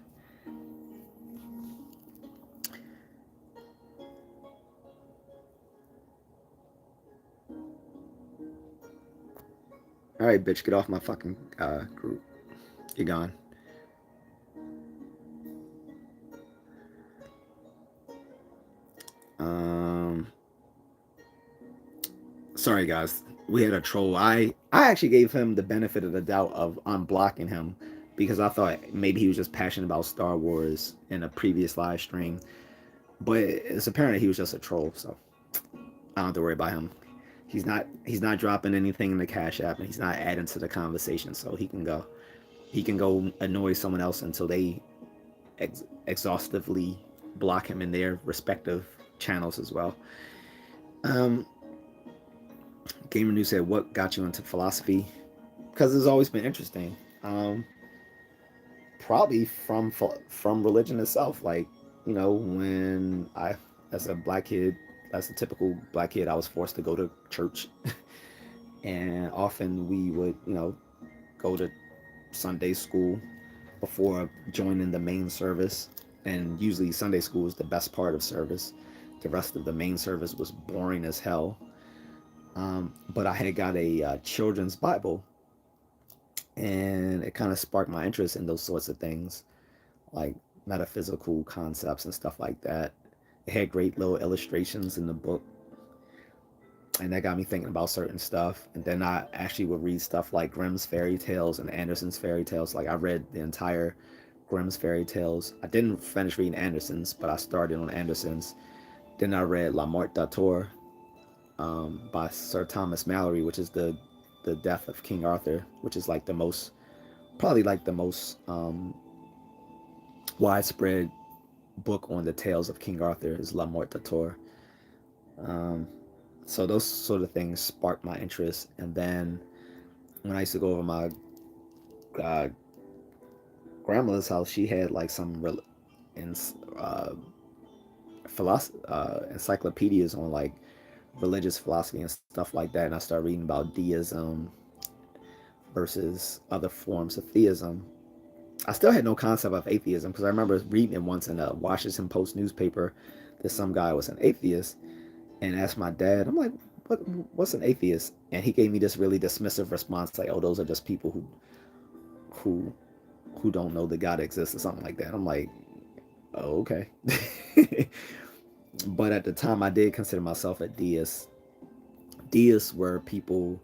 All right, bitch, get off my fucking group. You're gone. Um, sorry guys, we had a troll. I actually gave him the benefit of the doubt of unblocking him because I thought maybe he was just passionate about Star Wars in a previous live stream, but it's apparent he was just a troll. So I don't have to worry about him. He's not dropping anything in the Cash App, and he's not adding to the conversation. So he can go annoy someone else until they exhaustively block him in their respective channels as well. Um, Gamer News said, "What got you into philosophy?" Because it's always been interesting. Probably from religion itself. Like, when as a black kid, as a typical black kid, I was forced to go to church, and often we would, go to Sunday school before joining the main service. And usually Sunday school is the best part of service. The rest of the main service was boring as hell. But I had got a children's Bible, and it kind of sparked my interest in those sorts of things, like metaphysical concepts and stuff like that. It had great little illustrations in the book, and that got me thinking about certain stuff. And then I actually would read stuff like Grimm's fairy tales and Anderson's fairy tales. Like I read the entire Grimm's fairy tales. I didn't finish reading Anderson's, but I started on Anderson's. Then I read La Mort d'Arthur by Sir Thomas Malory, which is the death of King Arthur, which is like the most, probably like the most widespread book on the tales of King Arthur is La Mort d'Arthur. So those sort of things sparked my interest. And then when I used to go over my uh, grandmother's house, she had like some in, uh, encyclopedias on like religious philosophy and stuff like that. And I started reading about deism versus other forms of theism. I still had no concept of atheism because I remember reading it once in a Washington Post newspaper that some guy was an atheist, and asked my dad, I'm like, what's an atheist? And he gave me this really dismissive response, like, oh, those are just people who who don't know that God exists or something like that. I'm like, oh, okay. But at the time, I did consider myself a deist. Deists were people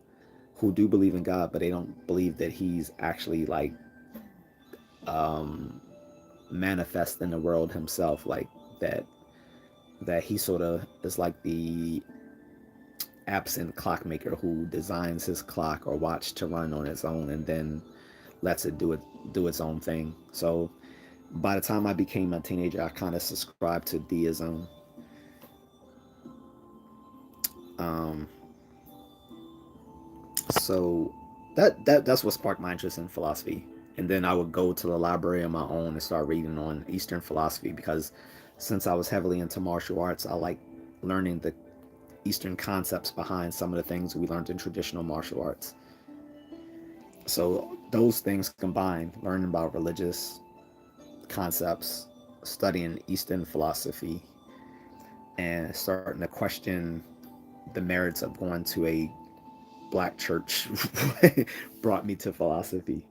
who do believe in God, but they don't believe that He's actually like um, manifest in the world Himself, like that He sort of is like the absent clockmaker who designs his clock or watch to run on its own and then lets it do its own thing. So by the time I became a teenager, I kind of subscribed to deism. Um, so that's what sparked my interest in philosophy. And then I would go to the library on my own and start reading on Eastern philosophy because since I was heavily into martial arts, I like learning the Eastern concepts behind some of the things we learned in traditional martial arts. So those things combined, learning about religious concepts, studying Eastern philosophy, and starting to question the merits of going to a black church brought me to philosophy.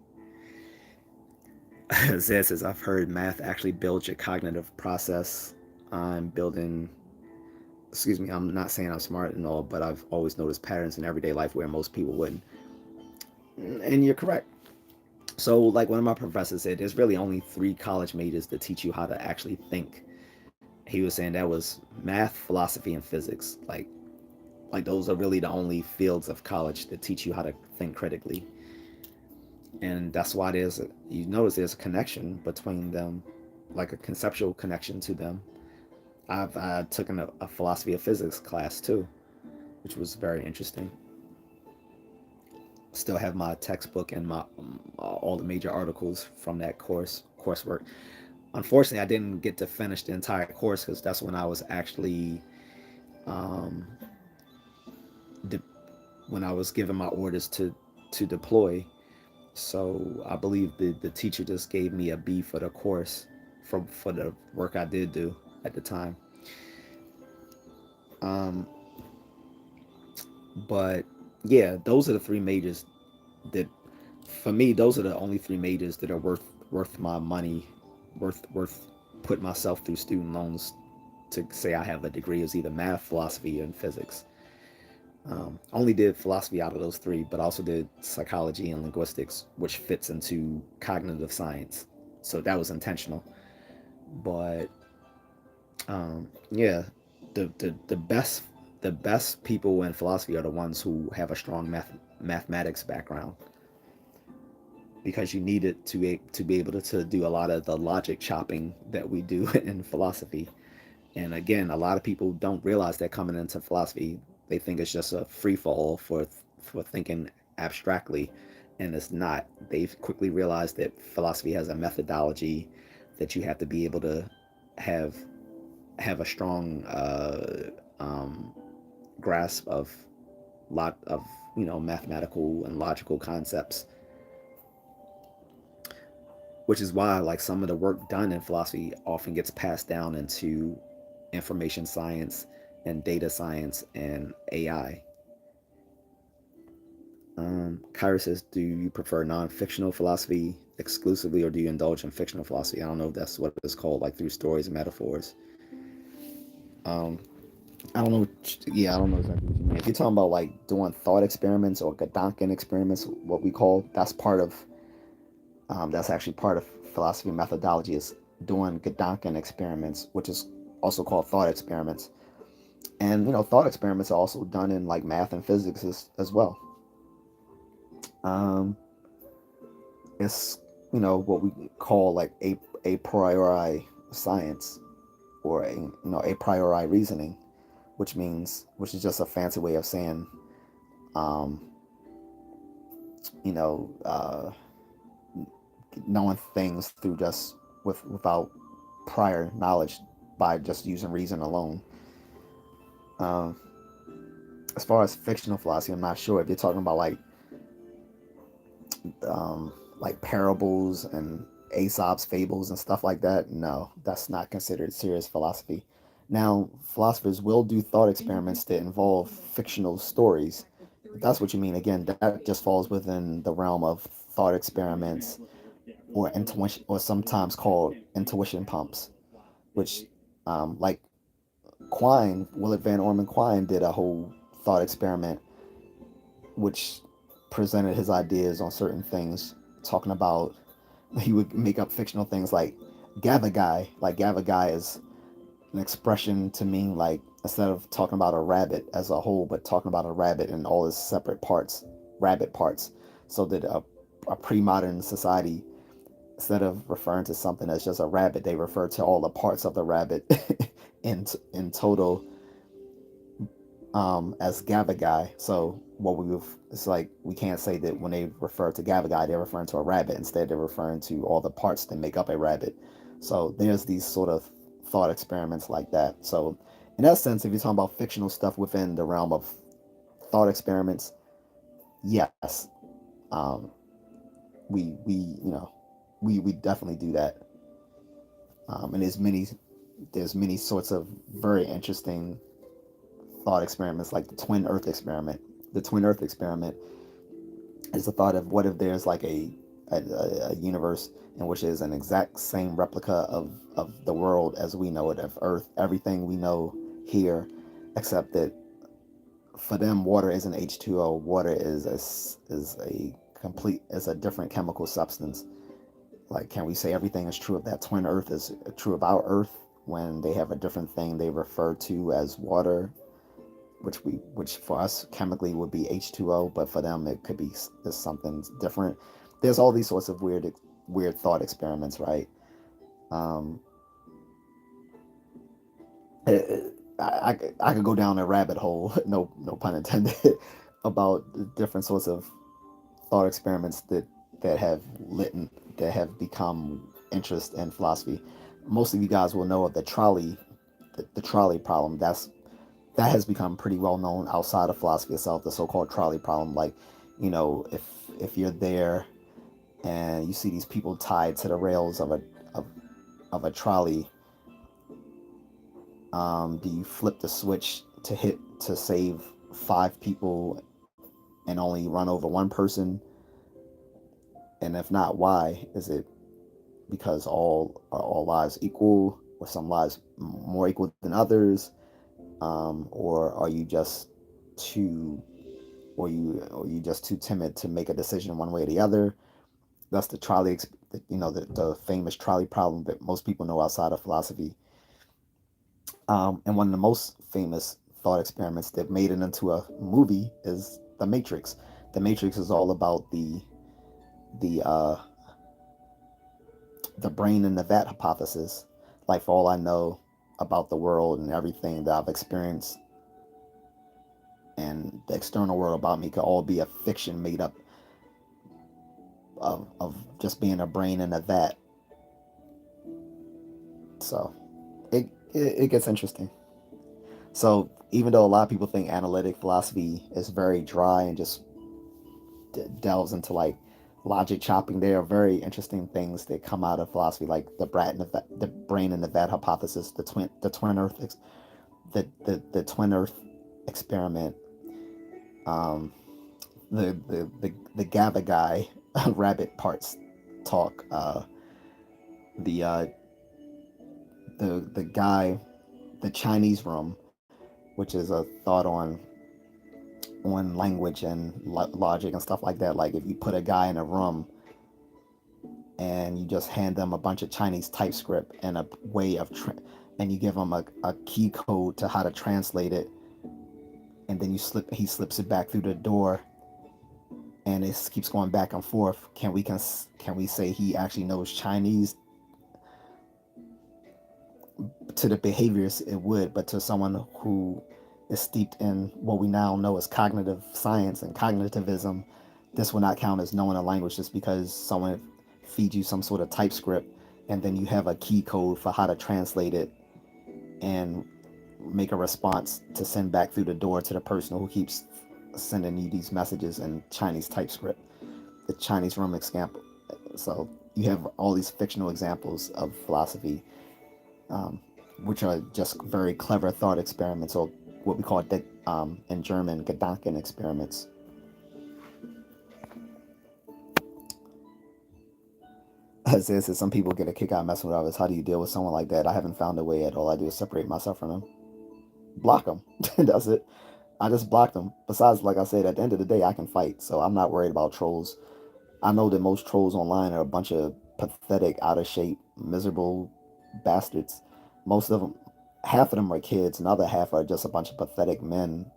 Zed says, I've heard math actually builds your cognitive process. I'm building, excuse me, I'm not saying I'm smart and all, but I've always noticed patterns in everyday life where most people wouldn't. And you're correct. So, like one of my professors said, there's really only 3 college majors that teach you how to actually think. He was saying that was math, philosophy, and physics. Like those are really the only fields of college that teach you how to think critically. And that's why you notice there's a connection between them, like a conceptual connection to them. I've taken a philosophy of physics class too, which was very interesting. Still have my textbook and my all the major articles from that coursework. Unfortunately, I didn't get to finish the entire course because that's when I was actually um, de- when I was given my orders to deploy. So I believe the teacher just gave me a B for the course for the work I did do at the time. Um, but yeah, those are the 3 majors that, for me, those are the only 3 majors that are worth my money, worth putting myself through student loans to say I have a degree. Is either math, philosophy, and physics. Only did philosophy out of those 3, but also did psychology and linguistics, which fits into cognitive science. So that was intentional. But yeah, the best people in philosophy are the ones who have a strong mathematics background because you need it to be able to do a lot of the logic chopping that we do in philosophy. And again, a lot of people don't realize that coming into philosophy, they think it's just a free for all for thinking abstractly, and it's not. They've quickly realized that philosophy has a methodology that you have to be able to have have a strong grasp of lot of mathematical and logical concepts, which is why like some of the work done in philosophy often gets passed down into information science and data science and AI. Kyra says, do you prefer non-fictional philosophy exclusively, or do you indulge in fictional philosophy? I don't know if that's what it's called, like through stories and metaphors. Um, I don't know. Yeah, I don't know exactly what you mean. If you're talking about like doing thought experiments or Gedanken experiments, what we call, that's actually part of philosophy methodology, is doing Gedanken experiments, which is also called thought experiments. And thought experiments are also done in like math and physics as well. Um, it's what we call like a priori science, or a priori reasoning, which is just a fancy way of saying um, you know uh, knowing things through just without prior knowledge, by just using reason alone. Um, as far as fictional philosophy, I'm not sure if you're talking about like parables and Aesop's fables and stuff like that. No, that's not considered serious philosophy. Now, philosophers will do thought experiments that involve fictional stories. If that's what you mean. Again, that just falls within the realm of thought experiments, or intuition, or sometimes called intuition pumps, which, like Quine, Willard Van Orman Quine did a whole thought experiment, which presented his ideas on certain things, talking about, he would make up fictional things like Gavagai. Like Gavagai is an expression to mean, like, instead of talking about a rabbit as a whole, but talking about a rabbit and all its separate parts, rabbit parts. So that a pre-modern society, instead of referring to something as just a rabbit, they refer to all the parts of the rabbit in total, as Gavagai. So it's like, we can't say that when they refer to Gavagai, they're referring to a rabbit. Instead, they're referring to all the parts that make up a rabbit. So there's these sort of thought experiments like that. So in that sense, if you're talking about fictional stuff within the realm of thought experiments, yes, um, we we definitely do that. And there's many sorts of very interesting thought experiments, like the twin Earth experiment. The twin Earth experiment is the thought of, what if there's like a universe in which is an exact same replica of the world as we know it, of Earth, everything we know here, except that for them, water isn't H2O. Water is a different chemical substance. Like, can we say everything is true of that twin Earth is true of our Earth, when they have a different thing they refer to as water, which for us chemically would be H2O, but for them it could be just something different. There's all these sorts of weird thought experiments, right? Um, I could go down a rabbit hole, no pun intended, about the different sorts of thought experiments that have lit that have become interest in philosophy. Most of you guys will know of the trolley problem. That has become pretty well known outside of philosophy itself. The so-called trolley problem, like, if you're there and you see these people tied to the rails of, of a trolley, do you flip the switch to save five people and only run over one person? And if not, why? Is it because all lives equal, or some lives more equal than others, or are you just too or you just too timid to make a decision one way or the other? That's the the famous trolley problem that most people know outside of philosophy. And one of the most famous thought experiments that made it into a movie is The Matrix. The Matrix is all about the uh, the brain in the vat hypothesis. Like, for all I know about the world and everything that I've experienced and the external world about me, could all be a fiction made up of just being a brain in a vat. So it gets interesting. So even though a lot of people think analytic philosophy is very dry and just delves into like logic chopping, there are very interesting things that come out of philosophy, like the brain in the vat hypothesis, the twin Earth experiment, um, the GABA guy, rabbit parts talk. The the guy, the Chinese room, which is a thought on language and logic and stuff like that. Like if you put a guy in a room and you just hand them a bunch of Chinese typescript and a way of and you give them a key code to how to translate it, and then he slips it back through the door, and it keeps going back and forth. Can we say he actually knows Chinese? To the behaviors it would, but to someone who is steeped in what we now know as cognitive science and cognitivism, this will not count as knowing a language just because someone feeds you some sort of typescript and then you have a key code for how to translate it and make a response to send back through the door to the person who keeps sending you these messages in Chinese typescript, the Chinese room example. So you have all these fictional examples of philosophy, which are just very clever thought experiments, or what we call in German Gedanken experiments. As this is, some people get a kick out of messing with others. How do you deal with someone like that? I haven't found a way yet. All I do is separate myself from them, block them. That's it. I just blocked them. Besides, like I said, at the end of the day, I can fight, so I'm not worried about trolls. I know that most trolls online are a bunch of pathetic, out of shape, miserable bastards. Most of them, half of them are kids, and the other half are just a bunch of pathetic men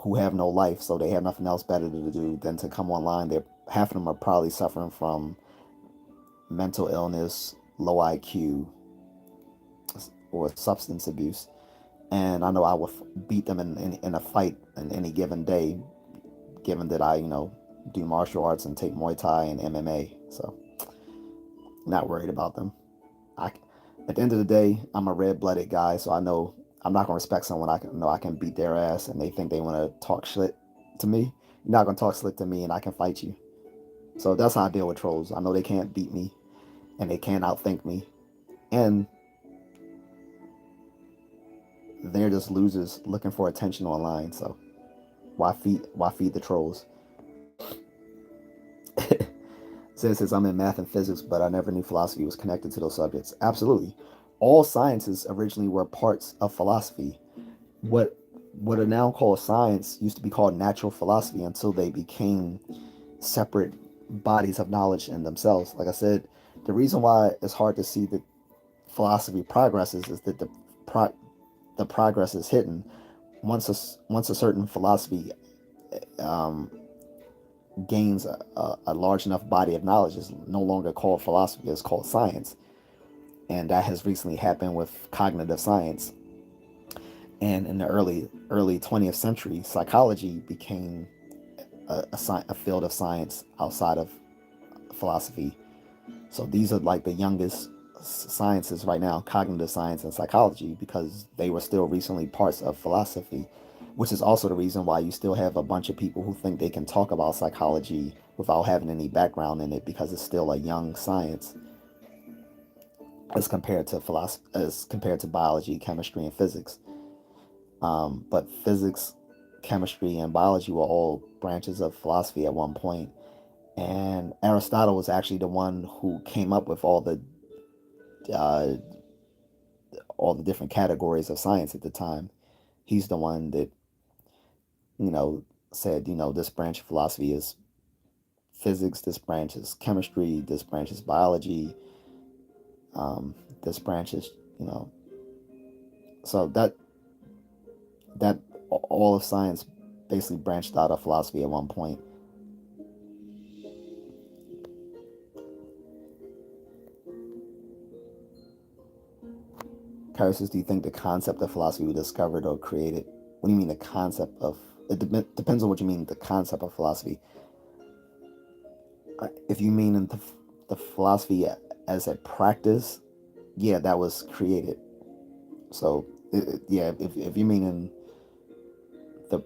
who have no life, so they have nothing else better to do than to come online. They're half of them are probably suffering from mental illness, low IQ, or substance abuse. And I know I will beat them in a fight in any given day, given that I, do martial arts and take Muay Thai and MMA. So, not worried about them. I, at the end of the day, I'm a red-blooded guy, so I know I'm not gonna respect someone I can beat their ass, and they think they want to talk shit to me. You're not gonna talk slick to me, and I can fight you. So that's how I deal with trolls. I know they can't beat me, and they can't outthink me, and they're just losers looking for attention online. So why feed the trolls? Says I'm in math and physics, but I never knew philosophy was connected to those subjects. Absolutely. All sciences originally were parts of philosophy. What what are now called science used to be called natural philosophy until they became separate bodies of knowledge in themselves. Like I said, the reason why it's hard to see that philosophy progresses is that the progress is hidden. Once a certain philosophy um, gains a large enough body of knowledge, is no longer called philosophy; it's called science, and that has recently happened with cognitive science. And in the early 20th century, psychology became a field of science outside of philosophy. So these are like the youngest sciences right now, cognitive science and psychology, because they were still recently parts of philosophy, which is also the reason why you still have a bunch of people who think they can talk about psychology without having any background in it, because it's still a young science as compared to philosophy, as compared to biology, chemistry, and physics. But physics, chemistry, and biology were all branches of philosophy at one point. And Aristotle was actually the one who came up with uh, all the different categories of science at the time. He's the one that said, this branch of philosophy is physics, this branch is chemistry, this branch is biology, this branch is, you know, so that all of science basically branched out of philosophy at one point. Kairos, do you think the concept of philosophy was discovered or created? What do you mean the concept of? It depends on what you mean. The concept of philosophy. If you mean in the philosophy as a practice, yeah, that was created. So yeah, if you mean in the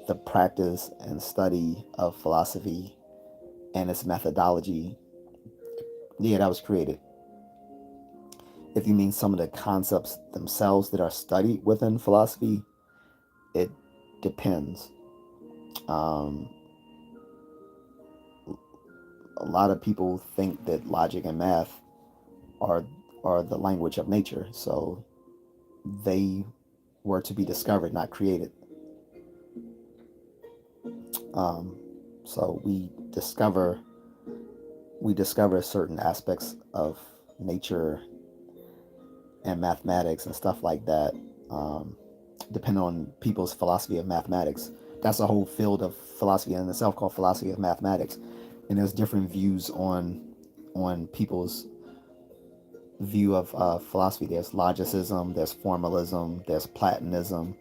the practice and study of philosophy and its methodology, yeah, that was created. If you mean some of the concepts themselves that are studied within philosophy, it depends. Um, a lot of people think that logic and math are are the language of nature, so they were to be discovered, not created. Um, so we discover certain aspects of nature and mathematics and stuff like that, um, depending on people's philosophy of mathematics. That's a whole field of philosophy in itself called philosophy of mathematics, and there's different views on people's view of philosophy. There's logicism, there's formalism, there's Platonism.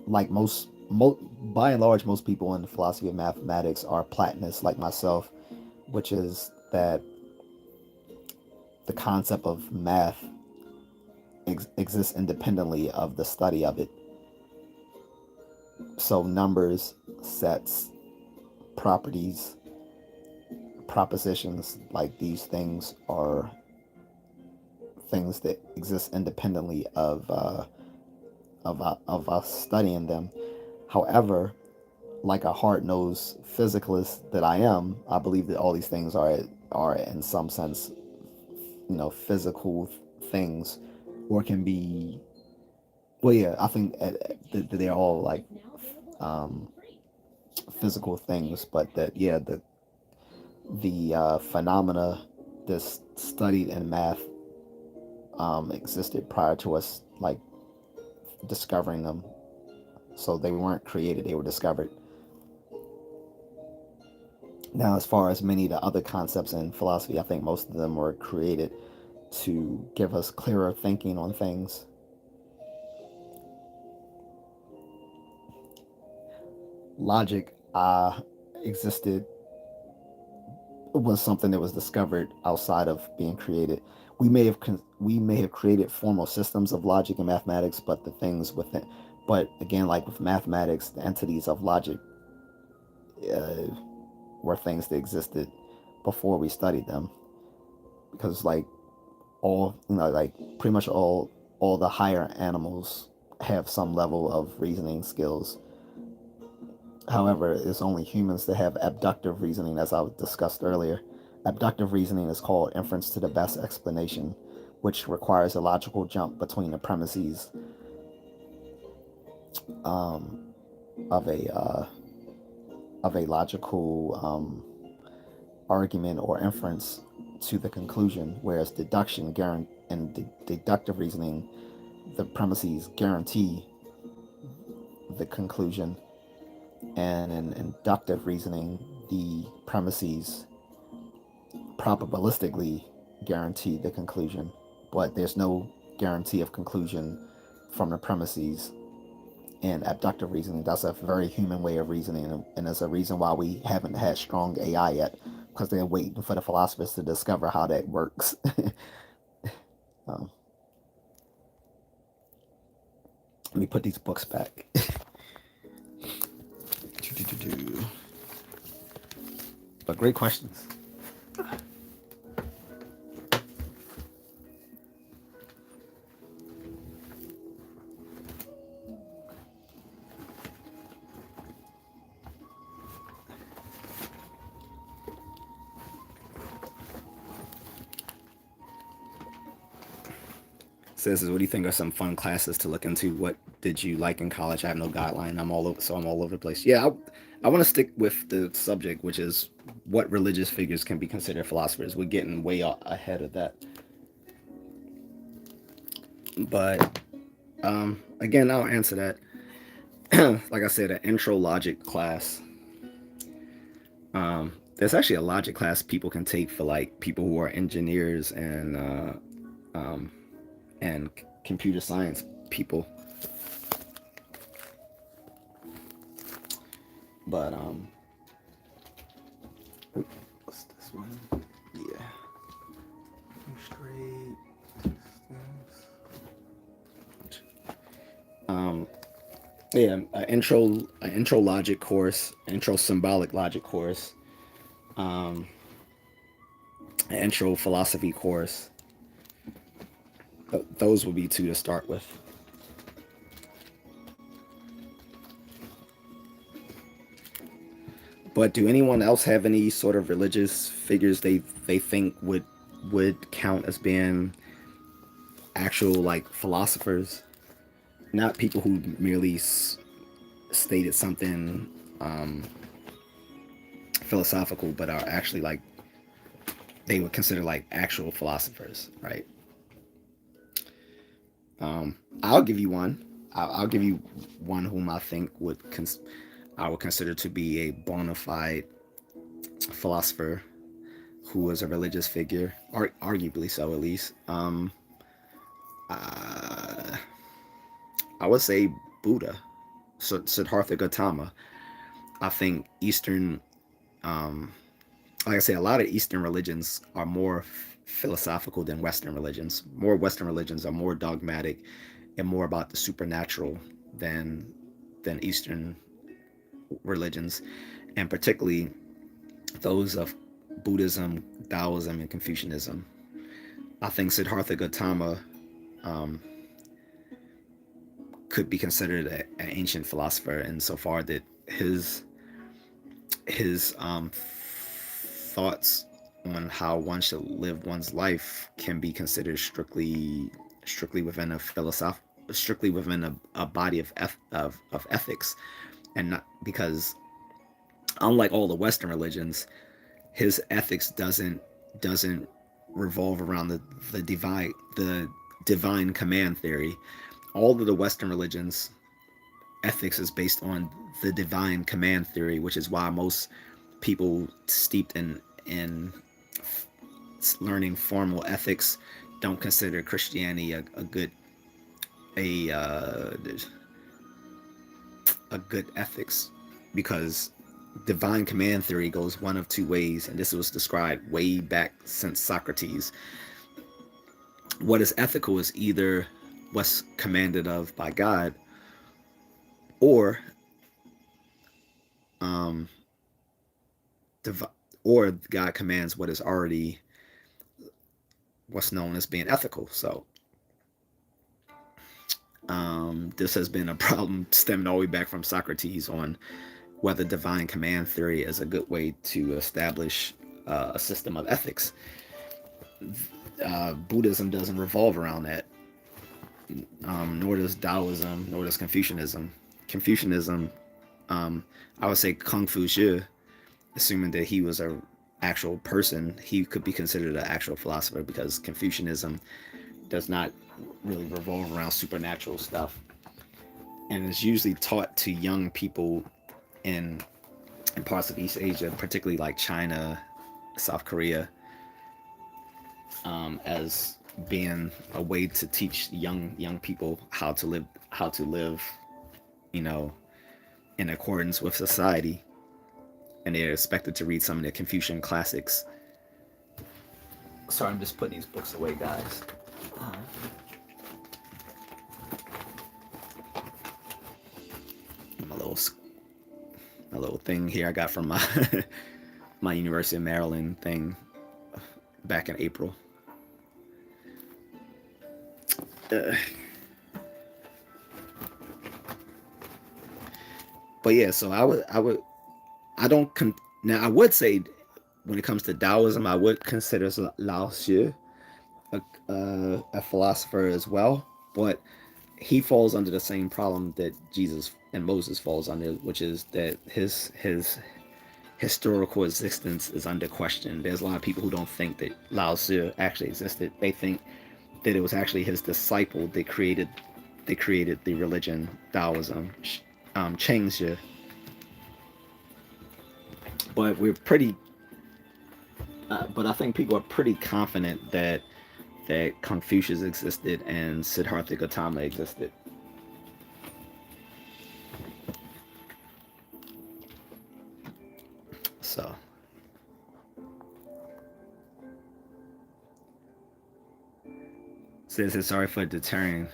Like by and large, most people in the philosophy of mathematics are Platonists, like myself, which is that the concept of math exists independently of the study of it. So numbers, sets, properties, propositions, like these things are things that exist independently of us studying them. However, like a hard-nosed physicalist that I am, I believe that all these things are in some sense, physical things, or can be. Well, yeah, I think that they're all like um, physical things, but that yeah, the phenomena that's studied in math existed prior to us like discovering them. So they weren't created; they were discovered. Now, as far as many of the other concepts in philosophy, I think most of them were created to give us clearer thinking on things. Logic existed was something that was discovered outside of being created. We may have created formal systems of logic and mathematics, but the things within, but again, like with mathematics, the entities of logic uh, were things that existed before we studied them. Because like like pretty much all the higher animals have some level of reasoning skills. However, it's only humans that have abductive reasoning, as I discussed earlier. Abductive reasoning is called inference to the best explanation, which requires a logical jump between the premises um, of a logical argument or inference to the conclusion, whereas and deductive reasoning, the premises guarantee the conclusion, and in inductive reasoning, the premises probabilistically guarantee the conclusion, but there's no guarantee of conclusion from the premises in abductive reasoning. That's a very human way of reasoning, and it's a reason why we haven't had strong AI yet, because they're waiting for the philosophers to discover how that works. um, Let me put these books back. But great questions. So this is, what do you think are some fun classes to look into? What did you like in college? I have no guideline. I'm all over the place. Yeah, I want to stick with the subject, which is what religious figures can be considered philosophers. We're getting way ahead of that. But again, I'll answer that. Like I said, an intro logic class. There's actually a logic class people can take for like people who are engineers um, and computer science people. But what's this one? Yeah, straight. Yeah, an intro logic course, intro symbolic logic course, an intro philosophy course. Those would be two to start with. But do anyone else have any sort of religious figures they think would count as being actual like philosophers, not people who merely stated something philosophical, but are actually like they would consider like actual philosophers, right? I'll give you one. I'll give you one whom I think I would consider to be a bona fide philosopher who is a religious figure, arguably so at least. Uh, I would say Buddha, Siddhartha Gautama. I think like I say, a lot of Eastern religions are more philosophical than Western religions. More Western religions are more dogmatic and more about the supernatural than Eastern religions, and particularly those of Buddhism, Taoism, and Confucianism. I think Siddhartha Gautama could be considered an ancient philosopher insofar that his thoughts on how one should live one's life can be considered strictly within strictly within a body of ethics, and not because unlike all the Western religions, his ethics doesn't revolve around the divine command theory. All of the Western religions, ethics is based on the divine command theory, which is why most people steeped in learning formal ethics don't consider Christianity a good ethics, because divine command theory goes one of two ways, and this was described way back since Socrates. What is ethical is either what's commanded of by God, or or God commands what is already what's known as being ethical. So this has been a problem stemming all the way back from Socrates on whether divine command theory is a good way to establish a system of ethics. Buddhism doesn't revolve around that, nor does Taoism, nor does Confucianism. Confucianism, I would say Confucius, assuming that he was a actual person, he could be considered an actual philosopher, because Confucianism does not really revolve around supernatural stuff, and is usually taught to young people in parts of East Asia, particularly like China, South Korea, as being a way to teach young people how to live, in accordance with society. And they're expected to read some of the Confucian classics. Sorry, I'm just putting these books away, guys. My little thing here I got from my University of Maryland thing back in April. But yeah, so now I would say when it comes to Taoism, I would consider Lao Tzu a philosopher as well, but he falls under the same problem that Jesus and Moses falls under, which is that his historical existence is under question. There's a lot of people who don't think that Lao Tzu actually existed. They think that it was actually his disciple that created the religion Taoism, Cheng Tzu. But but I think people are pretty confident that Confucius existed and Siddhartha Gautama existed. So says sorry for the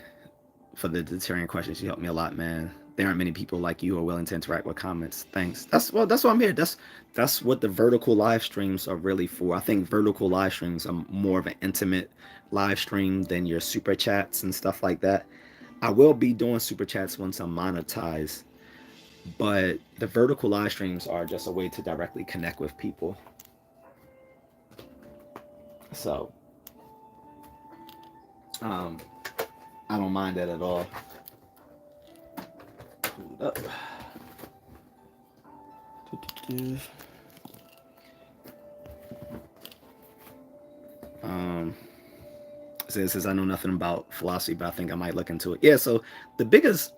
deterring questions. You helped me a lot, man. There aren't many people like you who are willing to interact with comments. Thanks. That's what I'm here. That's what the vertical live streams are really for. I think vertical live streams are more of an intimate live stream than your super chats and stuff like that. I will be doing super chats once I'm monetized. But the vertical live streams are just a way to directly connect with people. So um, I don't mind that at all. Hold up. Um, it says I know nothing about philosophy, but I think I might look into it. Yeah. So the biggest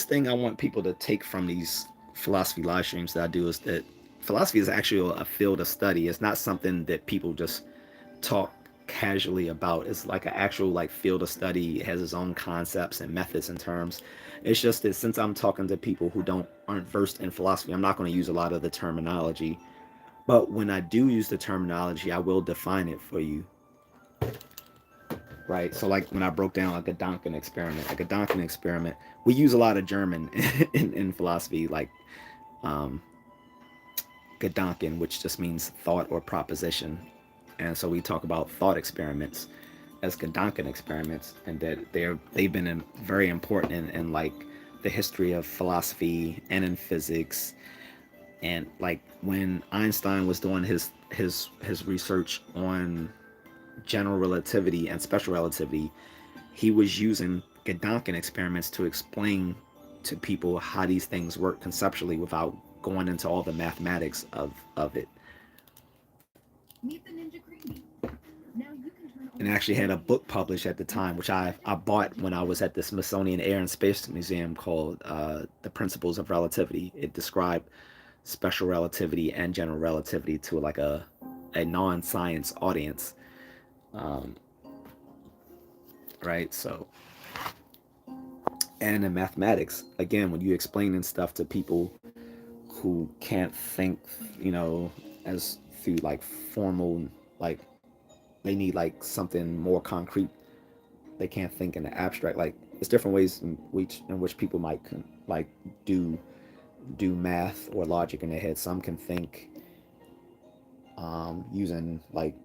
thing I want people to take from these philosophy live streams that I do is that philosophy is actually a field of study. It's not something that people just talk casually about. It's like an actual like field of study. It has its own concepts and methods and terms. It's just that since I'm talking to people who aren't versed in philosophy, I'm not going to use a lot of the terminology. But when I do use the terminology, I will define it for you. Right? So like when I broke down a Gedanken experiment, we use a lot of German in philosophy, like Gedanken, which just means thought or proposition. And so we talk about thought experiments as Gedanken experiments, and that they've been very important in like the history of philosophy and in physics. And like when Einstein was doing his research on general relativity and special relativity, he was using Gedanken experiments to explain to people how these things work conceptually without going into all the mathematics of it. And actually had a book published at the time, which I bought when I was at the Smithsonian Air and Space Museum, called The Principles of Relativity. It described special relativity and general relativity to like a non-science audience. Right? So, and in mathematics, again, when you explaining stuff to people who can't think, as through like formal, like they need like something more concrete. They can't think in the abstract. Like there's different ways in which people might like do math or logic in their head. Some can think using like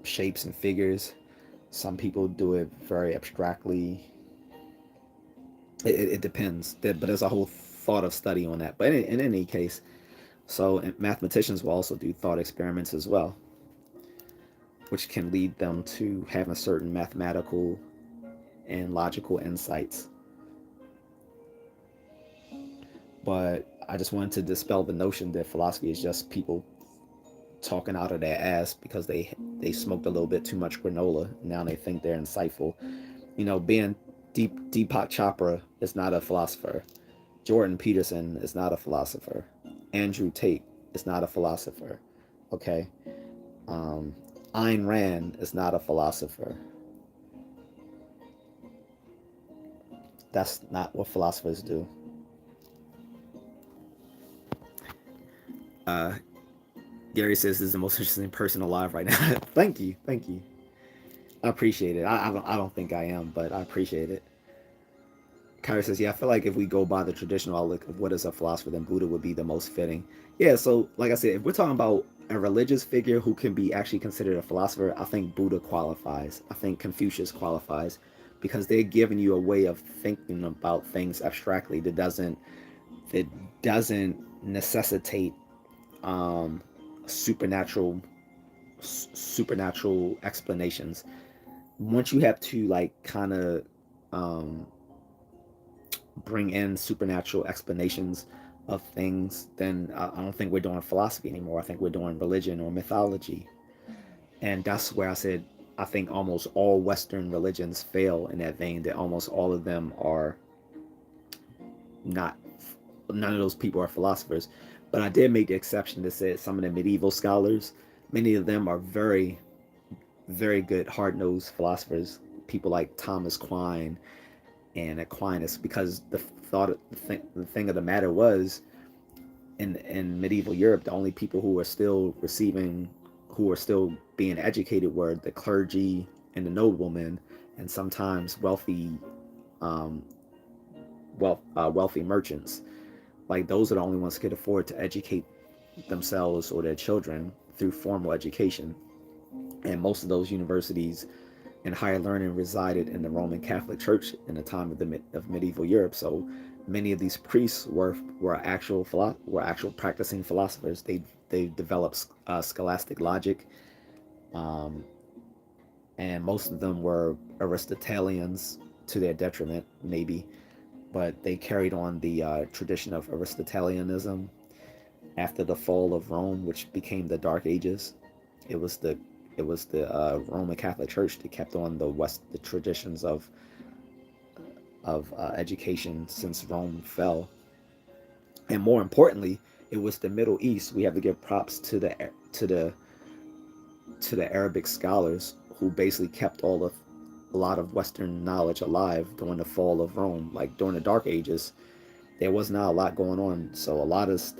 shapes and figures. Some people do it very abstractly. It depends, but there's a whole thought of study on that. But in any case, so mathematicians will also do thought experiments as well, which can lead them to having certain mathematical and logical insights. But I just wanted to dispel the notion that philosophy is just people talking out of their ass because they smoked a little bit too much granola. Now they think they're insightful. Being Deepak Chopra is not a philosopher. Jordan Peterson is not a philosopher. Andrew Tate is not a philosopher. Okay? Ayn Rand is not a philosopher. That's not what philosophers do. Gary says this is the most interesting person alive right now. Thank you. I appreciate it. I don't think I am, but I appreciate it. Kyrie says, yeah, I feel like if we go by the traditional outlook of what is a philosopher, then Buddha would be the most fitting. Yeah, so like I said, if we're talking about a religious figure who can be actually considered a philosopher, I think Buddha qualifies. I think Confucius qualifies, because they're giving you a way of thinking about things abstractly that doesn't necessitate supernatural explanations. Once you have to like kind of bring in supernatural explanations of things, then I don't think we're doing philosophy anymore. I think we're doing religion or mythology. And that's where I said I think almost all Western religions fail in that vein, that almost all of them are not, none of those people are philosophers. But I did make the exception to say some of the medieval scholars, many of them are very, very good hard-nosed philosophers. People like Thomas Quine and Aquinas, because the thing of the matter was, in medieval Europe, the only people who were still being educated were the clergy and the noblemen, and sometimes wealthy merchants. Like those are the only ones who could afford to educate themselves or their children through formal education. And most of those universities and higher learning resided in the Roman Catholic Church in the time of medieval Europe. So many of these priests were actual practicing philosophers. They developed scholastic logic, um, and most of them were Aristotelians to their detriment, maybe, but they carried on the tradition of Aristotelianism after the fall of Rome, which became the Dark Ages. It was the Roman Catholic Church that kept on the traditions of education since Rome fell, and more importantly, it was the Middle East. We have to give props to the Arabic scholars who basically kept a lot of Western knowledge alive during the fall of Rome. Like during the Dark Ages, there was not a lot going on, so a lot of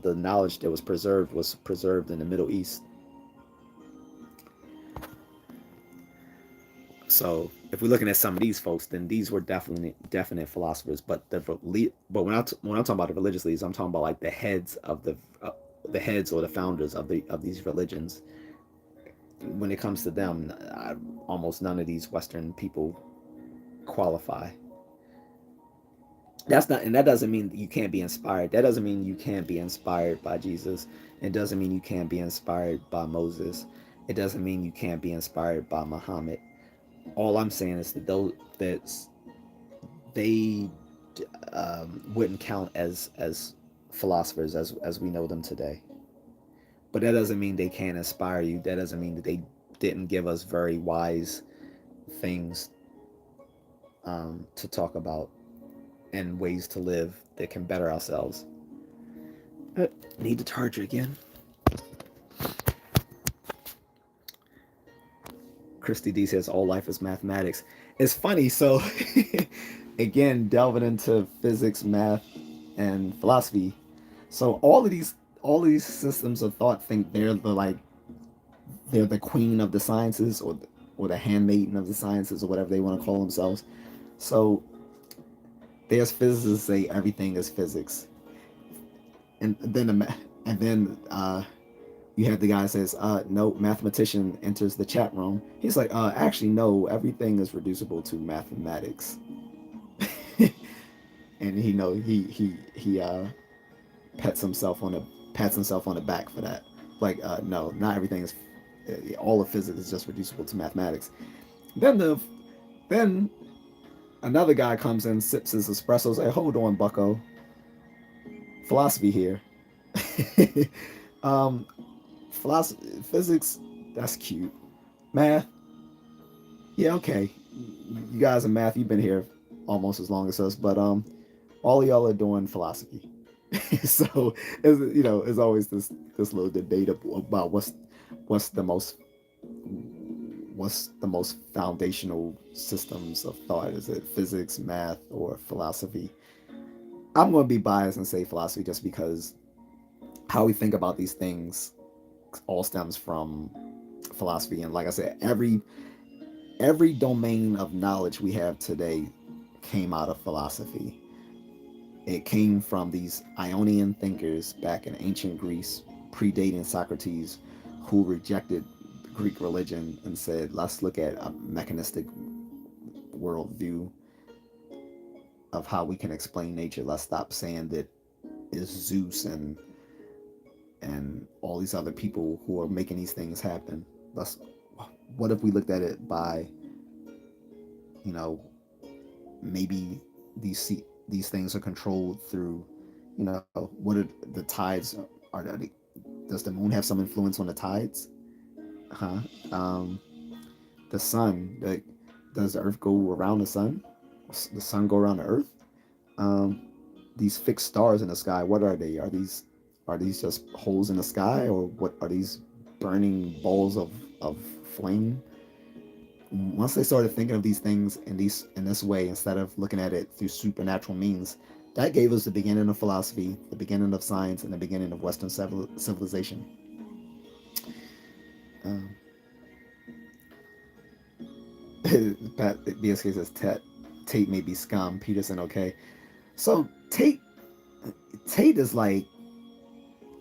the knowledge that was preserved in the Middle East. So if we're looking at some of these folks, then these were definite philosophers. But when I'm talking about the religious leaders, I'm talking about like the heads or the founders of these religions. When it comes to them, almost none of these Western people qualify. That doesn't mean you can't be inspired. That doesn't mean you can't be inspired by Jesus. It doesn't mean you can't be inspired by Moses. It doesn't mean you can't be inspired by Muhammad. All I'm saying is that they wouldn't count as philosophers as we know them today. But that doesn't mean they can't inspire you. That doesn't mean that they didn't give us very wise things to talk about and ways to live that can better ourselves. Need the charger again. Christy D says all life is mathematics. It's funny. So again, delving into physics, math, and philosophy. So all of these systems of thought think they're the queen of the sciences, or the handmaiden of the sciences, or whatever they want to call themselves. So there's physicists say everything is physics, and then you have the guy that says, no, mathematician enters the chat room. He's like, actually, no, everything is reducible to mathematics. And he pats himself on the back for that. Like, no, not everything is. All of physics is just reducible to mathematics. Then another guy comes in, sips his espresso, say, hold on, bucko. Philosophy here. Physics, that's cute. Math, yeah, okay. You guys in math, you've been here almost as long as us, but all of y'all are doing philosophy. So it's always this little debate about what's the most foundational systems of thought. Is it physics, math, or philosophy? I'm going to be biased and say philosophy, just because how we think about these things all stems from philosophy. And like I said, every domain of knowledge we have today came out of philosophy. It came from these Ionian thinkers back in ancient Greece, predating Socrates, who rejected Greek religion and said, let's look at a mechanistic worldview of how we can explain nature. Let's stop saying that it's Zeus and all these other people who are making these things happen. What if we looked at it by, maybe these things are controlled through, what are the tides? Does the moon have some influence on the tides? Huh? The sun, does the earth go around the sun? The sun go around the earth? These fixed stars in the sky, what are they? Are these just holes in the sky, or what are these burning balls of flame? Once they started thinking of these things in this way, instead of looking at it through supernatural means, that gave us the beginning of philosophy, the beginning of science, and the beginning of Western civilization. Pat BSK says Tate may be scum. Peterson, okay. So Tate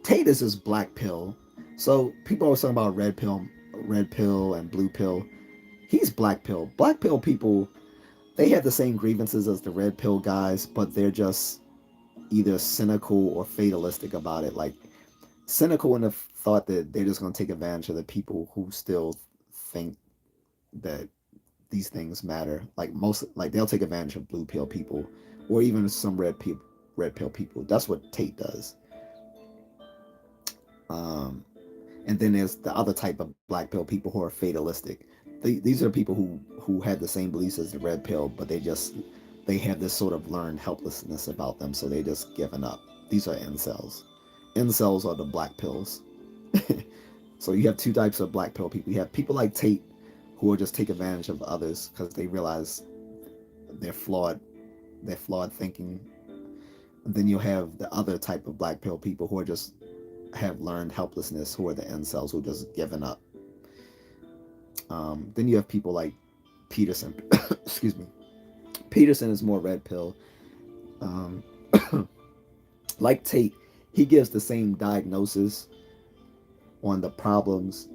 is just black pill. So people are talking about red pill and blue pill. He's black pill. Black pill people, they have the same grievances as the red pill guys, but they're just either cynical or fatalistic about it. Like cynical in the thought that they're just going to take advantage of the people who still think that these things matter. Like most, like they'll take advantage of blue pill people, or even some red pill people. That's what Tate does. Um, and then there's the other type of black pill people who are fatalistic. These are people who had the same beliefs as the red pill, but they have this sort of learned helplessness about them, so they just given up. These are incels. Incels are the black pills. So you have two types of black pill people. You have people like Tate who will just take advantage of others because they realize they're flawed, they're flawed thinking. And then you'll have the other type of black pill people who are just have learned helplessness, who are the incels who just given up. Then you have people like Peterson. Excuse me. Peterson is more red pill. Um, like Tate, he gives the same diagnosis on the problems,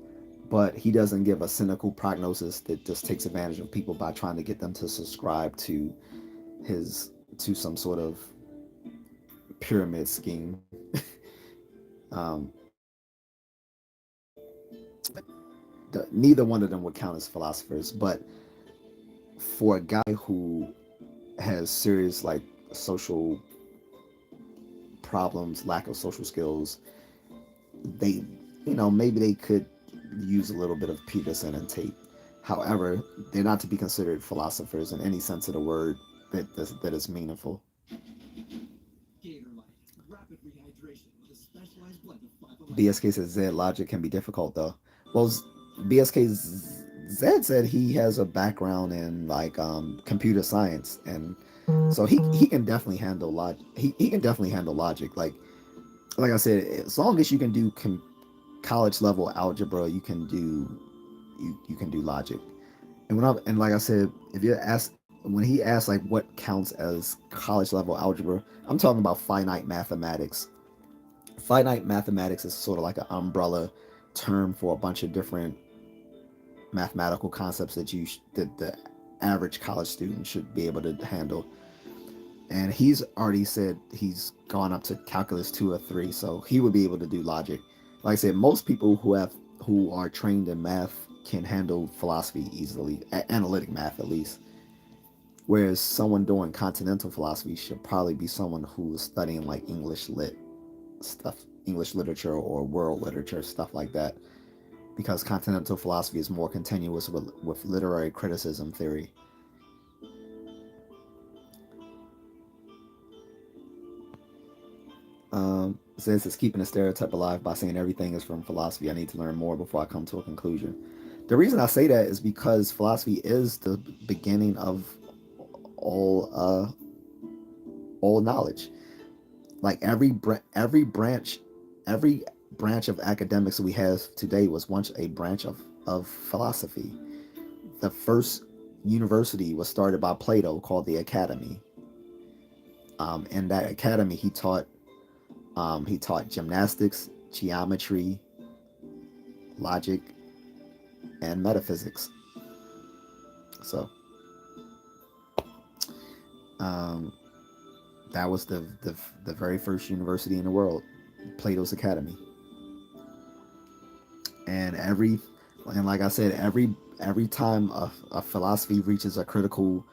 but he doesn't give a cynical prognosis that just takes advantage of people by trying to get them to subscribe to some sort of pyramid scheme. um, Neither one of them would count as philosophers, but for a guy who has serious like social problems, lack of social skills, they, maybe they could use a little bit of Peterson and Tate. However, they're not to be considered philosophers in any sense of the word that is meaningful. BSK says Z logic can be difficult though. Well, BSK Zed said he has a background in like computer science, and so he can definitely handle logic. He can definitely handle logic. Like I said, as long as you can do college level algebra, you can do logic. And like I said, if you ask when he asked like what counts as college level algebra, I'm talking about finite mathematics. Finite mathematics is sort of like an umbrella term for a bunch of different mathematical concepts that the average college student should be able to handle. And he's already said he's gone up to calculus 2 or 3, so he would be able to do logic. Like I said, most people who are trained in math can handle philosophy easily, analytic math at least. Whereas someone doing continental philosophy should probably be someone who is studying like English lit stuff, English literature or world literature, stuff like that, because continental philosophy is more continuous with literary criticism theory. Says it's keeping a stereotype alive by saying everything is from philosophy. I need to learn more before I come to a conclusion. The reason I say that is because philosophy is the beginning of all all knowledge. Like every branch of academics we have today was once a branch of philosophy. The first university was started by Plato called the Academy. In that academy, he taught gymnastics, geometry, logic, and metaphysics. So um, that was the very first university in the world, Plato's Academy. And like I said, every time a philosophy reaches a critical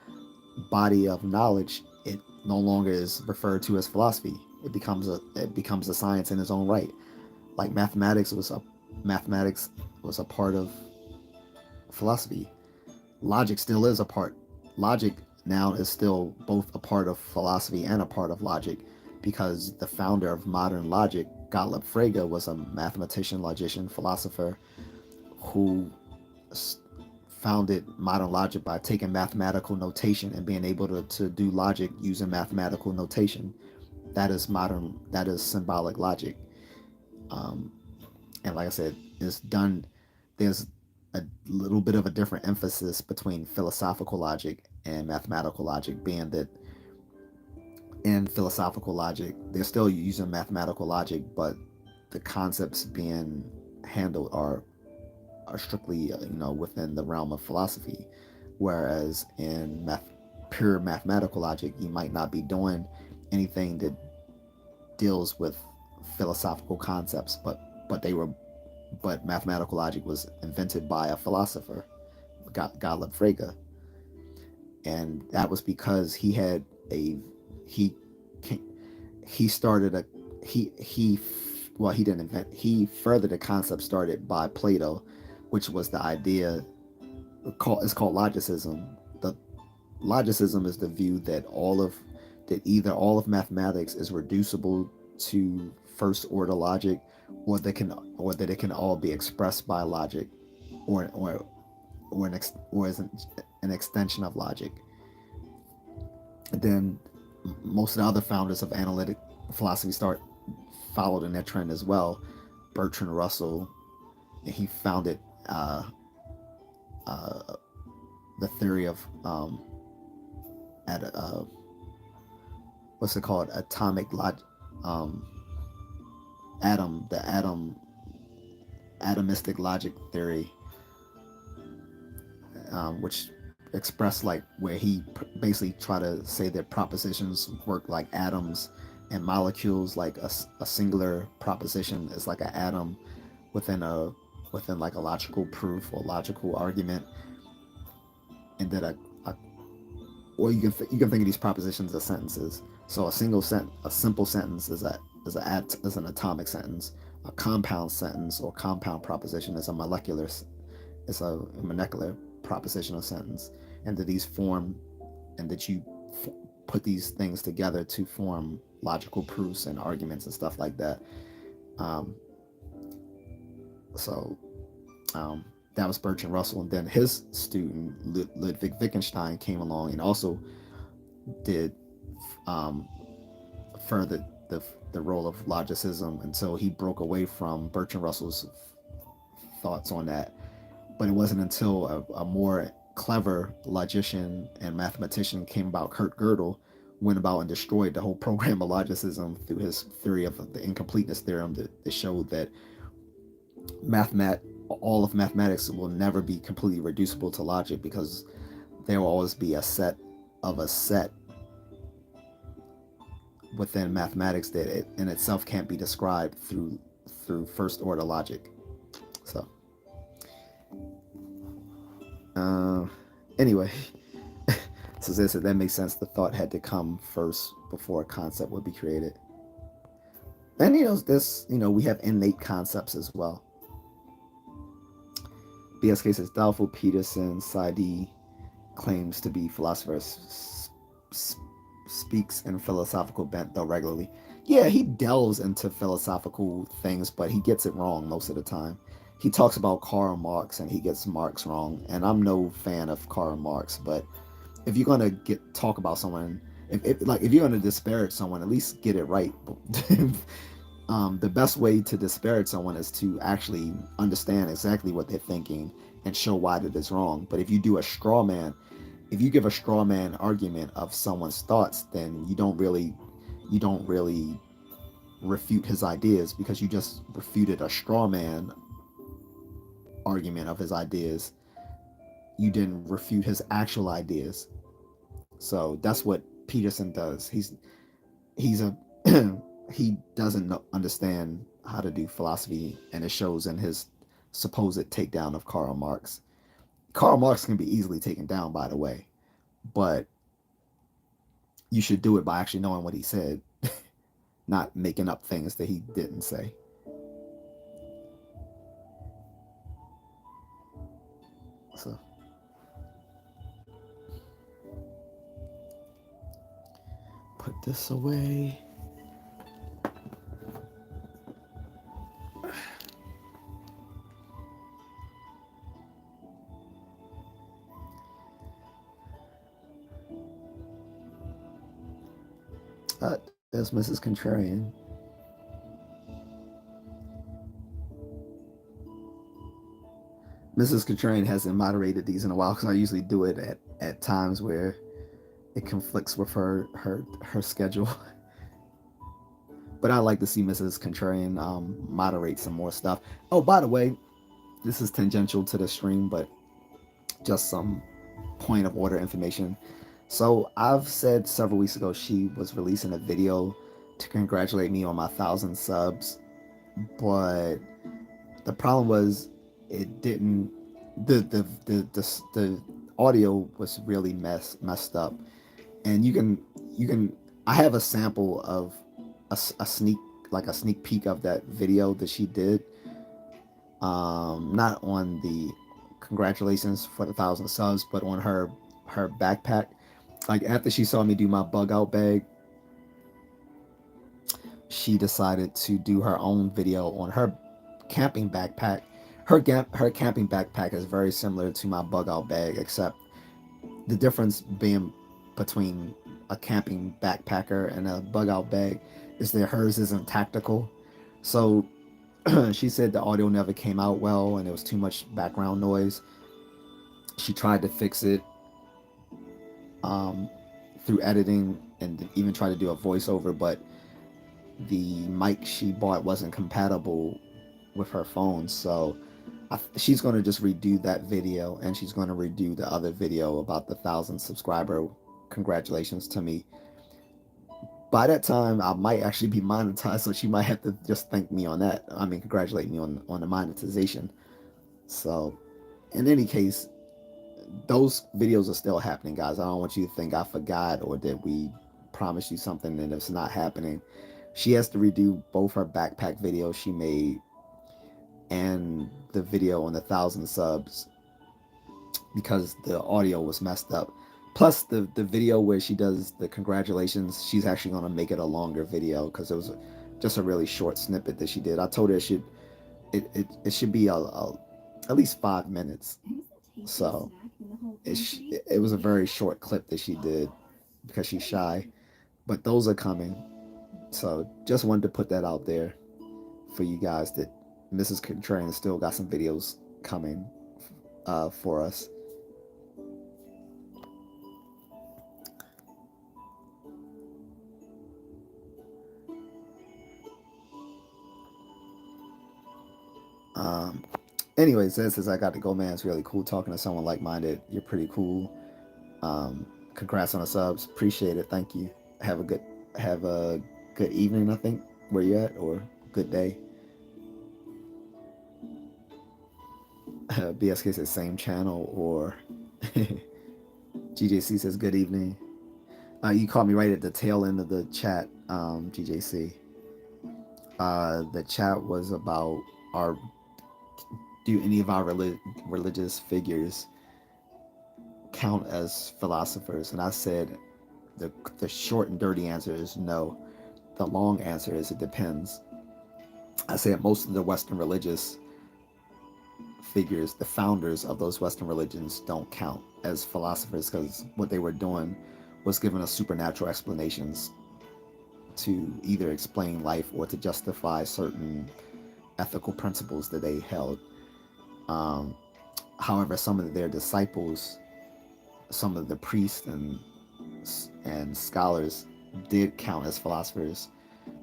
body of knowledge, it no longer is referred to as philosophy. It becomes a science in its own right. Like mathematics was a part of philosophy. Logic still is a part. Logic now is still both a part of philosophy and a part of logic, because the founder of modern logic, Gottlob Frege, was a mathematician, logician, philosopher who founded modern logic by taking mathematical notation and being able to do logic using mathematical notation. That is symbolic logic. Um, and like I said, it's done. There's a little bit of a different emphasis between philosophical logic and mathematical logic, being that in philosophical logic, they're still using mathematical logic, but the concepts being handled are strictly within the realm of philosophy, whereas in pure mathematical logic, you might not be doing anything that deals with philosophical concepts, but mathematical logic was invented by a philosopher, Gottlob Frege, and that was because he had a he he started a he well, he didn't invent, he furthered a concept started by Plato, which was the idea it's called logicism. The logicism is the view that either all of mathematics is reducible to first order logic, or that it can all be expressed by logic, or as an extension of logic. And then most of the other founders of analytic philosophy followed in that trend as well. Bertrand Russell, and he founded the theory of what's it called, atomic logic, atomistic logic theory, which expressed like where he basically tried to say that propositions work like atoms and molecules, like a singular proposition is like an atom within like a logical proof or logical argument, and that or you can think of these propositions as sentences. So a simple sentence is an atomic sentence. A compound sentence or compound proposition is a molecular proposition or sentence, and that these form, and that you put these things together to form logical proofs and arguments and stuff like that. That was Bertrand Russell, and then his student Ludwig Wittgenstein came along and also did further the role of logicism until he broke away from Bertrand Russell's thoughts on that. But it wasn't until a more clever logician and mathematician came about, Kurt Gödel, went about and destroyed the whole program of logicism through his theory of the incompleteness theorem that showed that all of mathematics will never be completely reducible to logic, because there will always be a set within mathematics that it in itself can't be described through first order logic. So anyway, so that makes sense. The thought had to come first before a concept would be created. And we have innate concepts as well. BSK says doubtful Peterson Saidi claims to be philosophers, speaks in philosophical bent though regularly. Yeah, he delves into philosophical things, but he gets it wrong most of the time. He talks about Karl Marx and he gets Marx wrong, and I'm no fan of Karl Marx. But if you're gonna talk about someone, if you're gonna disparage someone, at least get it right. The best way to disparage someone is to actually understand exactly what they're thinking and show why that is wrong. But if you give a straw man argument of someone's thoughts, then you don't really refute his ideas, because you just refuted a straw man argument of his ideas. You didn't refute his actual ideas. So that's what Peterson does. He doesn't understand how to do philosophy, and it shows in his supposed takedown of Karl Marx. Karl Marx can be easily taken down, by the way, but you should do it by actually knowing what he said, not making up things that he didn't say. So put this away. There's Mrs. Contrarian. Mrs. Contrarian hasn't moderated these in a while, because I usually do it at times where it conflicts with her schedule. But I like to see Mrs. Contrarian moderate some more stuff. Oh, by the way, this is tangential to the stream, but just some point of order information. So I've said several weeks ago she was releasing a video to congratulate me on my 1,000 subs, but the problem was it didn't. The audio was really messed up, and you can. I have a sample of a sneak like a sneak peek of that video that she did. Not on the congratulations for the 1,000 subs, but on her backpack. Like after she saw me do my bug out bag, she decided to do her own video on her camping backpack. Her camping backpack is very similar to my bug out bag, except the difference being between a camping backpacker and a bug out bag is that hers isn't tactical. So she said the audio never came out well and there was too much background noise. She tried to fix it um, through editing and even tried to do a voiceover, but the mic she bought wasn't compatible with her phone. So she's going to just redo that video, and she's going to redo the other video about the 1,000 subscriber congratulations to me. By that time, I might actually be monetized, so she might have to just thank me on that. I mean, congratulate me on the monetization. So, in any case, those videos are still happening, guys. I don't want you to think I forgot or that we promised you something and it's not happening. She has to redo both her backpack videos she made and the video on the 1,000 subs because the audio was messed up. Plus, the video where she does the congratulations, she's actually going to make it a longer video because it was just a really short snippet that she did. I told her it should be at least 5 minutes. So it was a very short clip that she did because she's shy. But those are coming. So just wanted to put that out there for you guys that Mrs. Contrarian still got some videos coming for us. Anyways, this is I got to go, man. It's really cool talking to someone like-minded. You're pretty cool. Congrats on the subs. Appreciate it. Thank you. Have a good evening, I think, where you're at, or good day. BSK says same channel, or GJC says good evening. You caught me right at the tail end of the chat, GJC. The chat was about do any of our religious figures count as philosophers? And I said the short and dirty answer is no. The long answer is it depends. I said most of the Western religious figures, the founders of those Western religions, don't count as philosophers because what they were doing was giving us supernatural explanations to either explain life or to justify certain ethical principles that they held. However, some of their disciples, some of the priests and scholars did count as philosophers.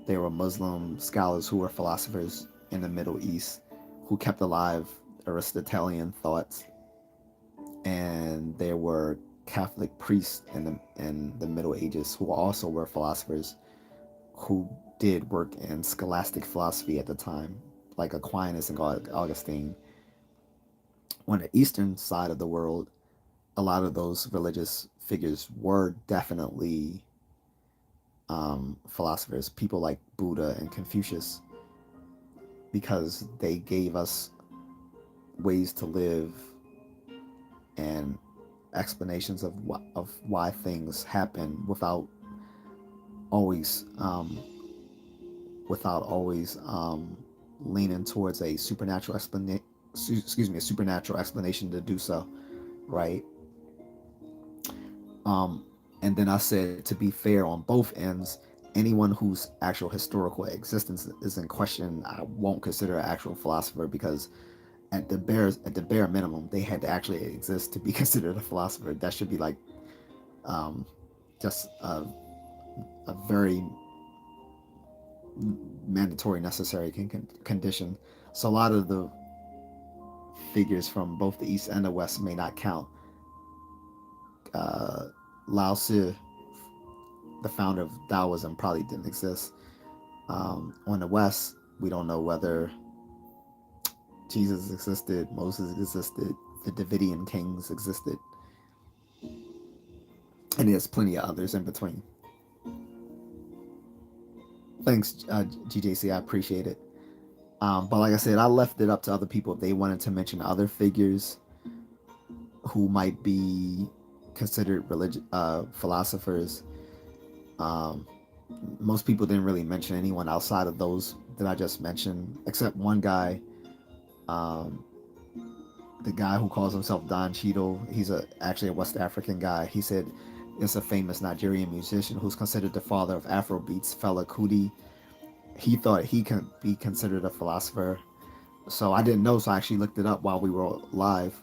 There were Muslim scholars who were philosophers in the Middle East who kept alive Aristotelian thoughts, and there were Catholic priests in the Middle Ages who also were philosophers who did work in scholastic philosophy at the time, like Aquinas and Augustine. On the eastern side of the world, a lot of those religious figures were definitely philosophers, people like Buddha and Confucius, because they gave us ways to live and explanations of why things happen without always leaning towards a supernatural explanation. A supernatural explanation to do so, right? And then I said, to be fair on both ends, anyone whose actual historical existence is in question, I won't consider an actual philosopher, because at the bare minimum, they had to actually exist to be considered a philosopher. That should be like just a very mandatory, necessary condition. So a lot of the figures from both the East and the West may not count Lao Tzu, the founder of Taoism, probably didn't exist. On the West, we don't know whether Jesus existed, Moses existed, the Davidian kings existed, and there's plenty of others in between. Thanks, J.A.C. I appreciate it. But like I said, I left it up to other people if they wanted to mention other figures who might be considered philosophers. Um, Most people didn't really mention anyone outside of those that I just mentioned, except one guy, um, the guy who calls himself Don Cheadle. He's actually a West African guy. He said it's a famous Nigerian musician who's considered the father of Afrobeats, Fela Kuti. He thought he could be considered a philosopher. So I didn't know, so I actually looked it up while we were live.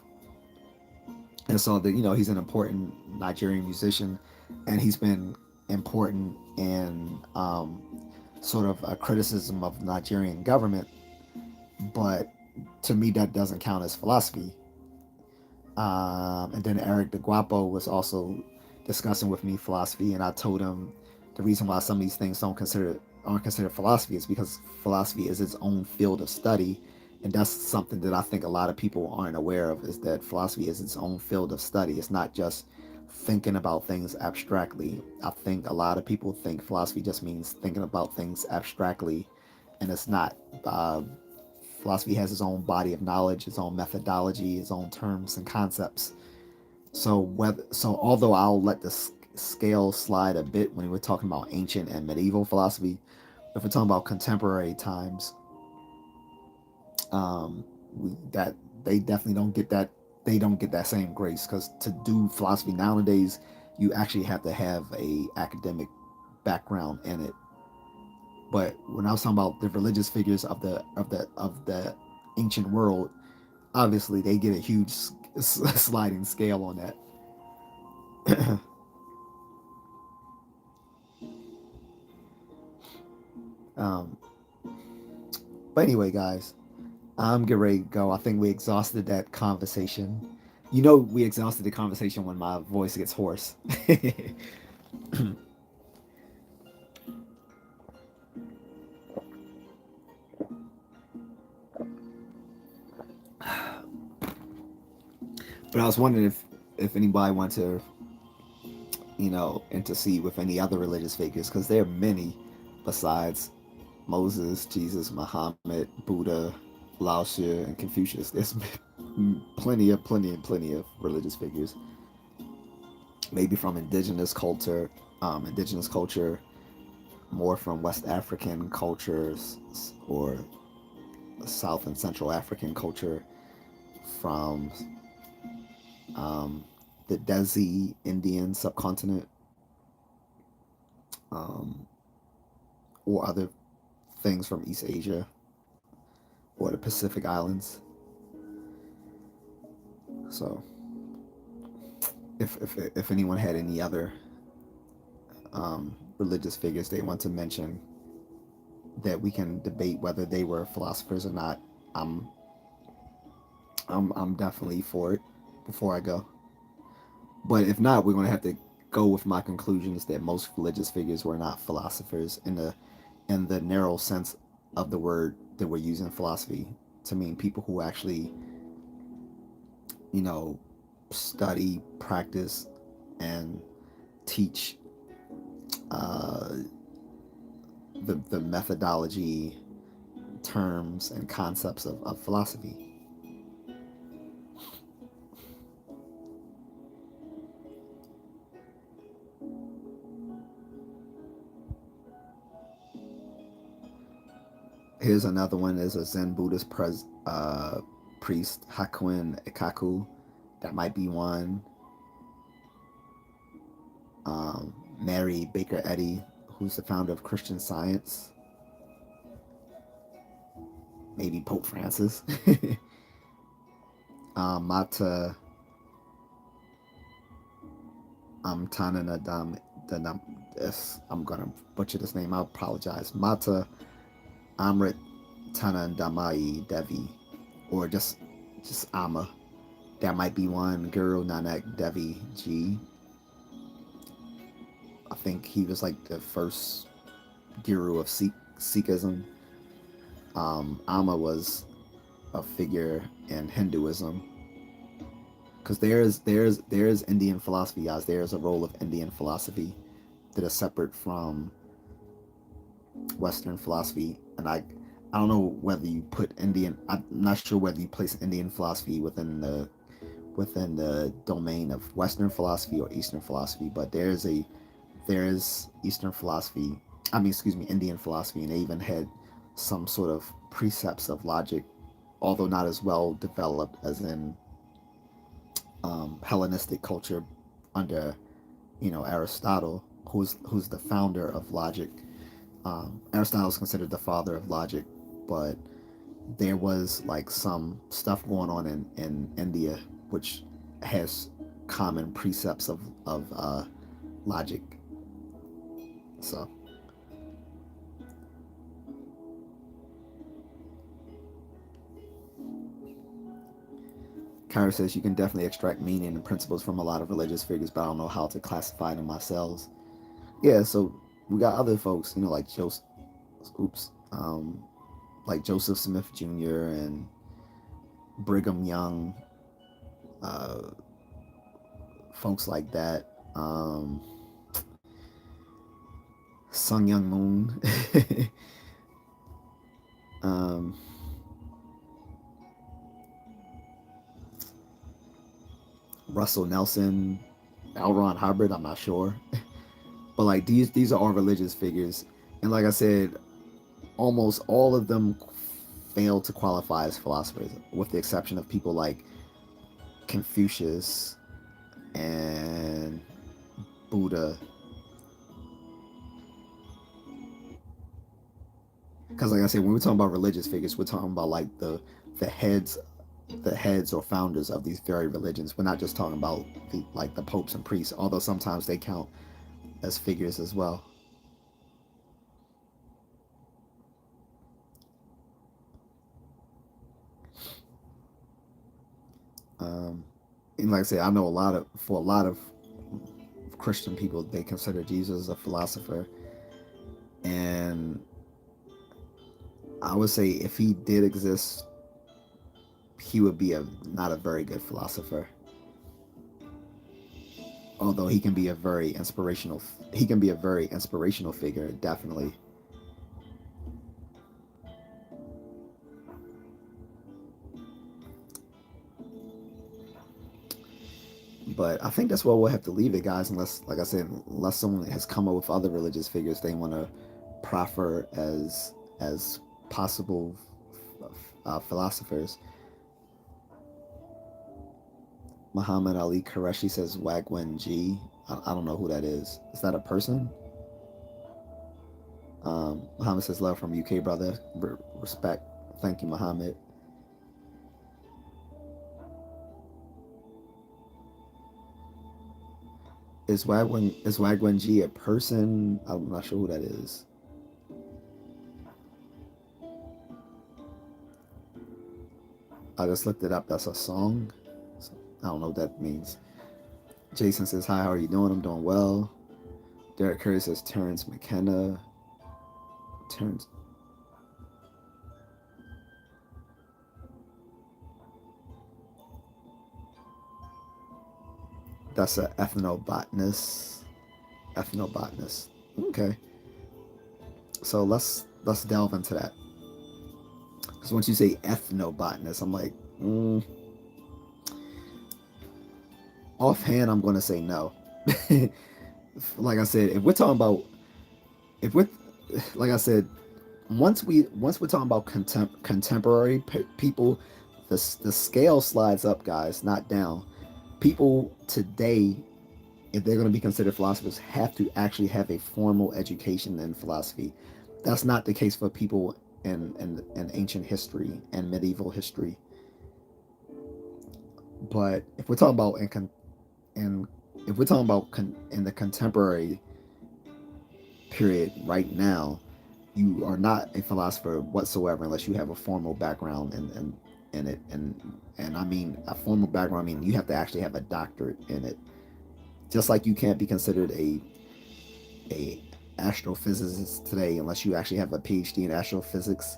And so that, he's an important Nigerian musician, and he's been important in sort of a criticism of the Nigerian government. But to me, that doesn't count as philosophy. And then Eric de Guapo was also discussing with me philosophy, and I told him the reason why some of these things aren't considered philosophy is because philosophy is its own field of study, and that's something that I think a lot of people aren't aware of, is that philosophy is its own field of study. It's not just thinking about things abstractly. I think a lot of people think philosophy just means thinking about things abstractly, and it's not. Philosophy has its own body of knowledge, its own methodology, its own terms and concepts. So although I'll let the scale slide a bit when we're talking about ancient and medieval philosophy, if we're talking about contemporary times, that they definitely don't get that. They don't get that same grace, because to do philosophy nowadays, you actually have to have a academic background in it. But when I was talking about the religious figures of the ancient world, obviously they get a huge sliding scale on that. um, but anyway, guys, I'm getting ready to go. I think we exhausted that conversation. We exhausted the conversation when my voice gets hoarse. But I was wondering if anybody wants to, intercede with any other religious figures, because there are many besides Moses, Jesus, Muhammad, Buddha, Lao Tzu, and Confucius. There's plenty of religious figures. Maybe from indigenous culture, more from West African cultures, or South and Central African culture, from the Desi Indian subcontinent, um, or other things from East Asia or the Pacific Islands. So, if anyone had any other religious figures they want to mention that we can debate whether they were philosophers or not, I'm I'm definitely for it before I go. But if not, we're going to have to go with my conclusions that most religious figures were not philosophers in the narrow sense of the word that we're using philosophy to mean people who actually, you know, study, practice, and teach uh, the methodology, terms, and concepts of philosophy. Here's another one. Is a Zen Buddhist priest, Hakuin Ikaku. That might be one. Mary Baker Eddy, who's the founder of Christian Science. Maybe Pope Francis. Mata Tananadam. I'm gonna butcher this name. I apologize. Mata Amrit Tanandamai Devi, or just Amma. That might be one. Guru Nanak Devi Ji. think he was like the first guru of Sikhism. Amma was a figure in Hinduism, because there's Indian philosophy, guys. There's a role of Indian philosophy that is separate from Western philosophy, and I don't know whether you put Indian. I'm not sure whether you place Indian philosophy within the domain of Western philosophy or Eastern philosophy, but there is Eastern philosophy. I mean, excuse me, Indian philosophy, and they even had some sort of precepts of logic, although not as well developed as in Hellenistic culture under, Aristotle, who's the founder of logic. Aristotle is considered the father of logic, but there was like some stuff going on in India which has common precepts of logic. So, Kyra says you can definitely extract meaning and principles from a lot of religious figures, but I don't know how to classify them myself. Yeah, so we got other folks, like oops, like Joseph Smith Jr. and Brigham Young, uh, folks like that. Sun Young Moon, um, Russell Nelson, L. Ron Hubbard. I'm not sure, but like these are all religious figures, and like I said, almost all of them fail to qualify as philosophers, with the exception of people like Confucius and Buddha. Because like I said, when we're talking about religious figures, we're talking about like the heads the heads or founders of these very religions. We're not just talking about the popes and priests, although sometimes they count as figures as well. Um, and like I said, I know for a lot of Christian people, they consider Jesus a philosopher, and I would say if he did exist, he would be not a very good philosopher. Although he can be a very inspirational figure, definitely. But I think that's where we'll have to leave it, guys. Unless, like I said, unless someone has come up with other religious figures they want to proffer as possible philosophers. Muhammad Ali Qureshi says Wagwan G. I don't know who that is. Is that a person? Muhammad says love from UK, brother. Respect. Thank you, Muhammad. Is Wagwan G a person? I'm not sure who that is. I just looked it up. That's a song. So I don't know what that means. Jason says hi. How are you doing? I'm doing well. Derek Curry says Terrence McKenna. Terrence. That's an ethnobotanist. Ethnobotanist. Okay. So let's delve into that. Because once you say ethnobotanist, I'm like, offhand, I'm going to say no. Like I said, if we're, like I said, once we're talking about contemporary people, the scale slides up, guys, not down. People today, if they're going to be considered philosophers, have to actually have a formal education in philosophy. That's not the case for people in ancient history and medieval history. But if we're talking about in if we're talking about in the contemporary period right now, you are not a philosopher whatsoever unless you have a formal background in it. And I mean a formal background. I mean you have to actually have a doctorate in it. Just like you can't be considered a astrophysicist today, unless you actually have a PhD in astrophysics.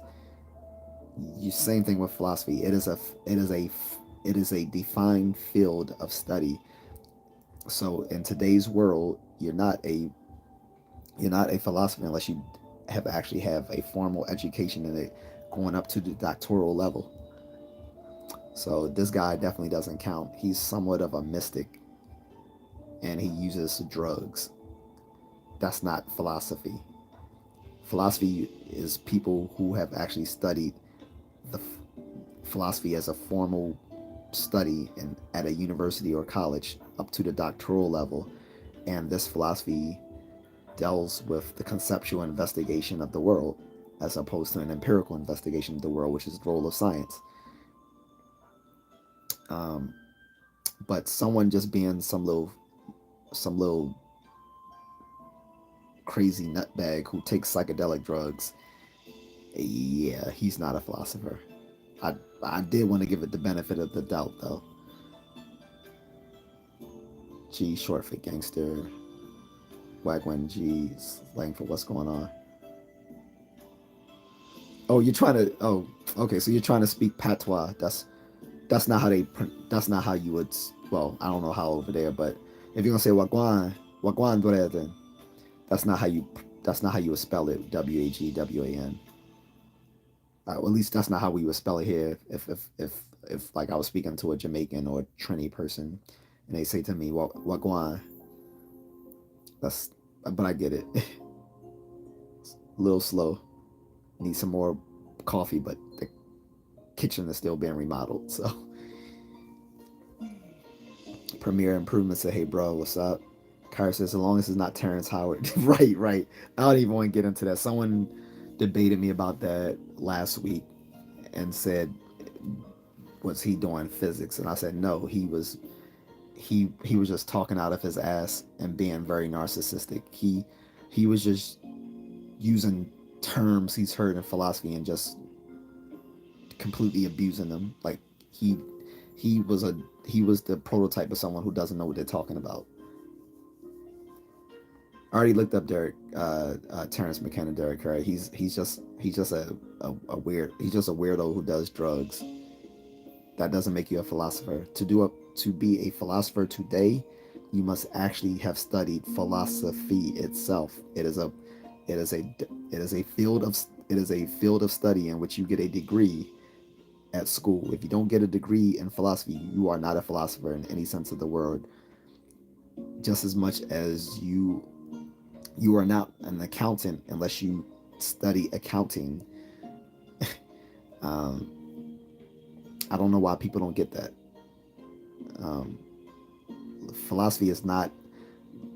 You same thing with philosophy. It is a defined field of study. So in today's world, you're not a philosopher unless you have a formal education in it, going up to the doctoral level. So this guy definitely doesn't count. He's somewhat of a mystic, and he uses drugs. That's not philosophy. Philosophy is people who have actually studied the philosophy as a formal study at a university or college up to the doctoral level, and this philosophy deals with the conceptual investigation of the world as opposed to an empirical investigation of the world, which is the role of science. Um, but someone just being some little crazy nutbag who takes psychedelic drugs, yeah, he's not a philosopher. I I did want to give it the benefit of the doubt though. G short for gangster. Wagwan G slang for what's going on. Oh, you're trying to. Oh, okay. So you're trying to speak patois. That's not how they. That's not how you would. Well, I don't know how over there, but if you're gonna say wagwan dore, then that's not how you. That's not how you would spell it. WAGWAN. Well, at least that's not how we would spell it here. If like I was speaking to a Jamaican or a Trini person, and they say to me wagwan, that's. But I get it. A little slow. Need some more coffee, but the kitchen is still being remodeled. So Premier Improvement said, "Hey bro, what's up?" Kyra says, "As long as it's not Terrence Howard." Right, right. I don't even want to get into that. Someone debated me about that last week and said, "Was he doing physics?" And I said, "No, he was just talking out of his ass and being very narcissistic. He was just using terms he's heard in philosophy and just completely abusing them. Like he he was a he was the prototype of someone who doesn't know what they're talking about." I already looked up Derek Terrence McKenna. Derek Curry. He's just a weird. He's just a weirdo who does drugs. That doesn't make you a philosopher. To be a philosopher today, you must actually have studied philosophy itself. It is a it is a field of study in which you get a degree at school. If you don't get a degree in philosophy, you are not a philosopher in any sense of the word. Just as much as you are not an accountant unless you study accounting. um, I don't know why people don't get that. Um, Philosophy is not,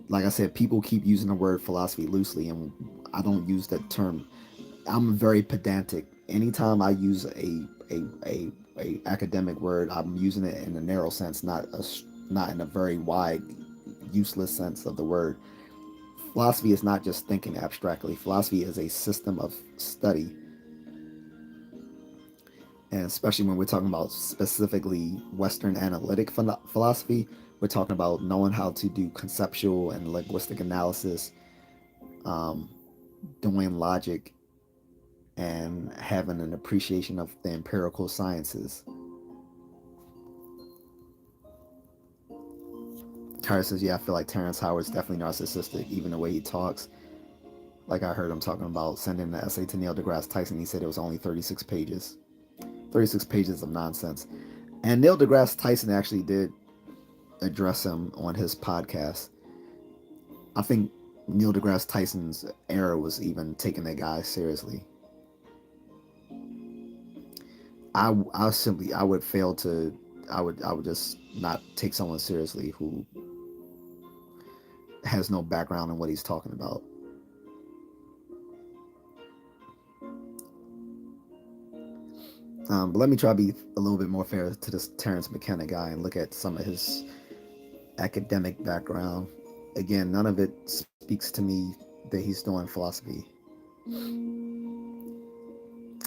like I said, people keep using the word philosophy loosely, and I don't use that term. I'm very pedantic. Anytime I use a academic word, I'm using it in a narrow sense, not in a very wide, useless sense of the word. Philosophy is not just thinking abstractly. Philosophy is a system of study, and especially when we're talking about specifically Western analytic philosophy, we're talking about knowing how to do conceptual and linguistic analysis, um, doing logic, and having an appreciation of the empirical sciences. Kyra says, "Yeah, I feel like Terrence Howard's definitely narcissistic, even the way he talks. Like I heard him talking about sending the essay to Neil deGrasse Tyson. He said it was only 36 pages. 36 pages of nonsense." And Neil deGrasse Tyson actually did address him on his podcast. I think Neil deGrasse Tyson's era was even taking that guy seriously. I would fail to I would just not take someone seriously who has no background in what he's talking about. But let me try to be a little bit more fair to this Terrence McKenna guy and look at some of his academic background. Again, none of it speaks to me that he's doing philosophy.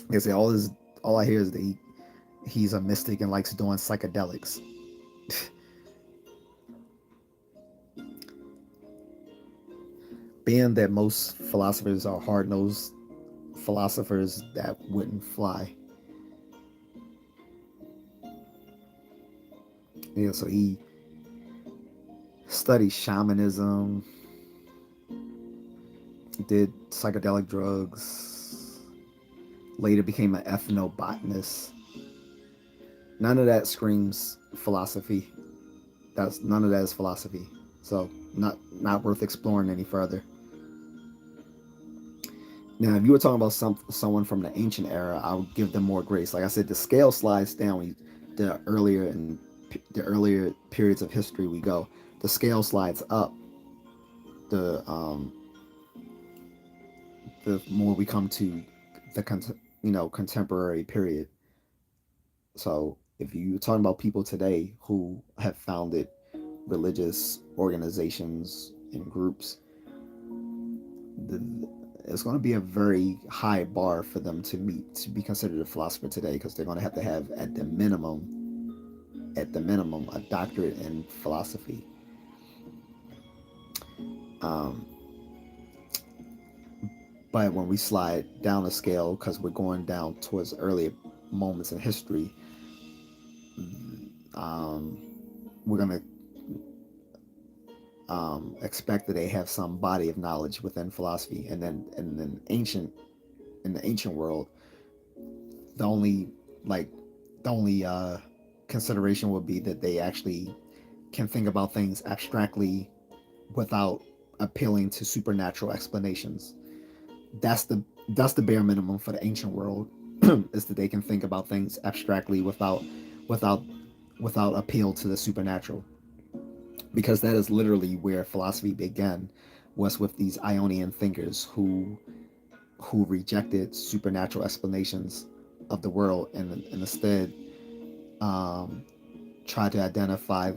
Like I say, all I hear is that he's a mystic and likes doing psychedelics. But being that most philosophers are hard-nosed philosophers, that wouldn't fly. Yeah, so he studied shamanism, did psychedelic drugs, later became an ethnobotanist. None of that screams philosophy. That's none of that is philosophy. So not worth exploring any further. Now, if you were talking about someone from the ancient era, I would give them more grace. Like I said, the scale slides down when the earlier periods of history we go. The scale slides up the the more we come to the contemporary period. So if you're talking about people today who have founded religious organizations and groups, the, it's going to be a very high bar for them to meet to be considered a philosopher today, because they're going to have at the minimum a doctorate in philosophy. um, but when we slide down the scale, because we're going down towards earlier moments in history, um, we're going to expect that they have some body of knowledge within philosophy. And then in the ancient world, the only like the only consideration would be that they actually can think about things abstractly without appealing to supernatural explanations. That's the bare minimum for the ancient world, is that they can think about things abstractly without without appeal to the supernatural, because that is literally where philosophy began, was with these Ionian thinkers who rejected supernatural explanations of the world, and instead um, tried to identify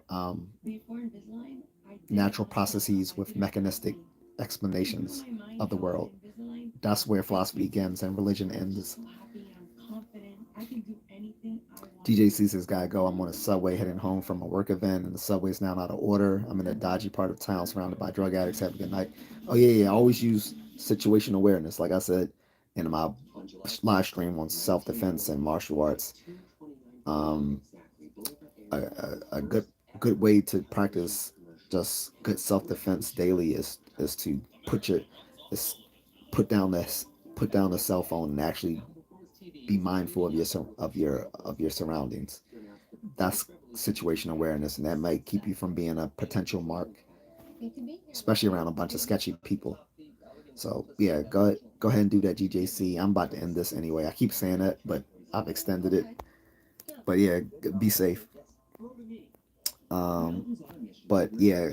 um, natural processes with mechanistic explanations of the world. That's where philosophy begins and religion ends. DJ says, "Gotta go. I'm on a subway heading home from a work event, and the subway's now out of order. I'm in a dodgy part of town surrounded by drug addicts. Have a good night." Oh, yeah, yeah. I always use situational awareness. Like I said in my live stream on self defense and martial arts, um, a good way to practice just good self defense daily is to is put down this put down the cell phone and actually be mindful of your surroundings. That's situational awareness, and that might keep you from being a potential mark, especially around a bunch of sketchy people. So yeah, go ahead and do that, GJC. I'm about to end this anyway. I keep saying that, but I've extended it. But yeah, be safe. Um, but yeah,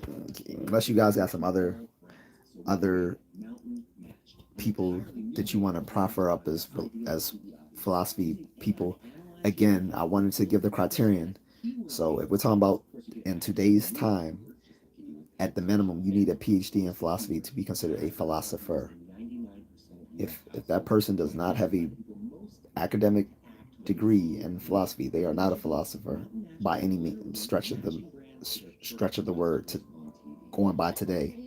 unless you guys got some other people that you want to proffer up as philosophy people, again, I wanted to give the criterion. So if we're talking about in today's time, at the minimum, you need a PhD in philosophy to be considered a philosopher. If that person does not have a academic degree in philosophy, they are not a philosopher by any stretch of the word to going by today,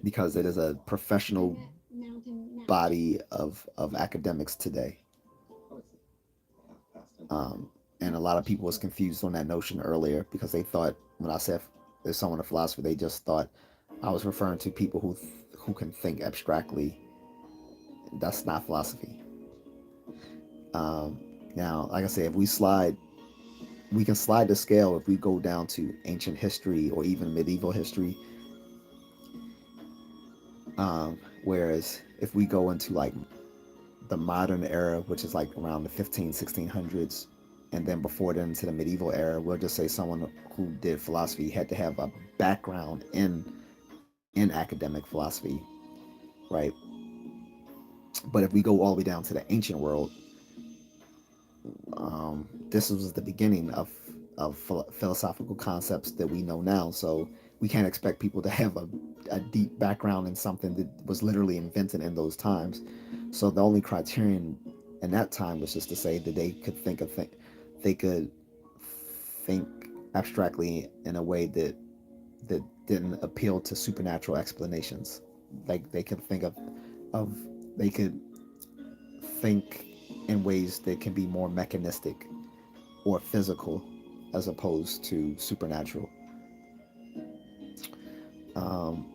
because it is a professional body of academics today. Um, and a lot of people was confused on that notion earlier, because they thought when I said there's someone a philosopher, they just thought I was referring to people who can think abstractly. That's not philosophy. Um, Now, like I said, if we can slide the scale if we go down to ancient history or even medieval history. Whereas if we go into like the modern era, which is like around the 1600s, and then before then to the medieval era, we'll just say someone who did philosophy had to have a background in academic philosophy, right? But if we go all the way down to the ancient world, this was the beginning of philosophical concepts that we know now. So we can't expect people to have a deep background in something that was literally invented in those times. So the only criterion in that time was just to say that they could think abstractly in a way that that didn't appeal to supernatural explanations. Like they could think of they could think in ways that can be more mechanistic or physical as opposed to supernatural. Um,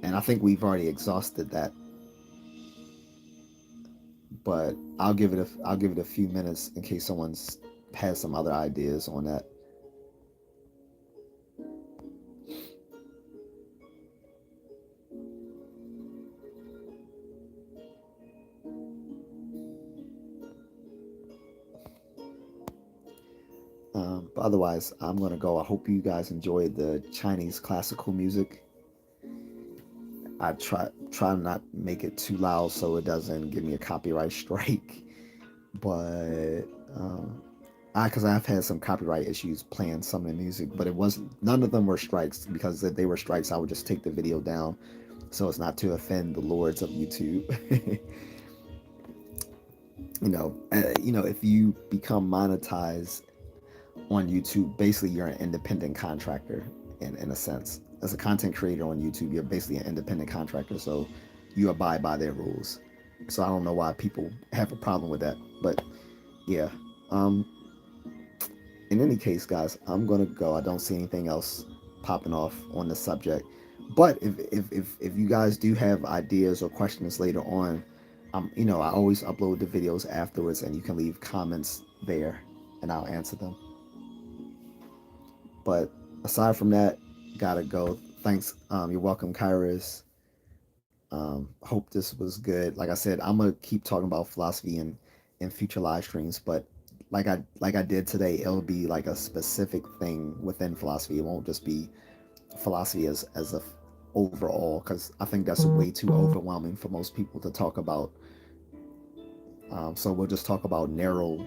and I think we've already exhausted that, but I'll give it a few minutes in case someone's has some other ideas on that. But otherwise, I'm gonna go. I hope you guys enjoyed the Chinese classical music. I try not make it too loud so it doesn't give me a copyright strike. But because I've had some copyright issues playing some of the music, but it wasn't. None of them were strikes because if they were strikes, I would just take the video down, so it's not to offend the lords of YouTube. If you become monetized on YouTube, basically you're an independent contractor in a sense. As a content creator on YouTube, you're basically an independent contractor, so you abide by their rules. So I don't know why people have a problem with that, but yeah. Um, in any case, guys, I'm gonna go. I don't see anything else popping off on the subject. But if you guys do have ideas or questions later on, I always upload the videos afterwards, and you can leave comments there, and I'll answer them. But aside from that, gotta go. Thanks. You're welcome, Kairos. Hope this was good. Like I said, I'm gonna keep talking about philosophy in future live streams, but like I did today, it'll be like a specific thing within philosophy. It won't just be philosophy as a overall, because I think that's way too overwhelming for most people to talk about. So we'll just talk about narrow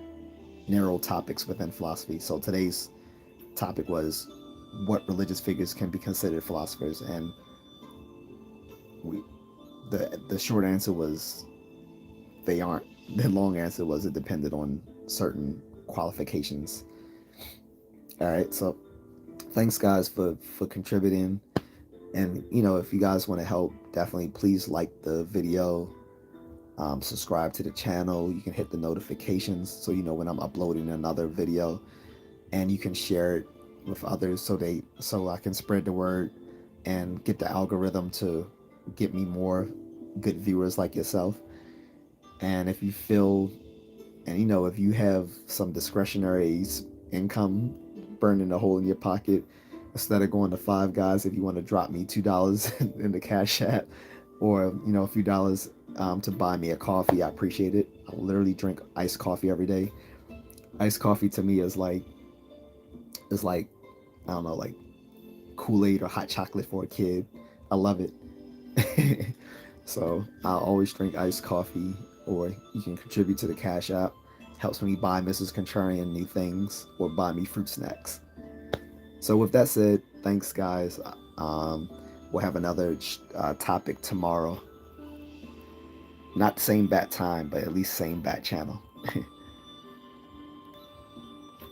topics within philosophy. So today's topic was what religious figures can be considered philosophers, and we the short answer was they aren't. The long answer was it depended on certain qualifications. All right, so thanks guys for contributing, and if you guys want to help, definitely please like the video, subscribe to the channel. You can hit the notifications so you know when I'm uploading another video, and you can share it with others so I can spread the word and get the algorithm to get me more good viewers like yourself. And if you feel, and if you have some discretionary income burning a hole in your pocket, instead of going to Five Guys, if you want to drop me $2 in the Cash App, or a few dollars to buy me a coffee, I appreciate it. I literally drink iced coffee every day. Iced coffee to me is like I don't know, like Kool-Aid or hot chocolate for a kid. I love it. So I'll always drink iced coffee, or you can contribute to the Cash App. Helps me buy Mrs. Contrarian new things or buy me fruit snacks. So with that said, thanks guys. We'll have another topic tomorrow. Not the same bat time, but at least same bat channel.